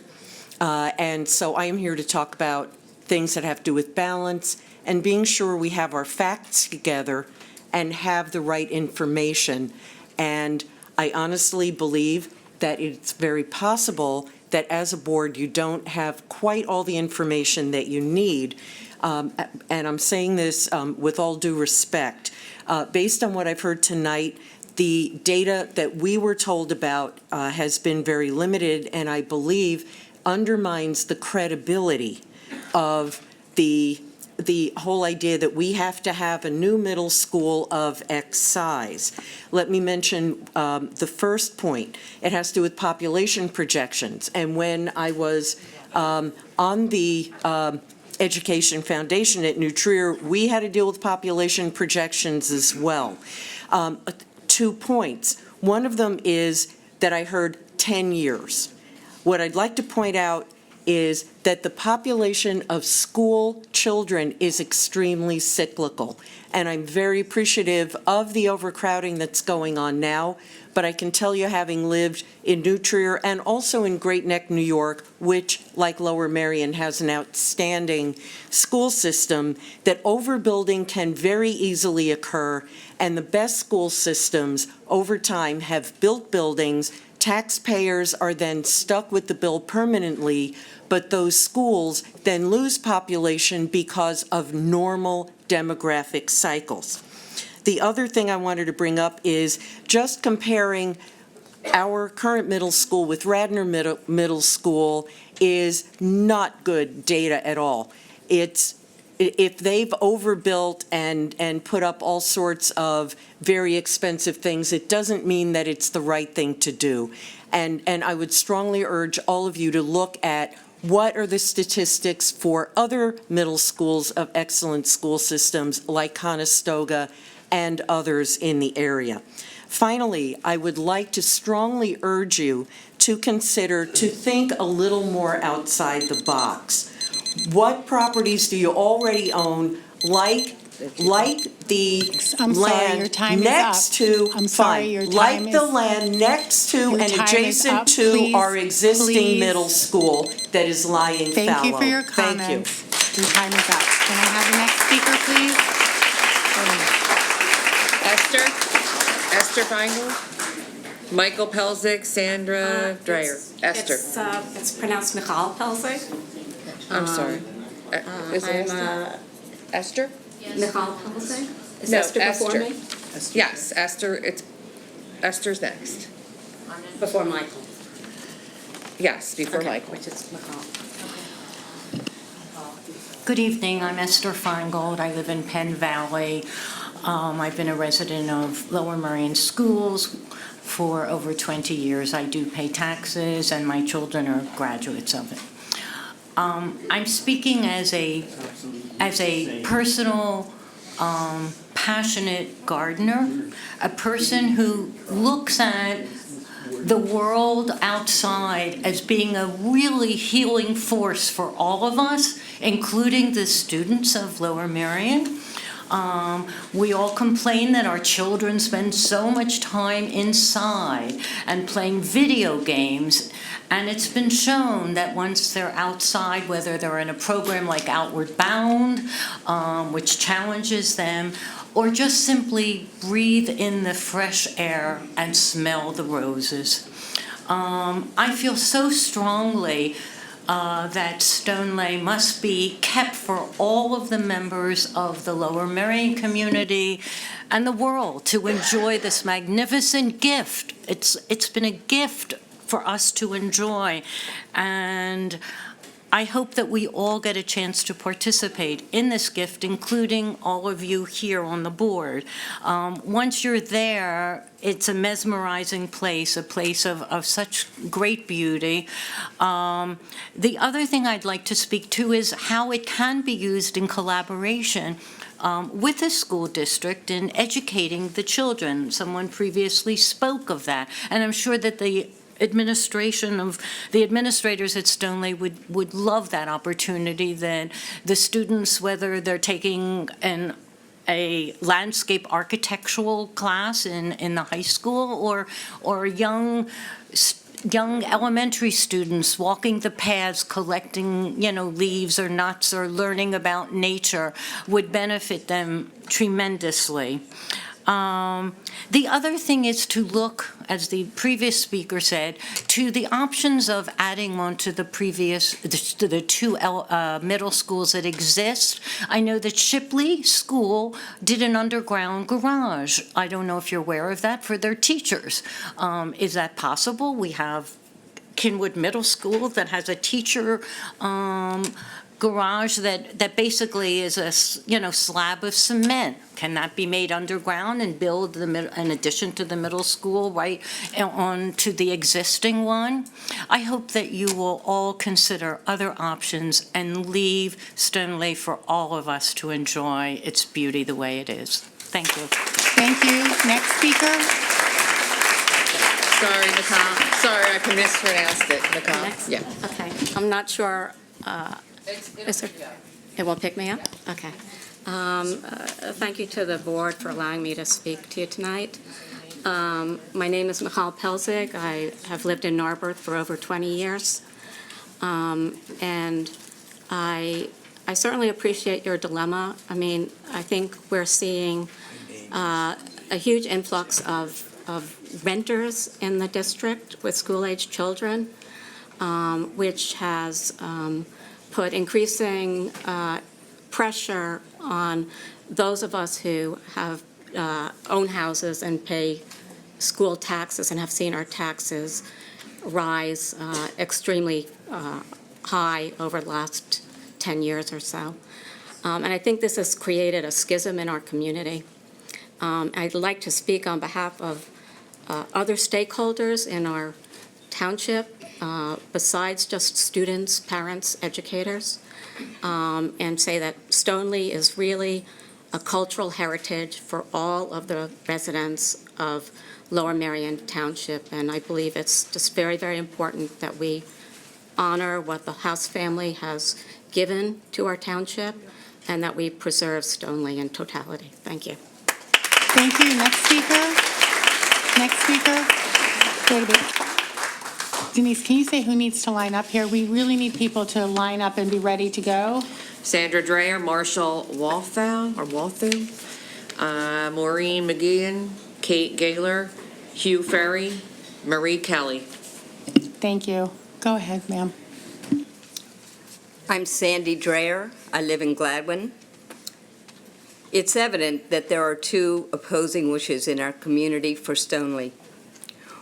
and so I am here to talk about things that have to do with balance and being sure we have our facts together and have the right information. And I honestly believe that it's very possible that as a board you don't have quite all the information that you need. And I'm saying this with all due respect. Based on what I've heard tonight, the data that we were told about has been very limited, and I believe undermines the credibility of the whole idea that we have to have a new middle school of X size. Let me mention the first point. It has to do with population projections. And when I was on the Education Foundation at New Trier, we had to deal with population projections as well. 2 points. One of them is that I heard 10 years. What I'd like to point out is that the population of school children is extremely cyclical. And I'm very appreciative of the overcrowding that's going on now, but I can tell you, having lived in New Trier and also in Great Neck, New York, which, like Lower Merion, has an outstanding school system, that overbuilding can very easily occur, and the best school systems over time have built buildings. Taxpayers are then stuck with the bill permanently, but those schools then lose population because of normal demographic cycles. The other thing I wanted to bring up is just comparing our current middle school with Radnor Middle School is not good data at all. If they've overbuilt and put up all sorts of very expensive things, it doesn't mean that it's the right thing to do. And I would strongly urge all of you to look at what are the statistics for other middle schools of excellent school systems like Conestoga and others in the area. Finally, I would like to strongly urge you to consider, to think a little more outside the box. What properties do you already own, like the I'm sorry, land your time next is up. to, I'm sorry, fine, your time like the is- land next to Your and time is adjacent up. to Please, our existing please. middle school that is lying fallow. Thank you for your Thank you. comments. Your time is up. Can I have the next speaker, please? Esther Feingold, Michael Pelzik, Sandra Dreyer. Esther. It's pronounced Michal Pelzik. I'm sorry. Is it Esther? Esther? Michal Pelzik? Is No, Esther before me? Yes, Esther, Esther's next. Before Michael. Yes, before Okay, Michael. which is Michal. Good evening, I'm Esther Feingold. I live in Penn Valley. I've been a resident of Lower Merion Schools for over 20 years. I do pay taxes, and my children are graduates of it. I'm speaking as a personal, passionate gardener, a person who looks at the world outside as being a really healing force for all of us, including the students of Lower Merion. We all complain that our children spend so much time inside and playing video games, and it's been shown that once they're outside, whether they're in a program like Outward Bound, which challenges them, or just simply breathe in the fresh air and smell the roses. I feel so strongly that Stoneleigh must be kept for all of the members of the Lower Merion community and the world to enjoy this magnificent gift. It's been a gift for us to enjoy, and I hope that we all get a chance to participate in this gift, including all of you here on the board. Once you're there, it's a mesmerizing place, a place of such great beauty. The other thing I'd like to speak to is how it can be used in collaboration with the school district in educating the children. Someone previously spoke of that, and I'm sure that the the administrators at Stoneleigh would love that opportunity, that the students, whether they're taking a landscape architectural class in the high school or young elementary students walking the paths, collecting, leaves or nuts or learning about nature would benefit them tremendously. The other thing is to look, as the previous speaker said, to the options of adding on to the two middle schools that exist. I know that Shipley School did an underground garage. I don't know if you're aware of that, for their teachers. Is that possible? We have Kinwood Middle School that has a teacher garage that basically is a slab of cement. Can that be made underground and build in addition to the middle school right on to the existing one? I hope that you will all consider other options and leave Stoneleigh for all of us to enjoy its beauty the way it is. Thank you. Thank you. Next speaker. Sorry, Nicole. Sorry, I mispronounced it. Nicole. Next? Yeah. Okay, I'm not sure, it won't pick me up? Okay. Thank you to the board for allowing me to speak to you tonight. My name is Michal Pelzig. I have lived in Narberth for over 20 years. And I certainly appreciate your dilemma. I mean, I think we're seeing a huge influx of renters in the district with school-age children, which has put increasing pressure on those of us who have own houses and pay school taxes and have seen our taxes rise extremely high over the last 10 years or so. And I think this has created a schism in our community. I'd like to speak on behalf of other stakeholders in our township, besides just students, parents, educators, and say that Stoneleigh is really a cultural heritage for all of the residents of Lower Merion Township. And I believe it's just very, very important that we honor what the House family has given to our township and that we preserve Stoneleigh in totality. Thank you. Thank you. Next speaker. Next speaker. David. Denise, can you say who needs to line up here? We really need people to line up and be ready to go. Sandra Dreyer, Marshall Walthow, Maureen McGeehan, Kate Gaylor, Hugh Ferry, Marie Kelly. Thank you. Go ahead, ma'am. I'm Sandy Dreyer. I live in Gladwin. It's evident that there are two opposing wishes in our community for Stoneleigh.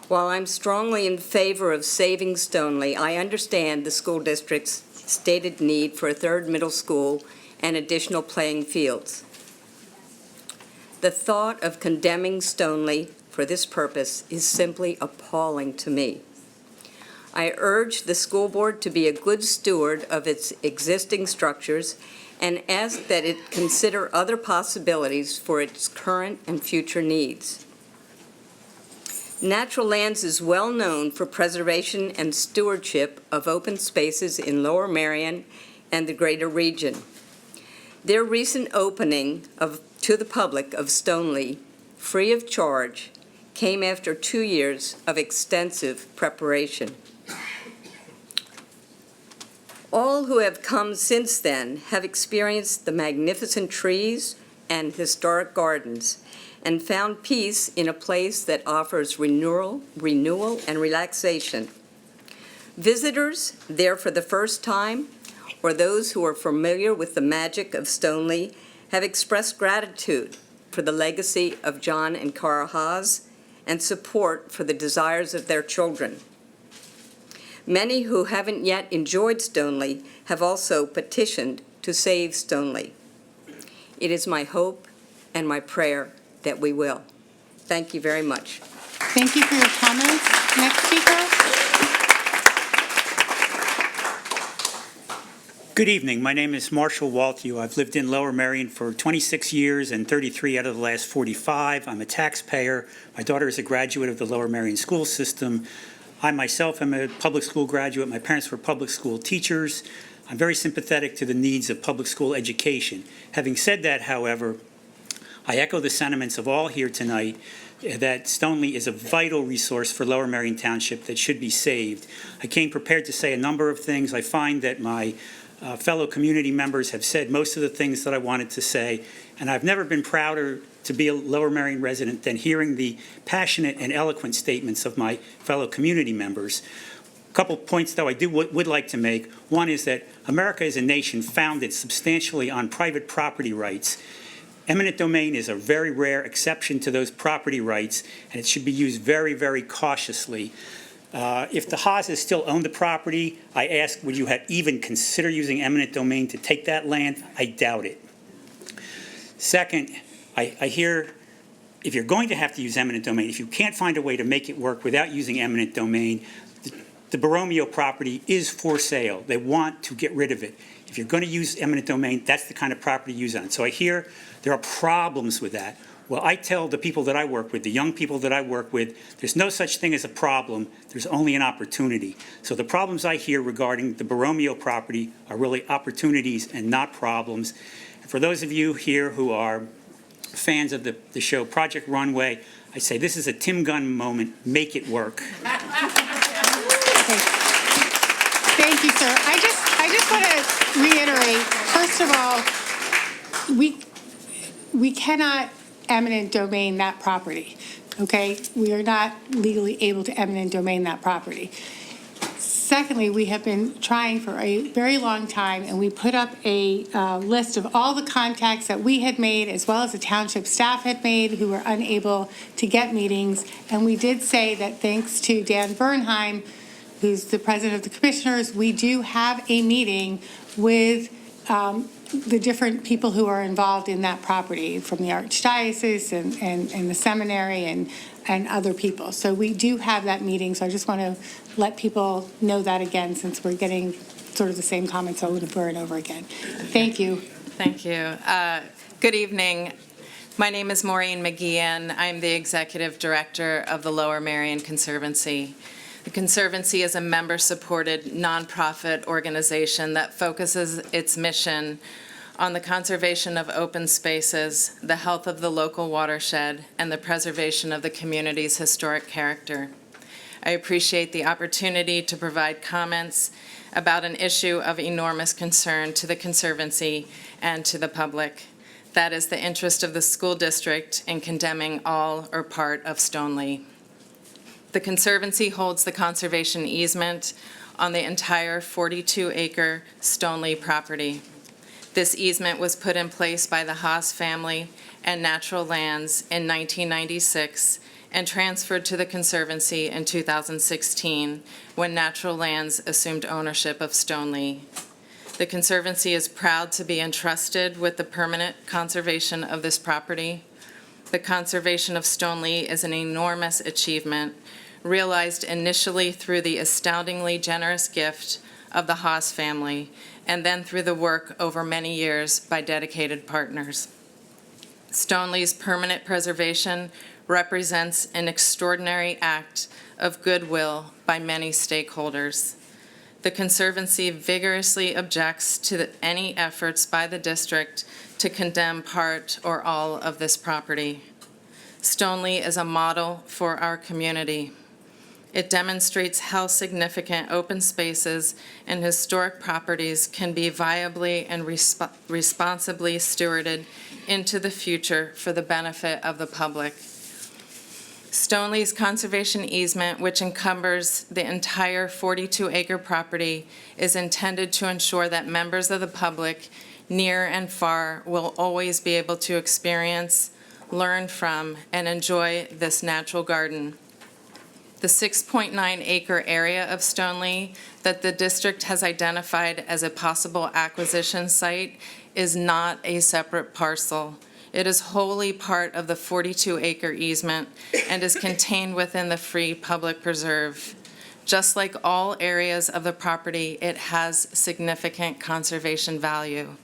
While I'm strongly in favor of saving Stoneleigh, I understand the school district's stated need for a third middle school and additional playing fields. The thought of condemning Stoneleigh for this purpose is simply appalling to me. I urge the school board to be a good steward of its existing structures and ask that it consider other possibilities for its current and future needs. Natural Lands is well known for preservation and stewardship of open spaces in Lower Merion and the greater region. Their recent opening to the public of Stoneleigh, free of charge, came after 2 years of extensive preparation. All who have come since then have experienced the magnificent trees and historic gardens and found peace in a place that offers renewal and relaxation. Visitors there for the first time, or those who are familiar with the magic of Stoneleigh, have expressed gratitude for the legacy of John and Cara Haas and support for the desires of their children. Many who haven't yet enjoyed Stoneleigh have also petitioned to save Stoneleigh. It is my hope and my prayer that we will. Thank you very much. Thank you for your comments. Next speaker. Good evening. My name is Marshall Walthew. I've lived in Lower Merion for 26 years and 33 out of the last 45. I'm a taxpayer. My daughter is a graduate of the Lower Merion school system. I myself am a public school graduate. My parents were public school teachers. I'm very sympathetic to the needs of public school education. Having said that, however, I echo the sentiments of all here tonight that Stoneley is a vital resource for Lower Merion Township that should be saved. I came prepared to say a number of things. I find that my fellow community members have said most of the things that I wanted to say, and I've never been prouder to be a Lower Merion resident than hearing the passionate and eloquent statements of my fellow community members. A couple points, though, I would like to make. One is that America is a nation founded substantially on private property rights. Eminent domain is a very rare exception to those property rights, and it should be used very, very cautiously. If the Haases still own the property, I ask, would you even consider using eminent domain to take that land? I doubt it. Second, I hear if you're going to have to use eminent domain, if you can't find a way to make it work without using eminent domain, the Borromeo property is for sale. They want to get rid of it. If you're going to use eminent domain, that's the kind of property to use on it. So I hear there are problems with that. Well, I tell the people that I work with, the young people that I work with, there's no such thing as a problem. There's only an opportunity. So the problems I hear regarding the Borromeo property are really opportunities and not problems. And for those of you here who are fans of the show Project Runway, I say this is a Tim Gunn moment. Make it work. Thank you, sir. I just want to reiterate, first of all, we cannot eminent domain that property, okay? We are not legally able to eminent domain that property. Secondly, we have been trying for a very long time, and we put up a list of all the contacts that we had made, as well as the township staff had made, who were unable to get meetings. And we did say that thanks to Dan Bernheim, who's the president of the commissioners, we do have a meeting with the different people who are involved in that property, from the Archdiocese and the seminary and other people. So we do have that meeting, so I just want to let people know that again, since we're getting sort of the same comments over and over again. Thank you. Thank you. Good evening. My name is Maureen McGeehan. I'm the Executive Director of the Lower Merion Conservancy. The Conservancy is a member-supported nonprofit organization that focuses its mission on the conservation of open spaces, the health of the local watershed, and the preservation of the community's historic character. I appreciate the opportunity to provide comments about an issue of enormous concern to the Conservancy and to the public. That is the interest of the school district in condemning all or part of Stoneley. The Conservancy holds the conservation easement on the entire 42-acre Stoneley property. This easement was put in place by the Haas family and Natural Lands in 1996 and transferred to the Conservancy in 2016 when Natural Lands assumed ownership of Stoneley. The Conservancy is proud to be entrusted with the permanent conservation of this property. The conservation of Stoneley is an enormous achievement, realized initially through the astoundingly generous gift of the Haas family, and then through the work over many years by dedicated partners. Stoneley's permanent preservation represents an extraordinary act of goodwill by many stakeholders. The Conservancy vigorously objects to any efforts by the district to condemn part or all of this property. Stoneley is a model for our community. It demonstrates how significant open spaces and historic properties can be viably and responsibly stewarded into the future for the benefit of the public. Stoneley's conservation easement, which encumbers the entire 42-acre property, is intended to ensure that members of the public, near and far, will always be able to experience, learn from, and enjoy this natural garden. The 6.9-acre area of Stoneley that the district has identified as a possible acquisition site is not a separate parcel. It is wholly part of the 42-acre easement and is contained within the free public preserve. Just like all areas of the property, it has significant conservation value.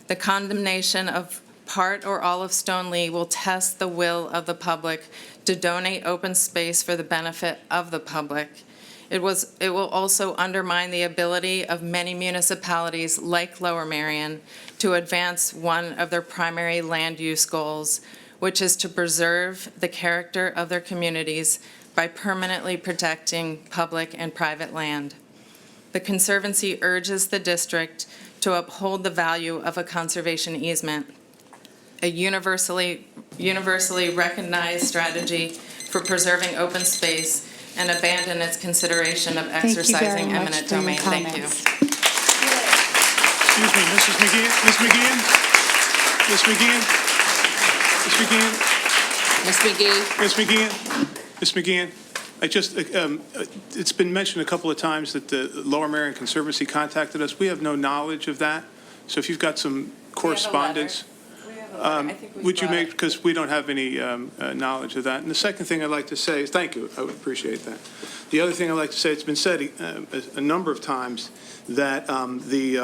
The condemnation of part or all of Stoneley will test the will of the public to donate open space for the benefit of the public. It will also undermine the ability of many municipalities like Lower Merion to advance one of their primary land use goals, which is to preserve the character of their communities by permanently protecting public and private land. The Conservancy urges the district to uphold the value of a conservation easement, a universally recognized strategy for preserving open space, and abandon its consideration of exercising eminent domain. Thank you. Excuse me, Mrs. McGeehan? Ms. McGeehan? Ms. McGeehan? Ms. McGeehan? Ms. McGee. Ms. McGeehan? Ms. McGeehan? I just, it's been mentioned a couple of times that the Lower Merion Conservancy contacted us. We have no knowledge of that. So if you've got some correspondence, would you make, because we don't have any knowledge of that. And the second thing I'd like to say is, thank you, I would appreciate that. The other thing I'd like to say, it's been said a number of times that the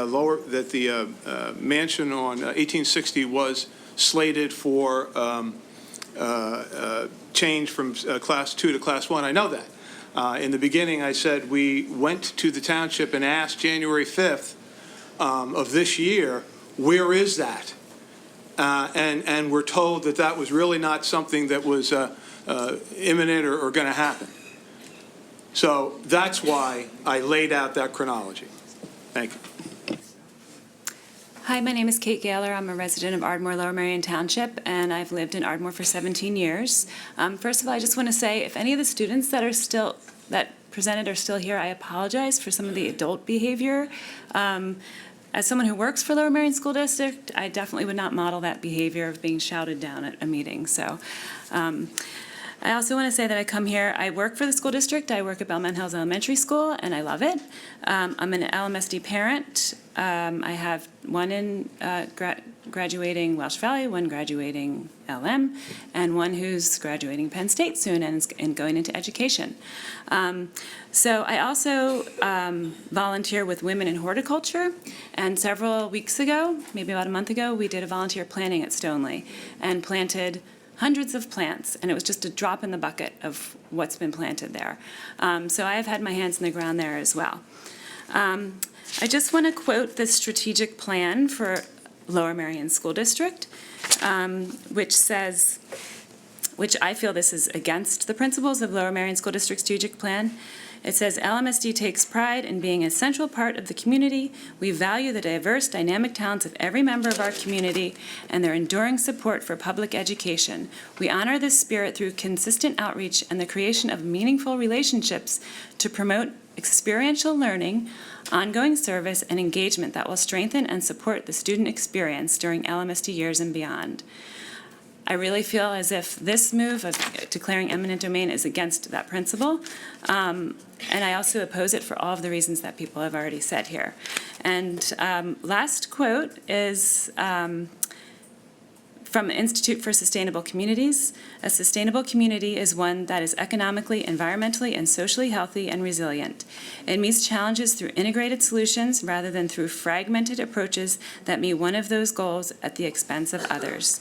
mansion on 1860 was slated for change from Class 2 to Class 1. I know that. In the beginning, I said we went to the township and asked January 5th of this year, where is that? And we're told that that was really not something that was imminent or going to happen. So that's why I laid out that chronology. Thank you. Hi, my name is Kate Gaylor. I'm a resident of Ardmore, Lower Merion Township, and I've lived in Ardmore for 17 years. First of all, I just want to say, if any of the students that presented are still here, I apologize for some of the adult behavior. As someone who works for Lower Merion School District, I definitely would not model that behavior of being shouted down at a meeting. So I also want to say that I come here, I work for the school district. I work at Bellman Hills Elementary School, and I love it. I'm an Lmsd parent. I have one in graduating Welsh Valley, one graduating LM, and one who's graduating Penn State soon and going into education. So I also volunteer with Women in Horticulture, and several weeks ago, maybe about a month ago, we did a volunteer planting at Stoneleigh and planted hundreds of plants, and it was just a drop in the bucket of what's been planted there. So I have had my hands in the ground there as well. I just want to quote the strategic plan for Lower Merion School District, which says, which I feel this is against the principles of Lower Merion School District strategic plan. It says, LMSD takes pride in being a central part of the community. We value the diverse, dynamic talents of every member of our community and their enduring support for public education. We honor this spirit through consistent outreach and the creation of meaningful relationships to promote experiential learning, ongoing service, and engagement that will strengthen and support the student experience during LMSD years and beyond. I really feel as if this move of declaring eminent domain is against that principle, and I also oppose it for all of the reasons that people have already said here. And last quote is from the Institute for Sustainable Communities. A sustainable community is one that is economically, environmentally, and socially healthy and resilient. It meets challenges through integrated solutions rather than through fragmented approaches that meet one of those goals at the expense of others.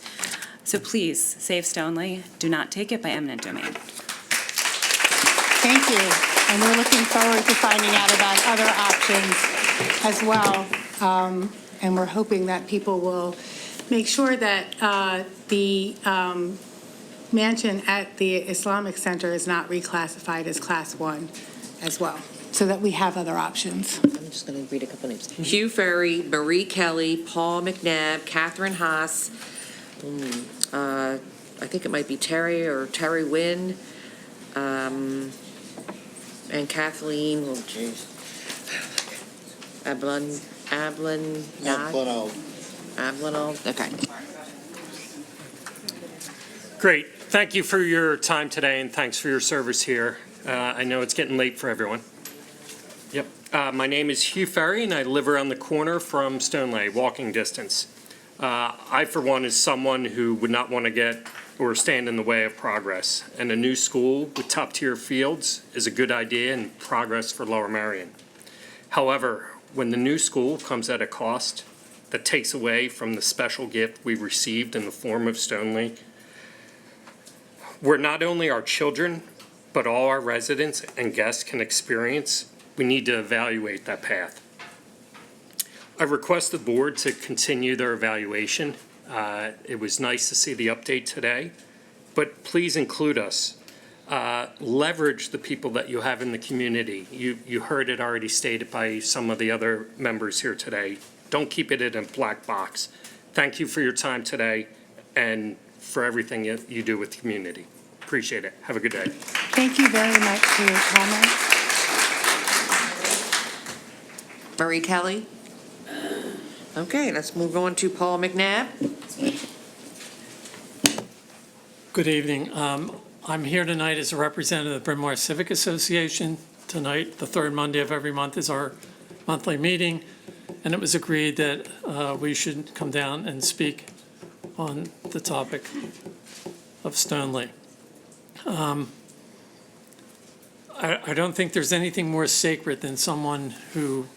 So please, save Stoneleigh. Do not take it by eminent domain. Thank you. And we're looking forward to finding out about other options as well. And we're hoping that people will make sure that the mansion at the Islamic Center is not reclassified as Class 1 as well, so that we have other options. I'm just going to read a couple names. Hugh Ferry, Marie Kelly, Paul McNabb, Catherine Haas, I think it might be Terry or Terry Wynn, and Kathleen, oh geez, Ablanald, okay. Great. Thank you for your time today, and thanks for your service here. I know it's getting late for everyone. Yep. My name is Hugh Ferry, and I live around the corner from Stoneleigh, walking distance. I, for one, is someone who would not want to get or stand in the way of progress, and a new school with top-tier fields is a good idea and progress for Lower Merion. However, when the new school comes at a cost that takes away from the special gift we received in the form of Stoneleigh, where not only our children but all our residents and guests can experience, we need to evaluate that path. I request the board to continue their evaluation. It was nice to see the update today, but please include us. Leverage the people that you have in the community. You heard it already stated by some of the other members here today. Don't keep it in a black box. Thank you for your time today and for everything you do with the community. Appreciate it. Have a good day. Thank you very much for your comments. Marie Kelly? Okay, let's move on to Paul McNabb. Good evening. I'm here tonight as a representative of the Bryn Mawr Civic Association. Tonight, the third Monday of every month, is our monthly meeting, and it was agreed that we should come down and speak on the topic of Stoneleigh. I don't think there's anything more sacred than someone who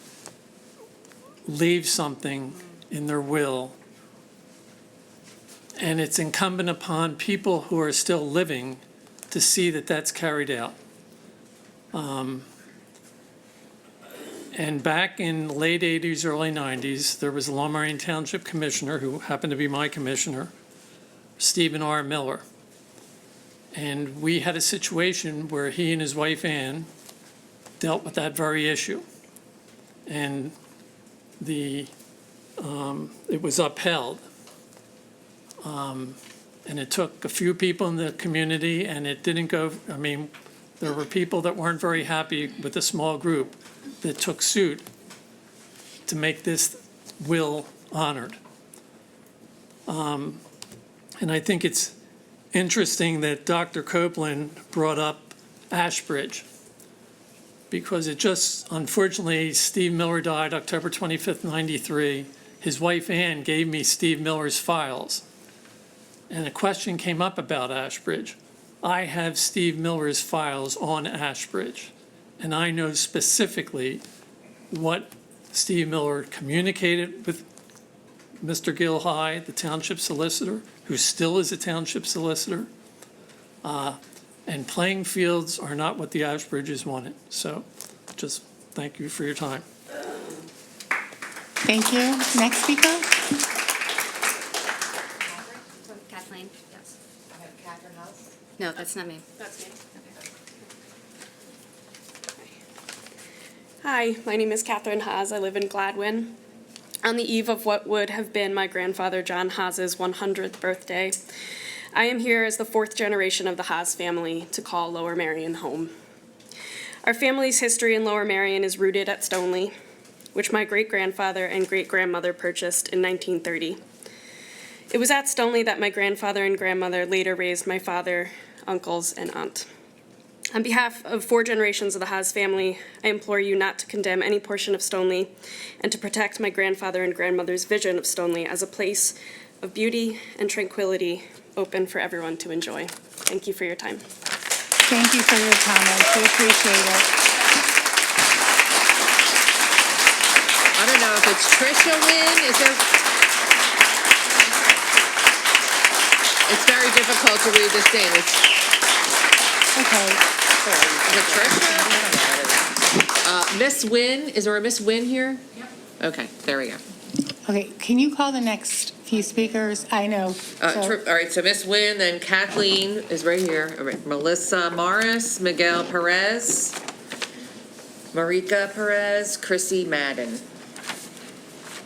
leaves something in their will, and it's incumbent upon people who are still living to see that that's carried out. And back in the late 80s, early 90s, there was a Lower Merion Township Commissioner who happened to be my commissioner, Stephen R. Miller. And we had a situation where he and his wife Ann dealt with that very issue. And it was upheld. And it took a few people in the community, and it didn't go, I mean, there were people that weren't very happy with a small group that took suit to make this will honored. And I think it's interesting that Dr. Copeland brought up Ashbridge, because it just, unfortunately, Steve Miller died October 25th, 93. His wife Ann gave me Steve Miller's files. And a question came up about Ashbridge. I have Steve Miller's files on Ashbridge, and I know specifically what Steve Miller communicated with Mr. Gilhigh, the township solicitor, who still is a township solicitor. And playing fields are not what the Ashbridges wanted. So just thank you for your time. Thank you. Next speaker? Kathleen, yes. Catherine House? No, that's not me. That's me. Hi, my name is Catherine Haas. I live in Gladwin. On the eve of what would have been my grandfather John Haas's 100th birthday, I am here as the fourth generation of the Haas family to call Lower Merion home. Our family's history in Lower Merion is rooted at Stoneleigh, which my great-grandfather and great-grandmother purchased in 1930. It was at Stoneleigh that my grandfather and grandmother later raised my father, uncles, and aunt. On behalf of 4 generations of the Haas family, I implore you not to condemn any portion of Stoneleigh and to protect my grandfather and grandmother's vision of Stoneleigh as a place of beauty and tranquility open for everyone to enjoy. Thank you for your time. Thank you for your comments. We appreciate it. I don't know if it's Tricia Wynn, is there? It's very difficult to read this name. Okay. Is it Tricia? Miss Wynn, is there a Miss Wynn here? Yep. Okay, there we go. Okay, can you call the next few speakers? I know. All right, so Miss Wynn, then Kathleen is right here. All right, Melissa Morris, Miguel Perez, Marika Perez, Chrissy Madden.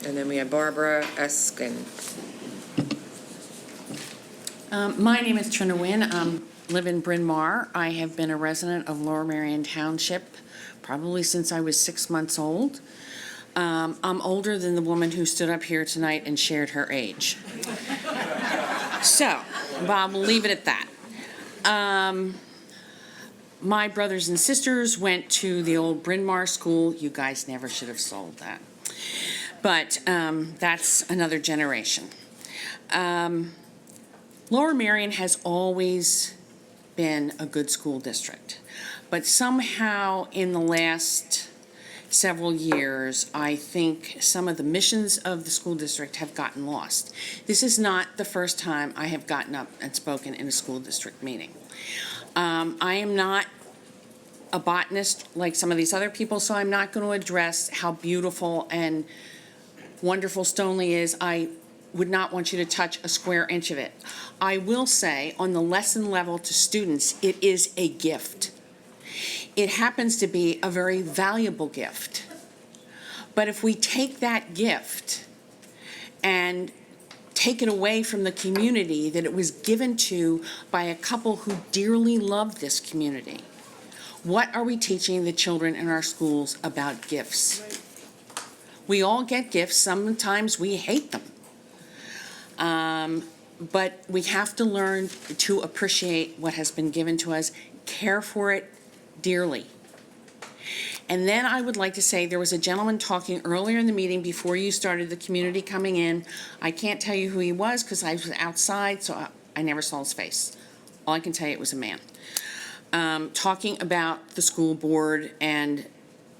And then we have Barbara Eskin. My name is Trina Wynn. I live in Bryn Mawr. I have been a resident of Lower Merion Township probably since I was 6 months old. I'm older than the woman who stood up here tonight and shared her age. So, Bob, we'll leave it at that. My brothers and sisters went to the old Bryn Mawr school. You guys never should have sold that. But that's another generation. Lower Merion has always been a good school district. But somehow in the last several years, I think some of the missions of the school district have gotten lost. This is not the first time I have gotten up and spoken in a school district meeting. I am not a botanist like some of these other people, so I'm not going to address how beautiful and wonderful Stoneleigh is. I would not want you to touch a square inch of it. I will say, on the lesson level to students, it is a gift. It happens to be a very valuable gift. But if we take that gift and take it away from the community that it was given to by a couple who dearly love this community, what are we teaching the children in our schools about gifts? We all get gifts. Sometimes we hate them. But we have to learn to appreciate what has been given to us, care for it dearly. And then I would like to say, there was a gentleman talking earlier in the meeting before you started the community coming in. I can't tell you who he was because I was outside, so I never saw his face. All I can tell you, it was a man. Talking about the school board and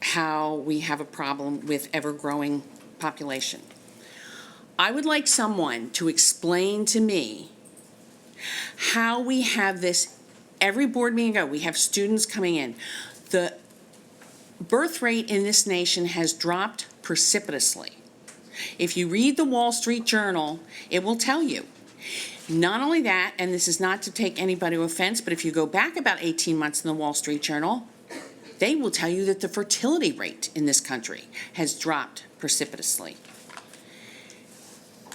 how we have a problem with ever-growing population. I would like someone to explain to me how we have this, every board meeting we have students coming in. The birth rate in this nation has dropped precipitously. If you read the Wall Street Journal, it will tell you. Not only that, and this is not to take anybody to offense, but if you go back about 18 months in the Wall Street Journal, they will tell you that the fertility rate in this country has dropped precipitously.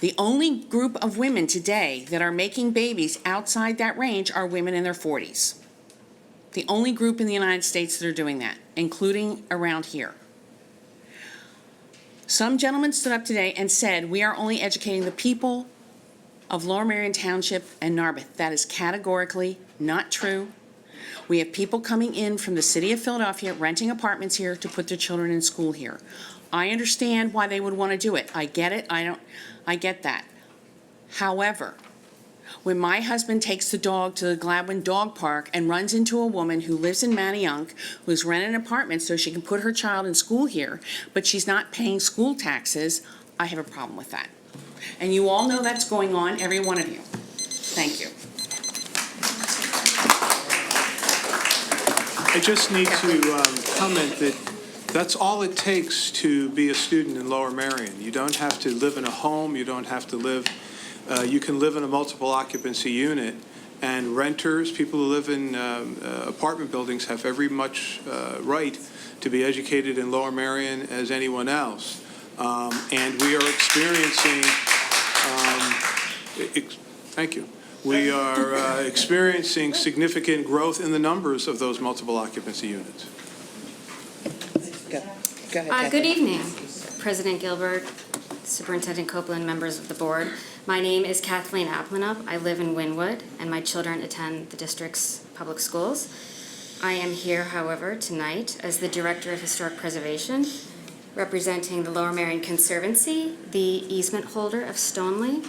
The only group of women today that are making babies outside that range are women in their 40s. The only group in the United States that are doing that, including around here. Some gentleman stood up today and said, we are only educating the people of Lower Merion Township and Narberth. That is categorically not true. We have people coming in from the city of Philadelphia, renting apartments here to put their children in school here. I understand why they would want to do it. I get it. I get that. However, when my husband takes the dog to the Gladwin Dog Park and runs into a woman who lives in Manayunk, who's rented an apartment so she can put her child in school here, but she's not paying school taxes, I have a problem with that. And you all know that's going on, every one of you. Thank you. I just need to comment that that's all it takes to be a student in Lower Merion. You don't have to live in a home. You don't have to live, you can live in a multiple occupancy unit. And renters, people who live in apartment buildings, have every much right to be educated in Lower Merion as anyone else. And we are experiencing, thank you. We are experiencing significant growth in the numbers of those multiple occupancy units. Go ahead, Good evening, President Gilbert, Superintendent Copeland, members of the board. My name is Kathleen Aplinow. I live in Wynwood, and my children attend the district's public schools. I am here, however, tonight as the Director of Historic Preservation, representing the Lower Merion Conservancy, the easement holder of Stoneleigh.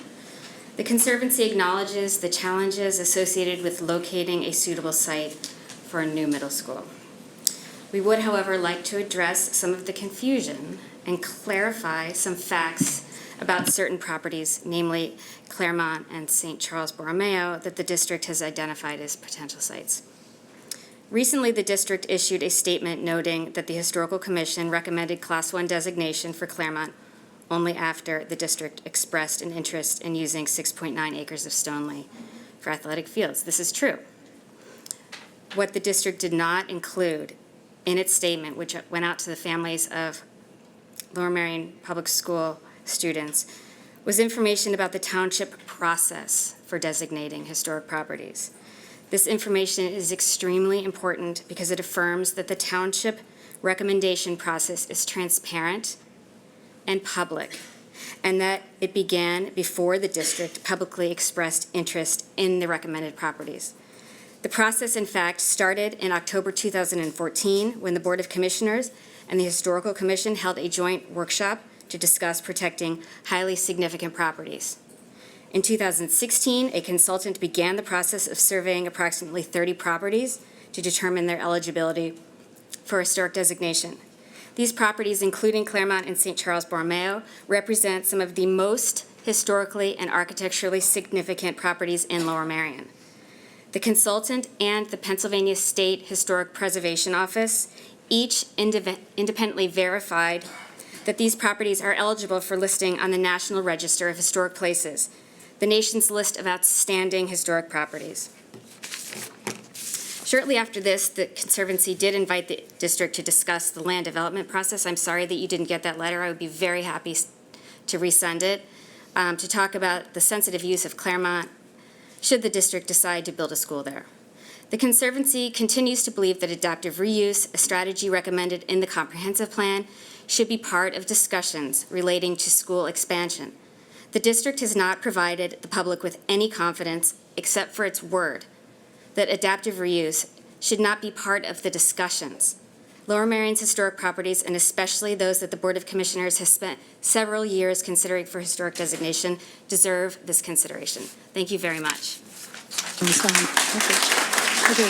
The Conservancy acknowledges the challenges associated with locating a suitable site for a new middle school. We would, however, like to address some of the confusion and clarify some facts about certain properties, namely Claremont and St. Charles Borromeo, that the district has identified as potential sites. Recently, the district issued a statement noting that the Historical Commission recommended Class 1 designation for Claremont only after the district expressed an interest in using 6.9 acres of Stoneleigh for athletic fields. This is true. What the district did not include in its statement, which went out to the families of Lower Merion Public School students, was information about the township process for designating historic properties. This information is extremely important because it affirms that the township recommendation process is transparent and public, and that it began before the district publicly expressed interest in the recommended properties. The process, in fact, started in October 2014 when the Board of Commissioners and the Historical Commission held a joint workshop to discuss protecting highly significant properties. In 2016, a consultant began the process of surveying approximately 30 properties to determine their eligibility for historic designation. These properties, including Claremont and St. Charles Borromeo, represent some of the most historically and architecturally significant properties in Lower Merion. the consultant, and the Pennsylvania State Historic Preservation Office each independently verified that these properties are eligible for listing on the National Register of Historic Places, the nation's list of outstanding historic properties. Shortly after this, the Conservancy did invite the district to discuss the land development process. I'm sorry that you didn't get that letter. I would be very happy to resend it, to talk about the sensitive use of Claremont should the district decide to build a school there. The Conservancy continues to believe that adaptive reuse, a strategy recommended in the comprehensive plan, should be part of discussions relating to school expansion. The district has not provided the public with any confidence, except for its word, that adaptive reuse should not be part of the discussions. Lower Merion's historic properties, and especially those that the Board of Commissioners has spent several years considering for historic designation, deserve this consideration. Thank you very much. Okay.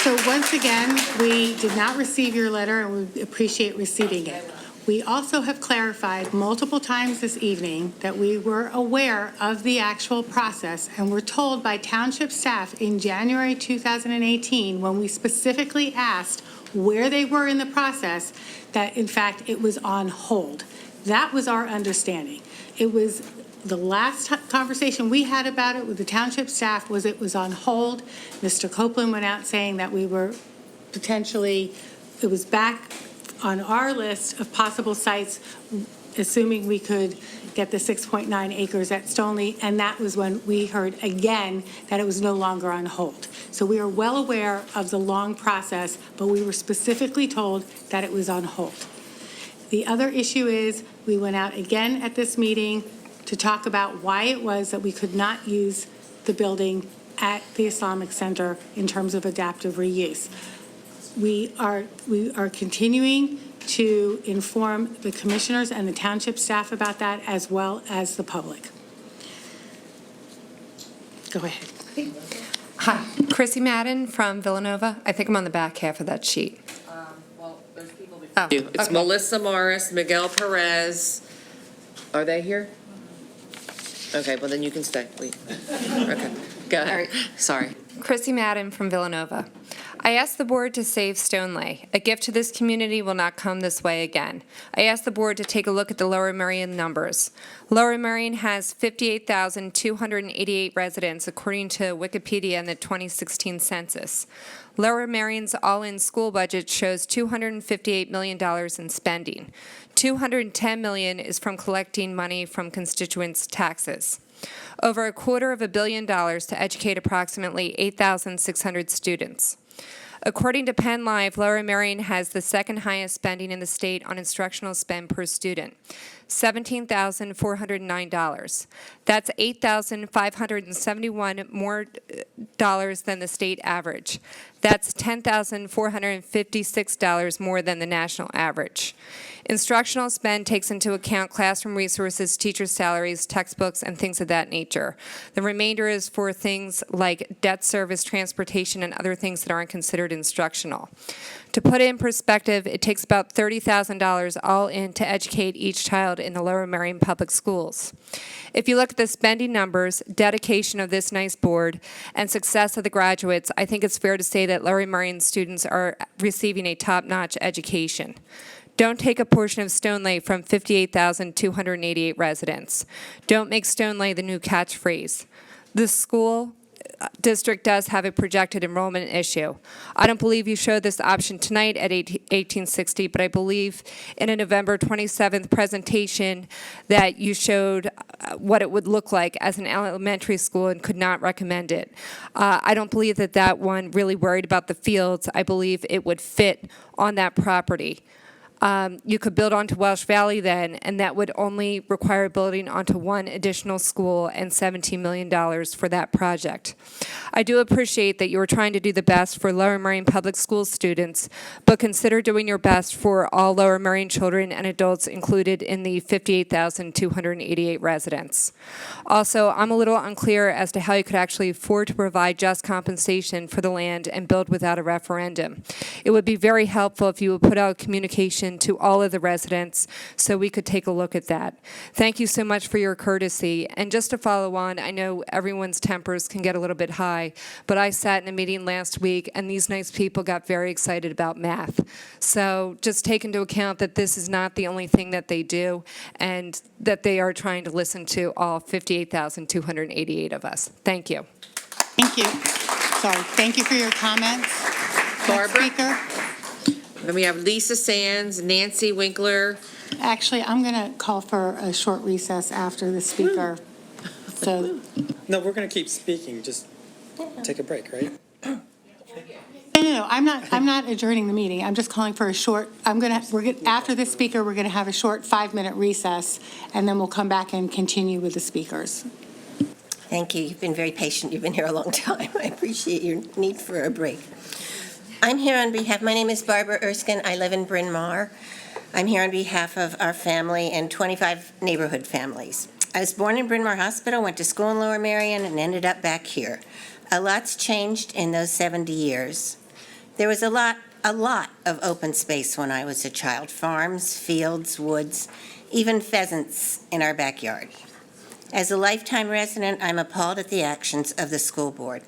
So once again, we did not receive your letter, and we appreciate receiving it. We also have clarified multiple times this evening that we were aware of the actual process and were told by township staff in January 2018, when we specifically asked where they were in the process, that in fact it was on hold. That was our understanding. It was the last conversation we had about it with the township staff was it was on hold. Mr. Copeland went out saying that we were potentially, it was back on our list of possible sites, assuming we could get the 6.9 acres at Stoneleigh, and that was when we heard again that it was no longer on hold. So we are well aware of the long process, but we were specifically told that it was on hold. The other issue is we went out again at this meeting to talk about why it was that we could not use the building at the Islamic Center in terms of adaptive reuse. We are continuing to inform the commissioners and the township staff about that, as well as the public. Go ahead. Hi, Chrissy Madden from Villanova. I think I'm on the back half of that sheet. Well, there's people Oh, before you. It's okay. Melissa Morris, Miguel Perez. Are they here? Okay, well then you can stay. Wait. Okay, go ahead. All right. Sorry. Chrissy Madden from Villanova. I asked the board to save Stoneleigh. A gift to this community will not come this way again. I asked the board to take a look at the Lower Merion numbers. Lower Merion has 58,288 residents, according to Wikipedia and the 2016 census. Lower Merion's all-in school budget shows $258 million in spending. $210 million is from collecting money from constituents' taxes. Over $250 million to educate approximately 8,600 students. According to Penn Live, Lower Merion has the second highest spending in the state on instructional spend per student, $17,409. That's $8,571 more dollars than the state average. That's $10,456 more than the national average. Instructional spend takes into account classroom resources, teacher salaries, textbooks, and things of that nature. The remainder is for things like debt service, transportation, and other things that aren't considered instructional. To put it in perspective, it takes about $30,000 all in to educate each child in the Lower Merion Public Schools. If you look at the spending numbers, dedication of this nice board, and success of the graduates, I think it's fair to say that Lower Merion students are receiving a top-notch education. Don't take a portion of Stoneleigh from 58,288 residents. Don't make Stoneleigh the new catchphrase. The school district does have a projected enrollment issue. I don't believe you showed this option tonight at 1860, but I believe in a November 27th presentation that you showed what it would look like as an elementary school and could not recommend it. I don't believe that that one really worried about the fields. I believe it would fit on that property. You could build onto Welsh Valley then, and that would only require building onto one additional school and $17 million for that project. I do appreciate that you are trying to do the best for Lower Merion Public School students, but consider doing your best for all Lower Merion children and adults included in the 58,288 residents. Also, I'm a little unclear as to how you could actually afford to provide just compensation for the land and build without a referendum. It would be very helpful if you would put out communication listen to all of the residents so we could take a look at that. Thank you so much for your courtesy. And just to follow on, I know everyone's tempers can get a little bit high, but I sat in a meeting last week and these nice people got very excited about math. So just take into account that this is not the only thing that they do and that they are trying to listen to all 58,288 of us. Thank you. Thank you. Sorry, thank you for your comments. Barbara? Next speaker. Then we have Lisa Sands, Nancy Winkler. Actually, I'm going to call for a short recess after the speaker. So, No, we're going to keep speaking, just take a break, right? no, I'm not adjourning the meeting. I'm just calling for a short, after this speaker, we're going to have a short 5-minute recess, and then we'll come back and continue with the speakers. Thank you. You've been very patient. You've been here a long time. I appreciate your need for a break. I'm here on behalf, my name is Barbara Erskine. I live in Bryn Mawr. I'm here on behalf of our family and 25 neighborhood families. I was born in Bryn Mawr Hospital, went to school in Lower Merion, and ended up back here. A lot's changed in those 70 years. There was a lot of open space when I was a child. Farms, fields, woods, even pheasants in our backyard. As a lifetime resident, I'm appalled at the actions of the school board.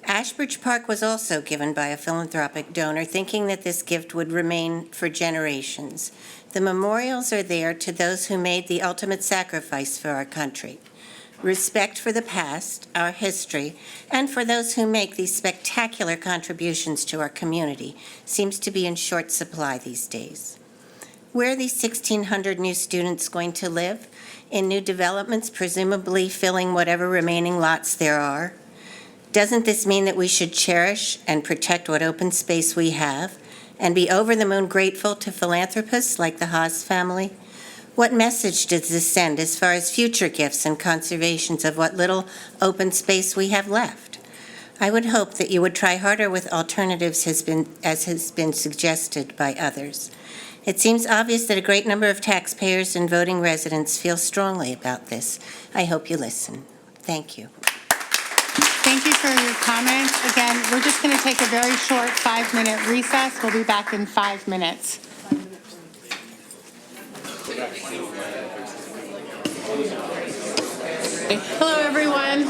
Ashbridge Park was also given by a philanthropic donor, thinking that this gift would remain for generations. The memorials are there to those who made the ultimate sacrifice for our country. Respect for the past, our history, and for those who make these spectacular contributions to our community seems to be in short supply these days. Where are these 1,600 new students going to live? In new developments, presumably filling whatever remaining lots there are? Doesn't this mean that we should cherish and protect what open space we have and be over the moon grateful to philanthropists like the Haas family? What message does this send as far as future gifts and conservations of what little open space we have left? I would hope that you would try harder with alternatives as has been suggested by others. It seems obvious that a great number of taxpayers and voting residents feel strongly about this. I hope you listen. Thank you. Thank you for your comments. Again, we're just going to take a very short 5-minute recess. We'll be back in 5 minutes. Hello, everyone.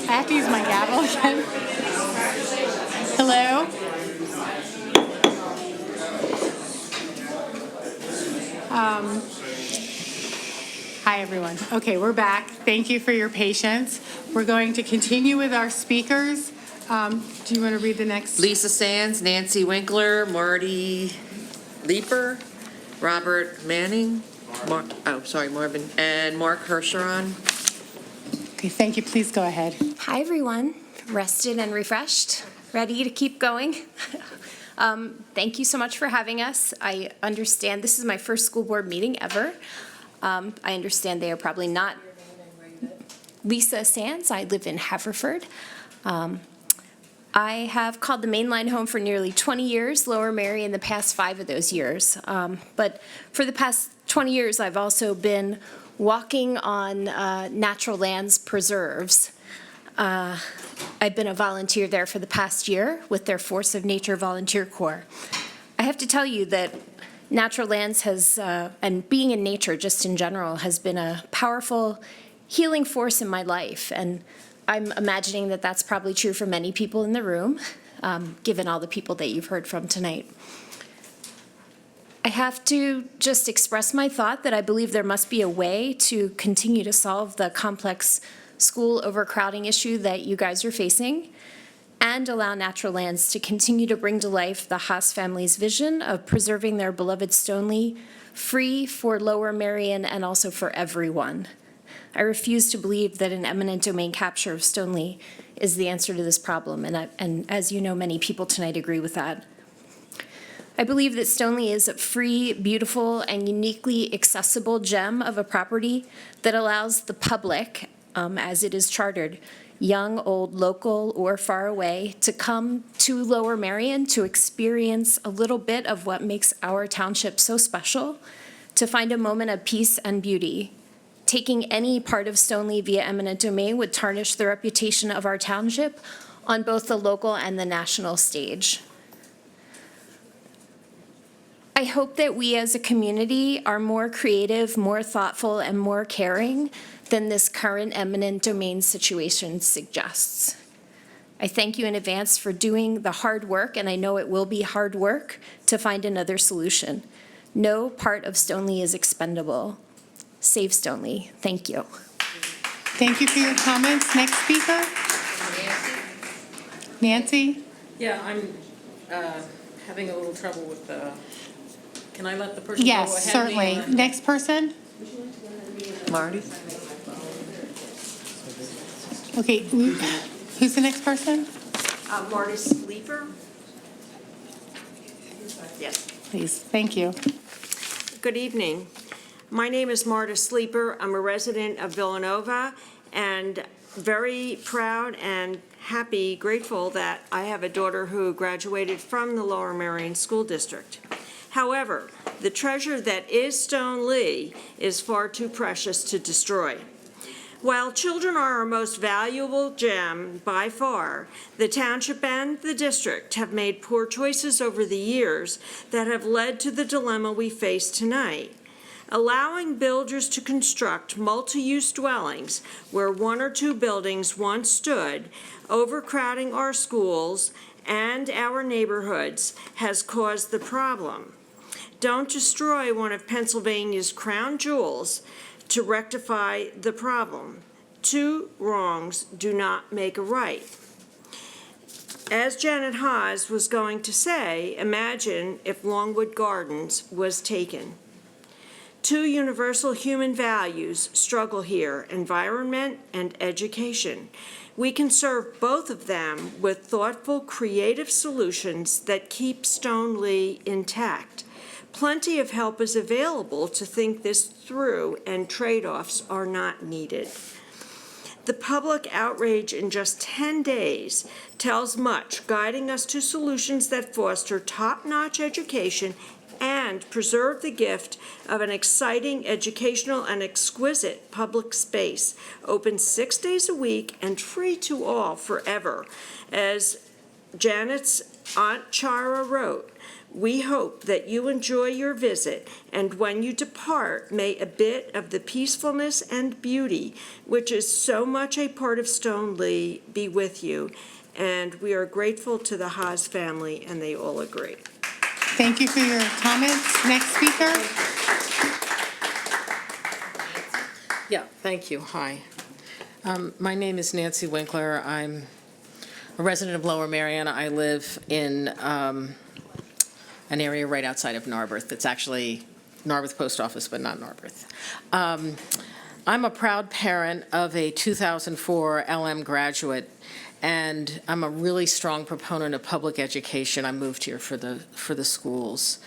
I have to use my gavel again. Hello. Hi, everyone. Okay, we're back. Thank you for your patience. We're going to continue with our speakers. Do you want to read the next? Lisa Sands, Nancy Winkler, Marty Leeper, Robert Manning, Marvin, and Mark Hersheron. Okay, thank you. Please go ahead. Hi, everyone. Rested and refreshed, ready to keep going. Thank you so much for having us. I understand this is my first school board meeting ever. I understand they are probably not Lisa Sands. I live in Haverford. I have called the main line home for nearly 20 years, Lower Mary in the past 5 of those years. But for the past 20 years, I've also been walking on natural lands preserves. I've been a volunteer there for the past year with their Force of Nature Volunteer Corps. I have to tell you that natural lands has, and being in nature just in general, has been a powerful healing force in my life. And I'm imagining that that's probably true for many people in the room, given all the people that you've heard from tonight. I have to just express my thought that I believe there must be a way to continue to solve the complex school overcrowding issue that you guys are facing, and allow natural lands to continue to bring to life the Haas family's vision of preserving their beloved Stoneleigh free for Lower Merion and also for everyone. I refuse to believe that an eminent domain capture of Stoneleigh is the answer to this problem, and as you know, many people tonight agree with that. I believe that Stoneleigh is a free, beautiful, and uniquely accessible gem of a property that allows the public, as it is chartered, young, old, local, or far away, to come to Lower Merion to experience a little bit of what makes our township so special, to find a moment of peace and beauty. Taking any part of Stoneleigh via eminent domain would tarnish the reputation of our township on both the local and the national stage. I hope that we as a community are more creative, more thoughtful, and more caring than this current eminent domain situation suggests. I thank you in advance for doing the hard work, and I know it will be hard work, to find another solution. No part of Stoneleigh is expendable. Save Stoneleigh. Thank you. Thank you for your comments. Next speaker? Nancy? Yeah, I'm having a little trouble with the, can I let the person go ahead of me? Yes, certainly. Next person? Marty? Okay, who's the next person? Marty Sleeper. Yes. Please, thank you. Good evening. My name is Marta Sleeper. I'm a resident of Villanova and very proud and happy, grateful that I have a daughter who graduated from the Lower Merion School District. However, the treasure that is Stoneleigh is far too precious to destroy. While children are our most valuable gem by far, the township and the district have made poor choices over the years that have led to the dilemma we face tonight. Allowing builders to construct multi-use dwellings where one or two buildings once stood, overcrowding our schools and our neighborhoods, has caused the problem. Don't destroy one of Pennsylvania's crown jewels to rectify the problem. Two wrongs do not make a right. As Janet Haas was going to say, imagine if Longwood Gardens was taken. Two universal human values struggle here, environment and education. We can serve both of them with thoughtful, creative solutions that keep Stoneleigh intact. Plenty of help is available to think this through, and trade-offs are not needed. The public outrage in just 10 days tells much, guiding us to solutions that foster top-notch education and preserve the gift of an exciting, educational, and exquisite public space, open 6 days a week and free to all forever. As Janet's Aunt Chara wrote, we hope that you enjoy your visit, and when you depart, may a bit of the peacefulness and beauty, which is so much a part of Stoneleigh, be with you. And we are grateful to the Haas family, and they all agree. Thank you for your comments. Next speaker? Yeah, thank you. Hi. My name is Nancy Winkler. I'm a resident of Lower Merion. I live in an area right outside of Narberth. It's actually Narberth Post Office, but not Narberth. I'm a proud parent of a 2004 LM graduate, and I'm a really strong proponent of public education. I moved here for the schools.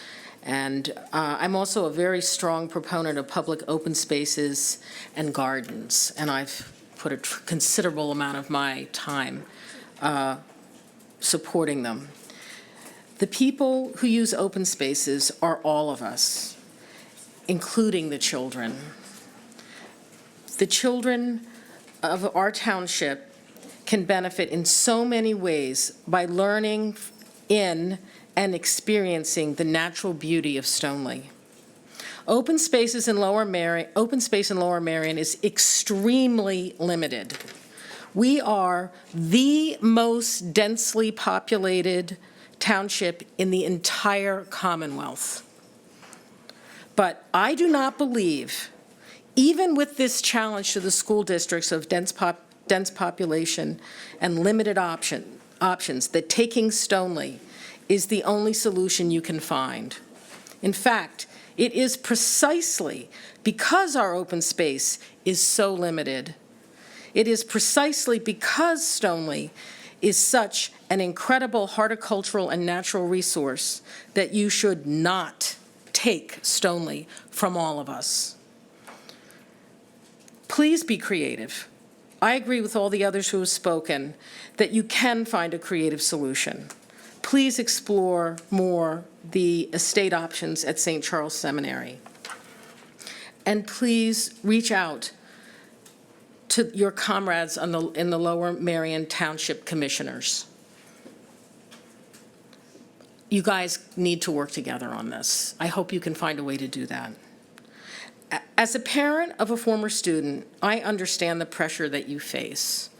And I'm also a very strong proponent of public open spaces and gardens, and I've put a considerable amount of my time supporting them. The people who use open spaces are all of us, including the children. The children of our township can benefit in so many ways by learning in and experiencing the natural beauty of Stoneleigh. Open space in Lower Merion is extremely limited. We are the most densely populated township in the entire Commonwealth. But I do not believe, even with this challenge to the school districts of dense population and limited options, that taking Stoneleigh is the only solution you can find. In fact, it is precisely because our open space is so limited. It is precisely because Stoneleigh is such an incredible horticultural and natural resource that you should not take Stoneleigh from all of us. Please be creative. I agree with all the others who have spoken that you can find a creative solution. Please explore more the estate options at St. Charles Seminary. And please reach out to your comrades in the Lower Merion Township Commissioners. you guys need to work together on this. I hope you can find a way to do that. As a parent of a former student, I understand the pressure that you face.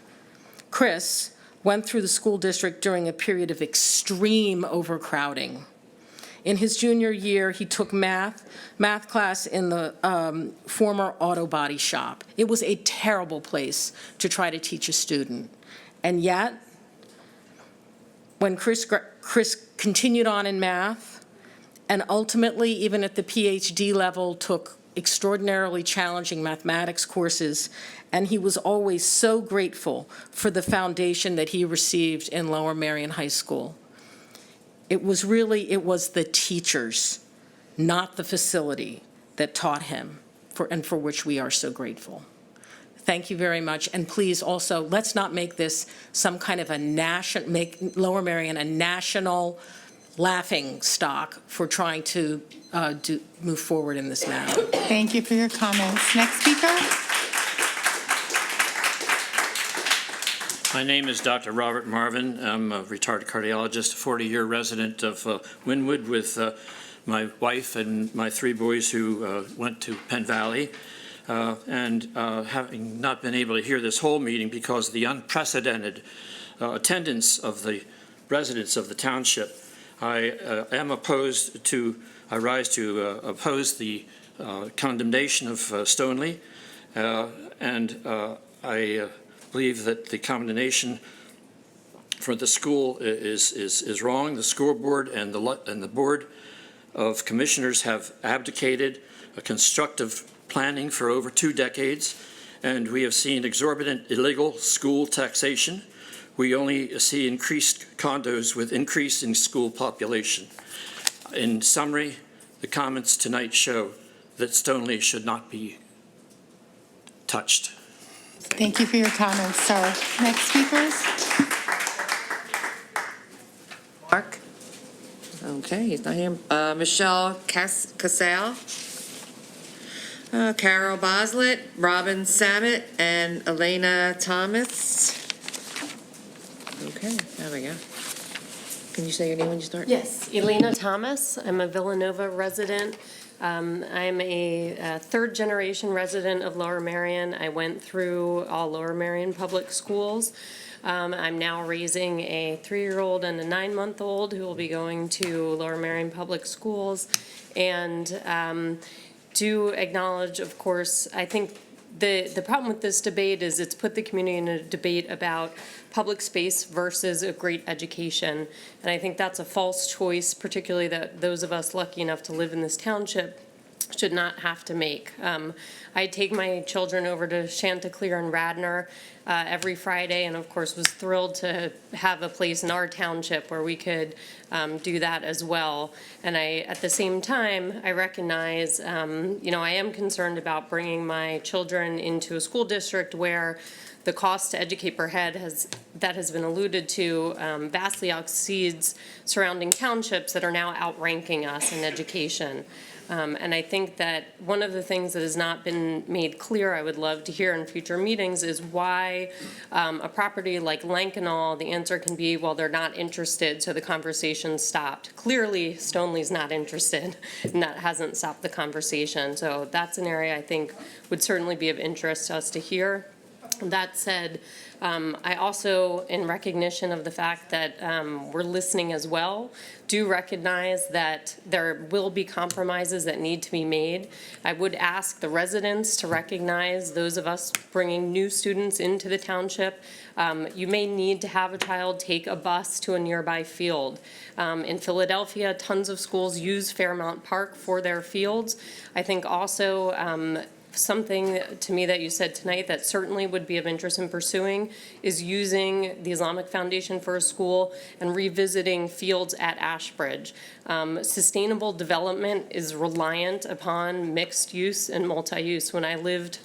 Chris went through the school district during a period of extreme overcrowding. In his junior year, he took math class in the former auto body shop. It was a terrible place to try to teach a student. And yet, when Chris continued on in math, and ultimately, even at the PhD level, took extraordinarily challenging mathematics courses, and he was always so grateful for the foundation that he received in Lower Merion High School. It was the teachers, not the facility, that taught him, and for which we are so grateful. Thank you very much, and please also, let's not make this some kind of make Lower Merion a national laughing stock for trying to move forward in this matter. Thank you for your comments. Next speaker. My name is Dr. Robert Marvin. I'm a retired cardiologist, 40-year resident of Wynwood with my wife and my 3 boys who went to Penn Valley. Having not been able to hear this whole meeting because of the unprecedented attendance of the residents of the township, I rise to oppose the condemnation of Stoneleigh, and I believe that the condemnation for the school is wrong. The school board and the board of commissioners have abdicated a constructive planning for over 2 decades, and we have seen exorbitant illegal school taxation. We only see increased condos with increasing school population. In summary, the comments tonight show that Stoneleigh should not be touched. Thank you for your comments, sir. Next speakers. Mark? Okay, he's not here. Michelle Casale? Carol Boslett, Robin Samet, and Elena Thomas. Okay, there we go. Can you say your name when you start? Yes, Elena Thomas. I'm a Villanova resident. I'm a third-generation resident of Lower Merion. I went through all Lower Merion public schools. I'm now raising a 3-year-old and a 9-month-old who will be going to Lower Merion public schools. And do acknowledge, of course, I think the problem with this debate is it's put the community in a debate about public space versus a great education. And I think that's a false choice, particularly that those of us lucky enough to live in this township should not have to make. I take my children over to Chanticleer and Radnor every Friday, and of course was thrilled to have a place in our township where we could do that as well. And at the same time, I recognize, I am concerned about bringing my children into a school district where the cost to educate per head has been alluded to vastly exceeds surrounding townships that are now outranking us in education. And I think that one of the things that has not been made clear, I would love to hear in future meetings, is why a property like Lankenau, the answer can be, well, they're not interested, so the conversation stopped. Clearly, Stoneleigh's not interested, and that hasn't stopped the conversation. So that's an area I think would certainly be of interest to us to hear. That said, I also, in recognition of the fact that we're listening as well, do recognize that there will be compromises that need to be made. I would ask the residents to recognize those of us bringing new students into the township. You may need to have a child take a bus to a nearby field. In Philadelphia, tons of schools use Fairmount Park for their fields. I think also something to me that you said tonight that certainly would be of interest in pursuing is using the Islamic Foundation for a school and revisiting fields at Ashbridge. Sustainable development is reliant upon mixed use and multi-use. When I lived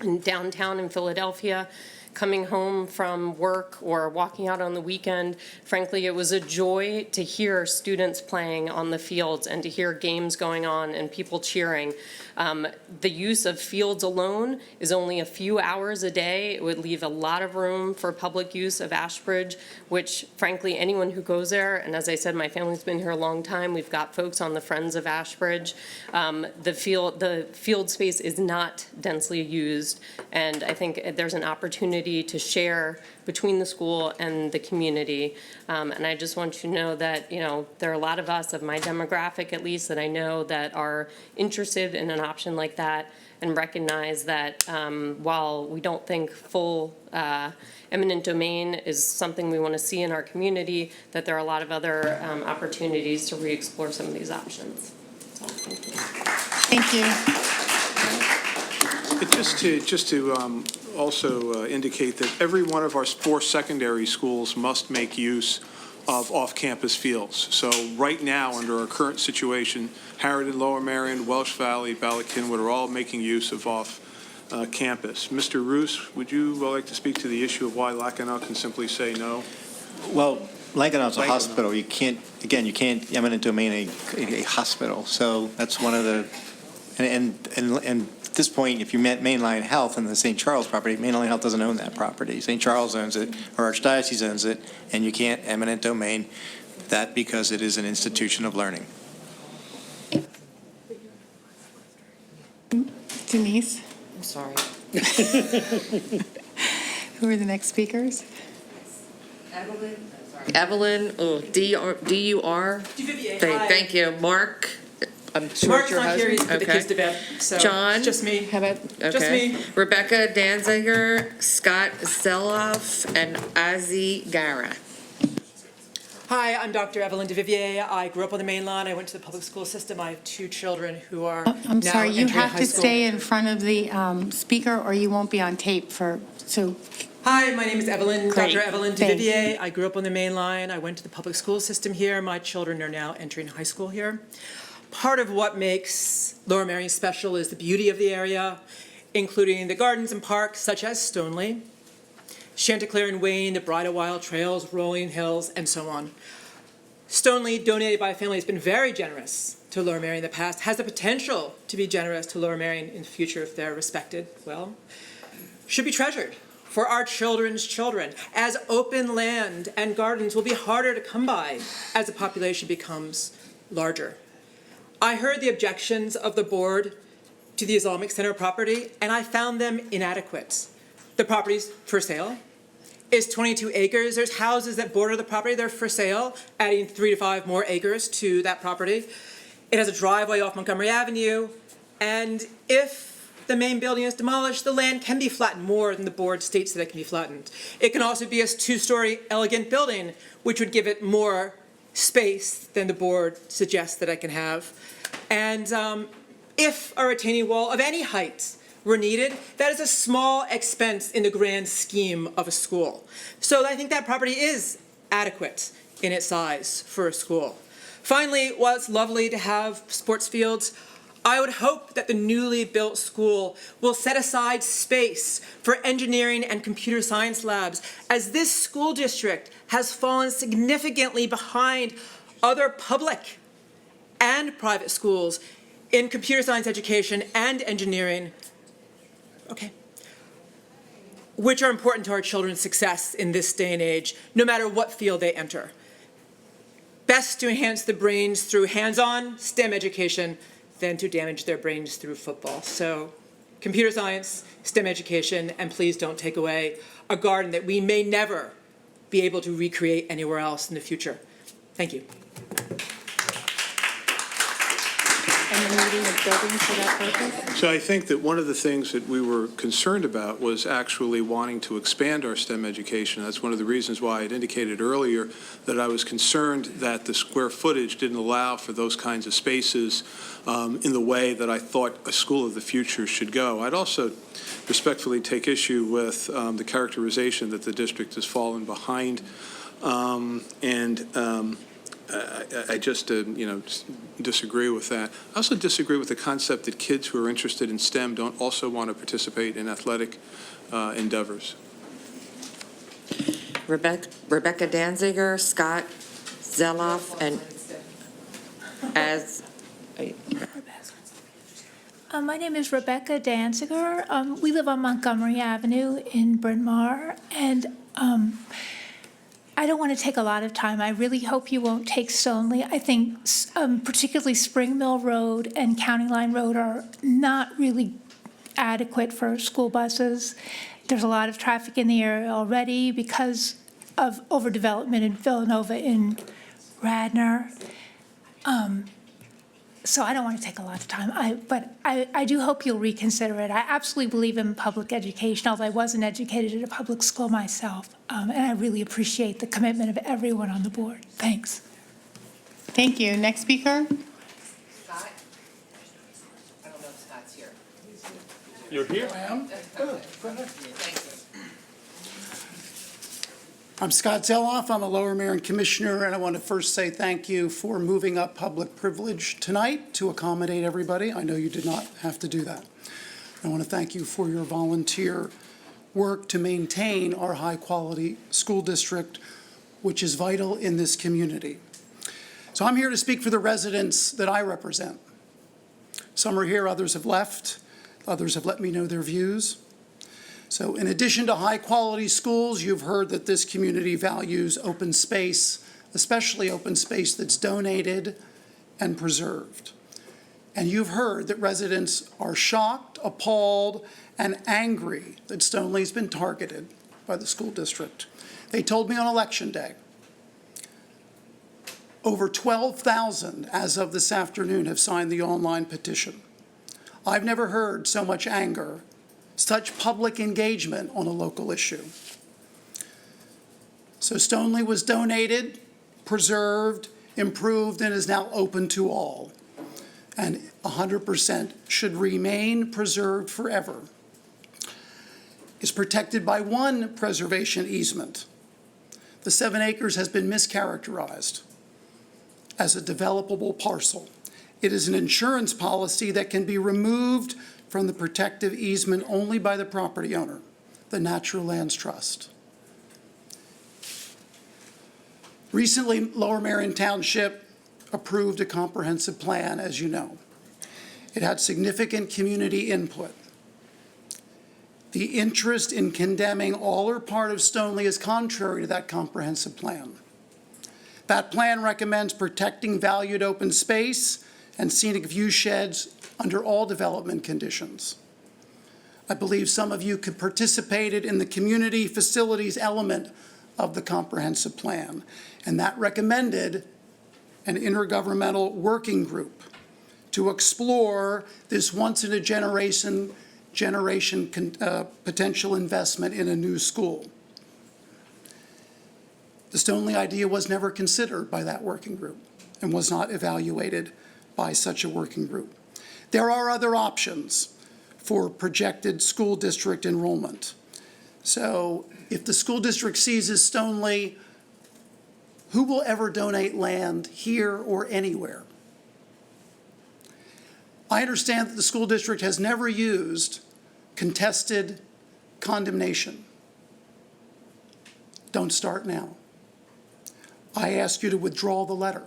in downtown in Philadelphia, coming home from work or walking out on the weekend, frankly, it was a joy to hear students playing on the fields and to hear games going on and people cheering. The use of fields alone is only a few hours a day. It would leave a lot of room for public use of Ashbridge, which frankly, anyone who goes there, and as I said, my family's been here a long time. We've got folks on the Friends of Ashbridge. The field space is not densely used, and I think there's an opportunity to share between the school and the community. And I just want you to know that, there are a lot of us, of my demographic at least, that I know that are interested in an option like that, and recognize that while we don't think full eminent domain is something we want to see in our community, that there are a lot of other opportunities to re-explore some of these options. So, thank you. Thank you. Just to also indicate that every one of our 4 secondary schools must make use of off-campus fields. So right now, under our current situation, Harridan, Lower Merion, Welsh Valley, Bala Cynwyd are all making use of off-campus. Mr. Roos, would you like to speak to the issue of why Lackanow can simply say no? Well, Lankenau's a hospital. You can't eminent domain a hospital. So that's one of the, and at this point, if you met Mainline Health and the St. Charles property, Mainline Health doesn't own that property. St. Charles owns it, or Archdiocese owns it, and you can't eminent domain that because it is an institution of learning. Denise? I'm sorry. Who are the next speakers? Evelyn, D-U-R? Thank you. Mark, I'm sure Mark's it's your not here, husband. he's with the kids to bed, so John? just me. How about, okay. Just me. Rebecca Danziger, Scott Zeloff, and Azzy Gara. Hi, I'm Dr. Evelyn DeVivier. I grew up on the main line. I went to the public school system. I have 2 children who are I'm now sorry, you entering have high to school. stay in front of the speaker or you won't be on tape Hi, my name is Evelyn, Great. Dr. Evelyn Thanks. DeVivier. I grew up on the main line. I went to the public school system here. My children are now entering high school here. Part of what makes Lower Merion special is the beauty of the area, including the gardens and parks such as Stoneleigh, Chanticleer and Wayne, the Bridal Wild Trails, Rolling Hills, and so on. Stoneleigh, donated by a family, has been very generous to Lower Merion in the past, has the potential to be generous to Lower Merion in the future if they're respected well, should be treasured for our children's children, as open land and gardens will be harder to come by as the population becomes larger. I heard the objections of the board to the Islamic Center property, and I found them inadequate. The property's for sale. It's 22 acres. There's houses that border the property. They're for sale, adding 3 to 5 more acres to that property. It has a driveway off Montgomery Avenue, and if the main building is demolished, the land can be flattened more than the board states that it can be flattened. It can also be a 2-story elegant building, which would give it more space than the board suggests that it can have. And if a retaining wall of any height were needed, that is a small expense in the grand scheme of a school. So I think that property is adequate in its size for a school. Finally, while it's lovely to have sports fields, I would hope that the newly built school will set aside space for engineering and computer science labs, as this school district has fallen significantly behind other public and private schools in computer science education and engineering, which are important to our children's success in this day and age, no matter what field they enter. Best to enhance the brains through hands-on STEM education than to damage their brains through football. So computer science, STEM education, and please don't take away a garden that we may never be able to recreate anywhere else in the future. Thank you. And the meeting of buildings for that purpose? So I think that one of the things that we were concerned about was actually wanting to expand our STEM education. That's one of the reasons why I had indicated earlier that I was concerned that the square footage didn't allow for those kinds of spaces in the way that I thought a school of the future should go. I'd also respectfully take issue with the characterization that the district has fallen behind, I just, disagree with that. I also disagree with the concept that kids who are interested in STEM don't also want to participate in athletic endeavors. Rebecca Danziger, Scott Zeloff, and My name is Rebecca Danziger. We live on Montgomery Avenue in Bryn Mawr, and I don't want to take a lot of time. I really hope you won't take Stoneleigh. I think particularly Spring Mill Road and County Line Road are not really adequate for school buses. There's a lot of traffic in the area already because of overdevelopment in Villanova in Radnor. So I don't want to take a lot of time, but I do hope you'll reconsider it. I absolutely believe in public education, although I wasn't educated at a public school myself. And I really appreciate the commitment of everyone on the board. Thanks. Thank you. Next speaker. Scott? I don't know if Scott's here. You're here? I am? Good. Go ahead. Thank you. I'm Scott Zeloff. I'm a Lower Merion Commissioner, and I want to first say thank you for moving up public privilege tonight to accommodate everybody. I know you did not have to do that. I want to thank you for your volunteer work to maintain our high-quality school district, which is vital in this community. So I'm here to speak for the residents that I represent. Some are here, others have left, others have let me know their views. So in addition to high-quality schools, you've heard that this community values open space, especially open space that's donated and preserved. And you've heard that residents are shocked, appalled, and angry that Stoneleigh's been targeted by the school district. They told me on Election Day, over 12,000 as of this afternoon have signed the online petition. I've never heard so much anger, such public engagement on a local issue. So Stoneleigh was donated, preserved, improved, and is now open to all. And 100% should remain preserved forever. It's protected by one preservation easement. The 7 acres has been mischaracterized as a developable parcel. It is an insurance policy that can be removed from the protective easement only by the property owner, the Natural Lands Trust. Recently, Lower Merion Township approved a comprehensive plan, as you know. It had significant community input. The interest in condemning all or part of Stoneleigh is contrary to that comprehensive plan. That plan recommends protecting valued open space and scenic view sheds under all development conditions. I believe some of you participated in the community facilities element of the comprehensive plan, and that recommended an intergovernmental working group to explore this once-in-a-generation potential investment in a new school. The Stoneleigh idea was never considered by that working group and was not evaluated by such a working group. There are other options for projected school district enrollment. So if the school district seizes Stoneleigh, who will ever donate land here or anywhere? I understand that the school district has never used contested condemnation. Don't start now. I ask you to withdraw the letter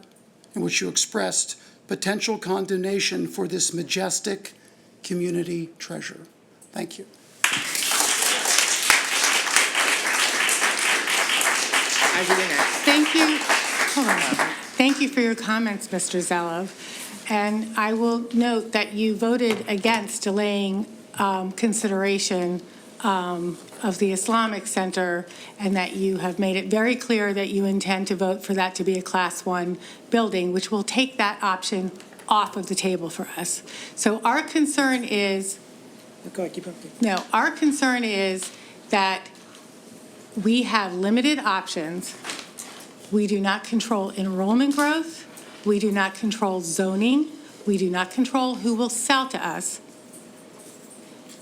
in which you expressed potential condemnation for this majestic community treasure. Thank you. Thank you. Hold on. Thank you for your comments, Mr. Zelov. And I will note that you voted against delaying consideration of the Islamic Center, and that you have made it very clear that you intend to vote for that to be a Class 1 building, which will take that option off of the table for us. So our concern is, our concern is that we have limited options. We do not control enrollment growth. We do not control zoning. We do not control who will sell to us.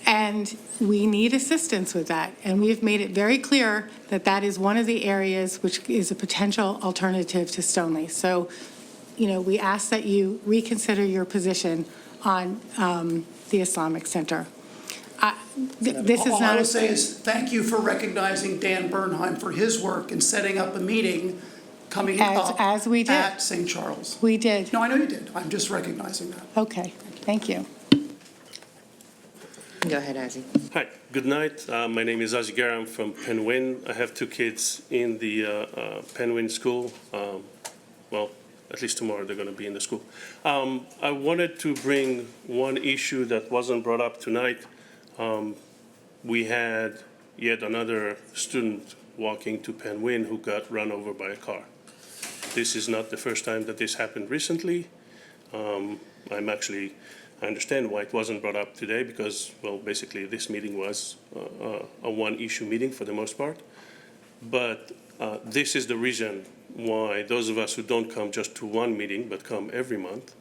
And we need assistance with that. And we have made it very clear that that is one of the areas which is a potential alternative to Stoneleigh. So, we ask that you reconsider your position on the Islamic Center. This is All not I will say is thank you for recognizing Dan Bernheim for his work in setting up a meeting coming up as we did at St. Charles. We did. No, I know you did. I'm just recognizing that. Okay, thank you. Go ahead, Ozzy. Hi, good night. My name is Ozzy Guerra. I'm from Penwyn. I have 2 kids in the Penwyn school. Well, at least tomorrow they're going to be in the school. I wanted to bring one issue that wasn't brought up tonight. We had yet another student walking to Penwyn who got run over by a car. This is not the first time that this happened recently. I understand why it wasn't brought up today because, well, basically this meeting was a one-issue meeting for the most part. But this is the reason why those of us who don't come just to one meeting but come every month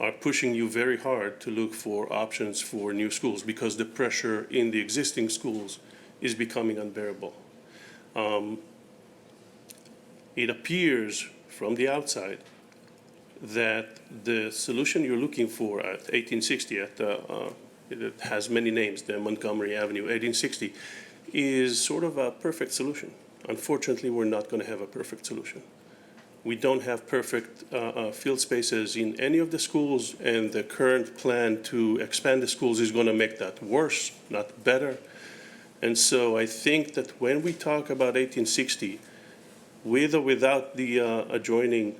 are pushing you very hard to look for options for new schools because the pressure in the existing schools is becoming unbearable. It appears from the outside that the solution you're looking for at 1860, it has many names, the Montgomery Avenue 1860, is sort of a perfect solution. Unfortunately, we're not going to have a perfect solution. We don't have perfect field spaces in any of the schools, and the current plan to expand the schools is going to make that worse, not better. And so I think that when we talk about 1860, with or without the adjoining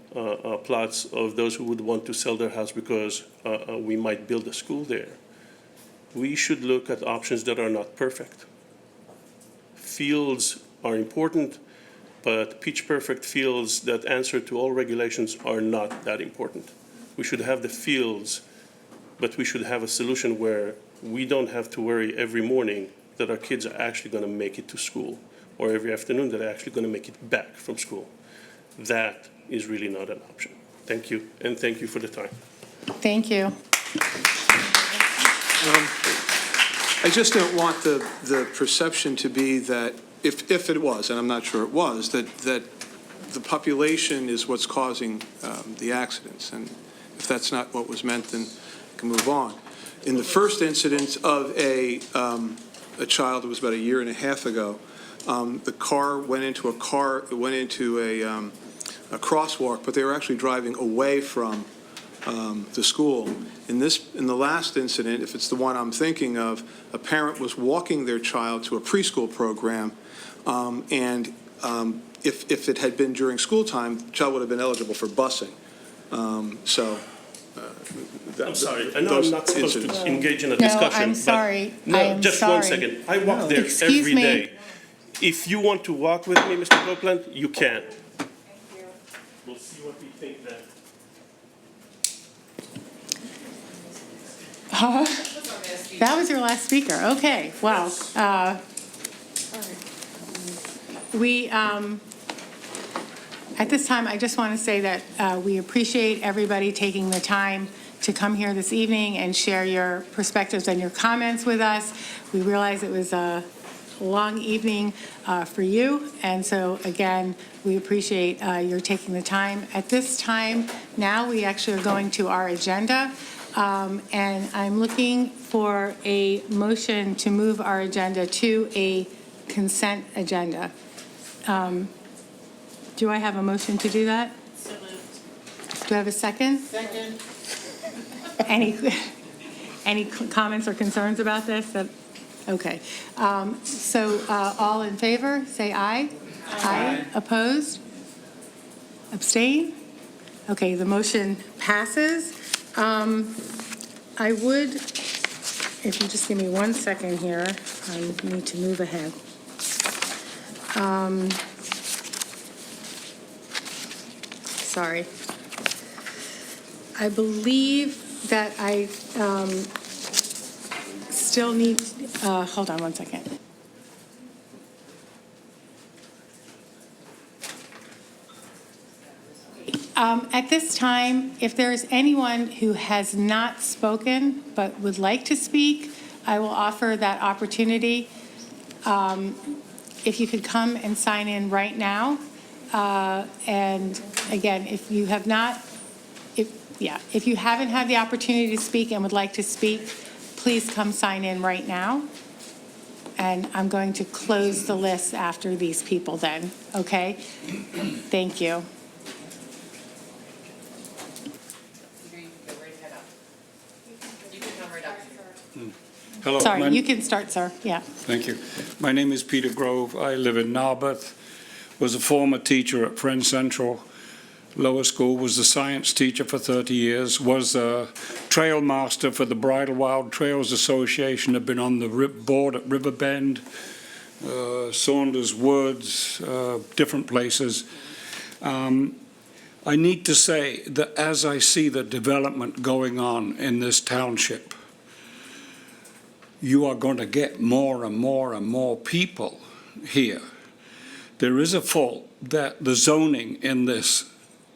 plots of those who would want to sell their house because we might build a school there, we should look at options that are not perfect. Fields are important, but pitch-perfect fields that answer to all regulations are not that important. We should have the fields, but we should have a solution where we don't have to worry every morning that our kids are actually going to make it to school, or every afternoon that are actually going to make it back from school. That is really not an option. Thank you, and thank you for the time. Thank you. I just don't want the perception to be that if it was, and I'm not sure it was, that the population is what's causing the accidents. And if that's not what was meant, then we can move on. In the first incident of a child, it was about 1.5 years ago, the car went into a crosswalk, but they were actually driving away from the school. In the last incident, if it's the one I'm thinking of, a parent was walking their child to a preschool program, and if it had been during school time, the child would have been eligible for busing. I'm sorry. I know I'm not supposed to engage in a No, discussion. I'm sorry. But I am just sorry. 1 second. I walk there Excuse every me. day. If you want to walk with me, Mr. Copeland, you can. We'll see what we think then. That was your last speaker. Okay, well, at this time, I just want to say that we appreciate everybody taking the time to come here this evening and share your perspectives and your comments with us. We realize it was a long evening for you, and so again, we appreciate your taking the time. At this time, now we actually are going to our agenda, and I'm looking for a motion to move our agenda to a consent agenda. Do I have a motion to do that? So moved. Do I have a second? Second. Any comments or concerns about this? Okay. So all in favor, say aye. Aye. Opposed? Abstain? Okay, the motion passes. I would, if you just give me 1 second here, I need to move ahead. Sorry. I believe that I still need, hold on 1 second. At this time, if there is anyone who has not spoken but would like to speak, I will offer that opportunity. If you could come and sign in right now. And again, if you have not, if you haven't had the opportunity to speak and would like to speak, please come sign in right now. And I'm going to close the list after these people then, okay? Thank you. You can come right up. Hello. Sorry, you can start, sir. Yeah. Thank you. My name is Peter Grove. I live in Narberth. Was a former teacher at Friends Central Lower School. Was a science teacher for 30 years. Was a trail master for the Bridle Wild Trails Association. I've been on the board at Riverbend, Saunders Woods, different places. I need to say that as I see the development going on in this township, you are going to get more and more and more people here. There is a fault that the zoning in this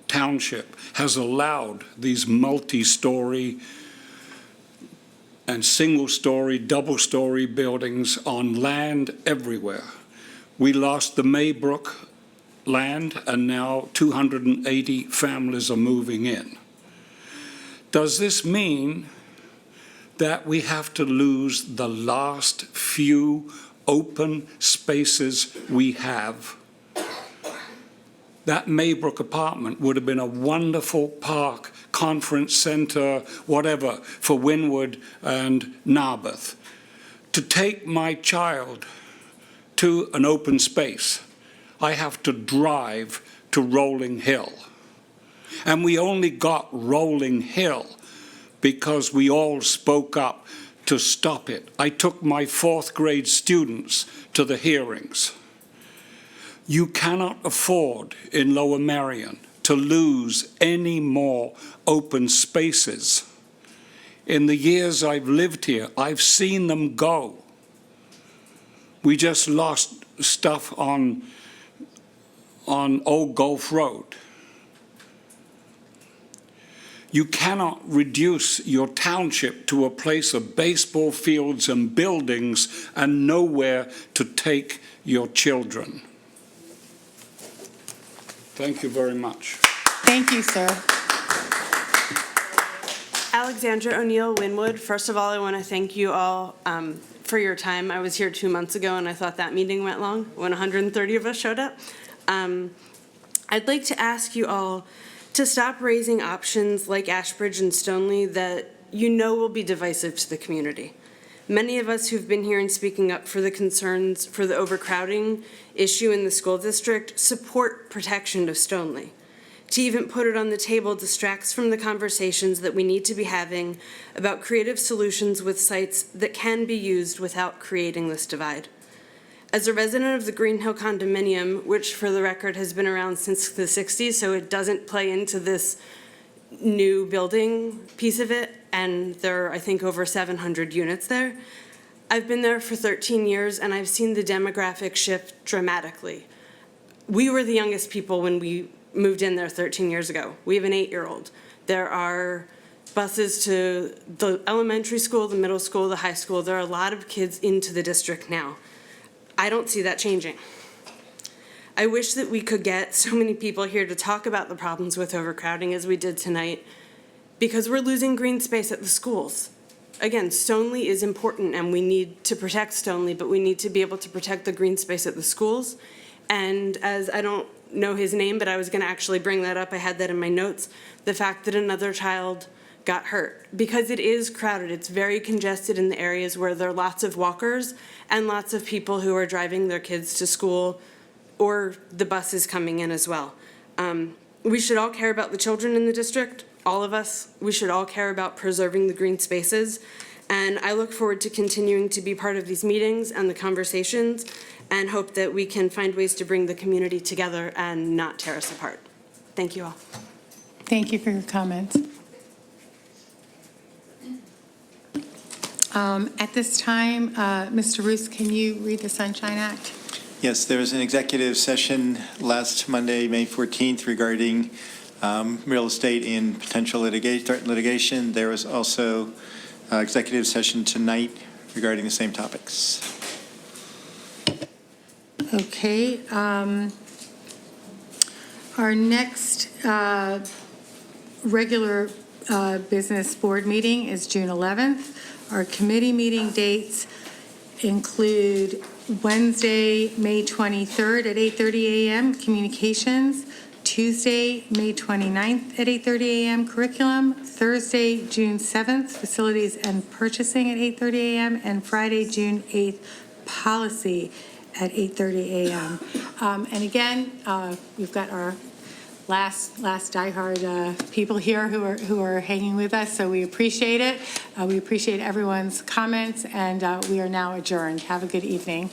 township has allowed these multi-story and single-story, double-story buildings on land everywhere. We lost the Maybrook land, and now 280 families are moving in. Does this mean that we have to lose the last few open spaces we have? That Maybrook apartment would have been a wonderful park, conference center, whatever, for Wynwood and Narberth. To take my child to an open space, I have to drive to Rolling Hill. And we only got Rolling Hill because we all spoke up to stop it. I took my 4th grade students to the hearings. You cannot afford in Lower Merion to lose any more open spaces. In the years I've lived here, I've seen them go. We just lost stuff on Old Gulf Road. You cannot reduce your township to a place of baseball fields and buildings and nowhere to take your children. Thank you very much. Thank you, sir. Alexandra O'Neill, Wynwood. First of all, I want to thank you all for your time. I was here 2 months ago, and I thought that meeting went long when 130 of us showed up. I'd like to ask you all to stop raising options like Ashbridge and Stoneleigh that you know will be divisive to the community. Many of us who've been here and speaking up for the concerns for the overcrowding issue in the school district support protection of Stoneleigh. To even put it on the table distracts from the conversations that we need to be having about creative solutions with sites that can be used without creating this divide. As a resident of the Green Hill condominium, which for the record has been around since the 60s, so it doesn't play into this new building piece of it, and there are, I think, over 700 units there. I've been there for 13 years, and I've seen the demographic shift dramatically. We were the youngest people when we moved in there 13 years ago. We have an 8-year-old. There are buses to the elementary school, the middle school, the high school. There are a lot of kids into the district now. I don't see that changing. I wish that we could get so many people here to talk about the problems with overcrowding as we did tonight, because we're losing green space at the schools. Again, Stoneleigh is important and we need to protect Stoneleigh, but we need to be able to protect the green space at the schools. And as I don't know his name, but I was gonna actually bring that up, I had that in my notes, the fact that another child got hurt. Because it is crowded, it's very congested in the areas where there are lots of walkers and lots of people who are driving their kids to school, or the buses coming in as well. We should all care about the children in the district, all of us. We should all care about preserving the green spaces. And I look forward to continuing to be part of these meetings and the conversations, and hope that we can find ways to bring the community together and not tear us apart. Thank you all. Thank you for your comments. At this time, Mr. Roos, can you read the Sunshine Act? Yes, there was an executive session last Monday, May 14th, regarding real estate and potential litigation. There was also executive session tonight regarding the same topics. Okay. Our next regular business board meeting is June 11th. Our committee meeting dates include Wednesday, May 23rd at 8:30 a.m., communications, Tuesday, May 29th at 8:30 a.m. curriculum, Thursday, June 7th, facilities and purchasing at 8:30 a.m., and Friday, June 8th, policy at 8:30 a.m. And again, we've got our last diehard people here who are hanging with us, so we appreciate it. We appreciate everyone's comments, and we are now adjourned. Have a good evening.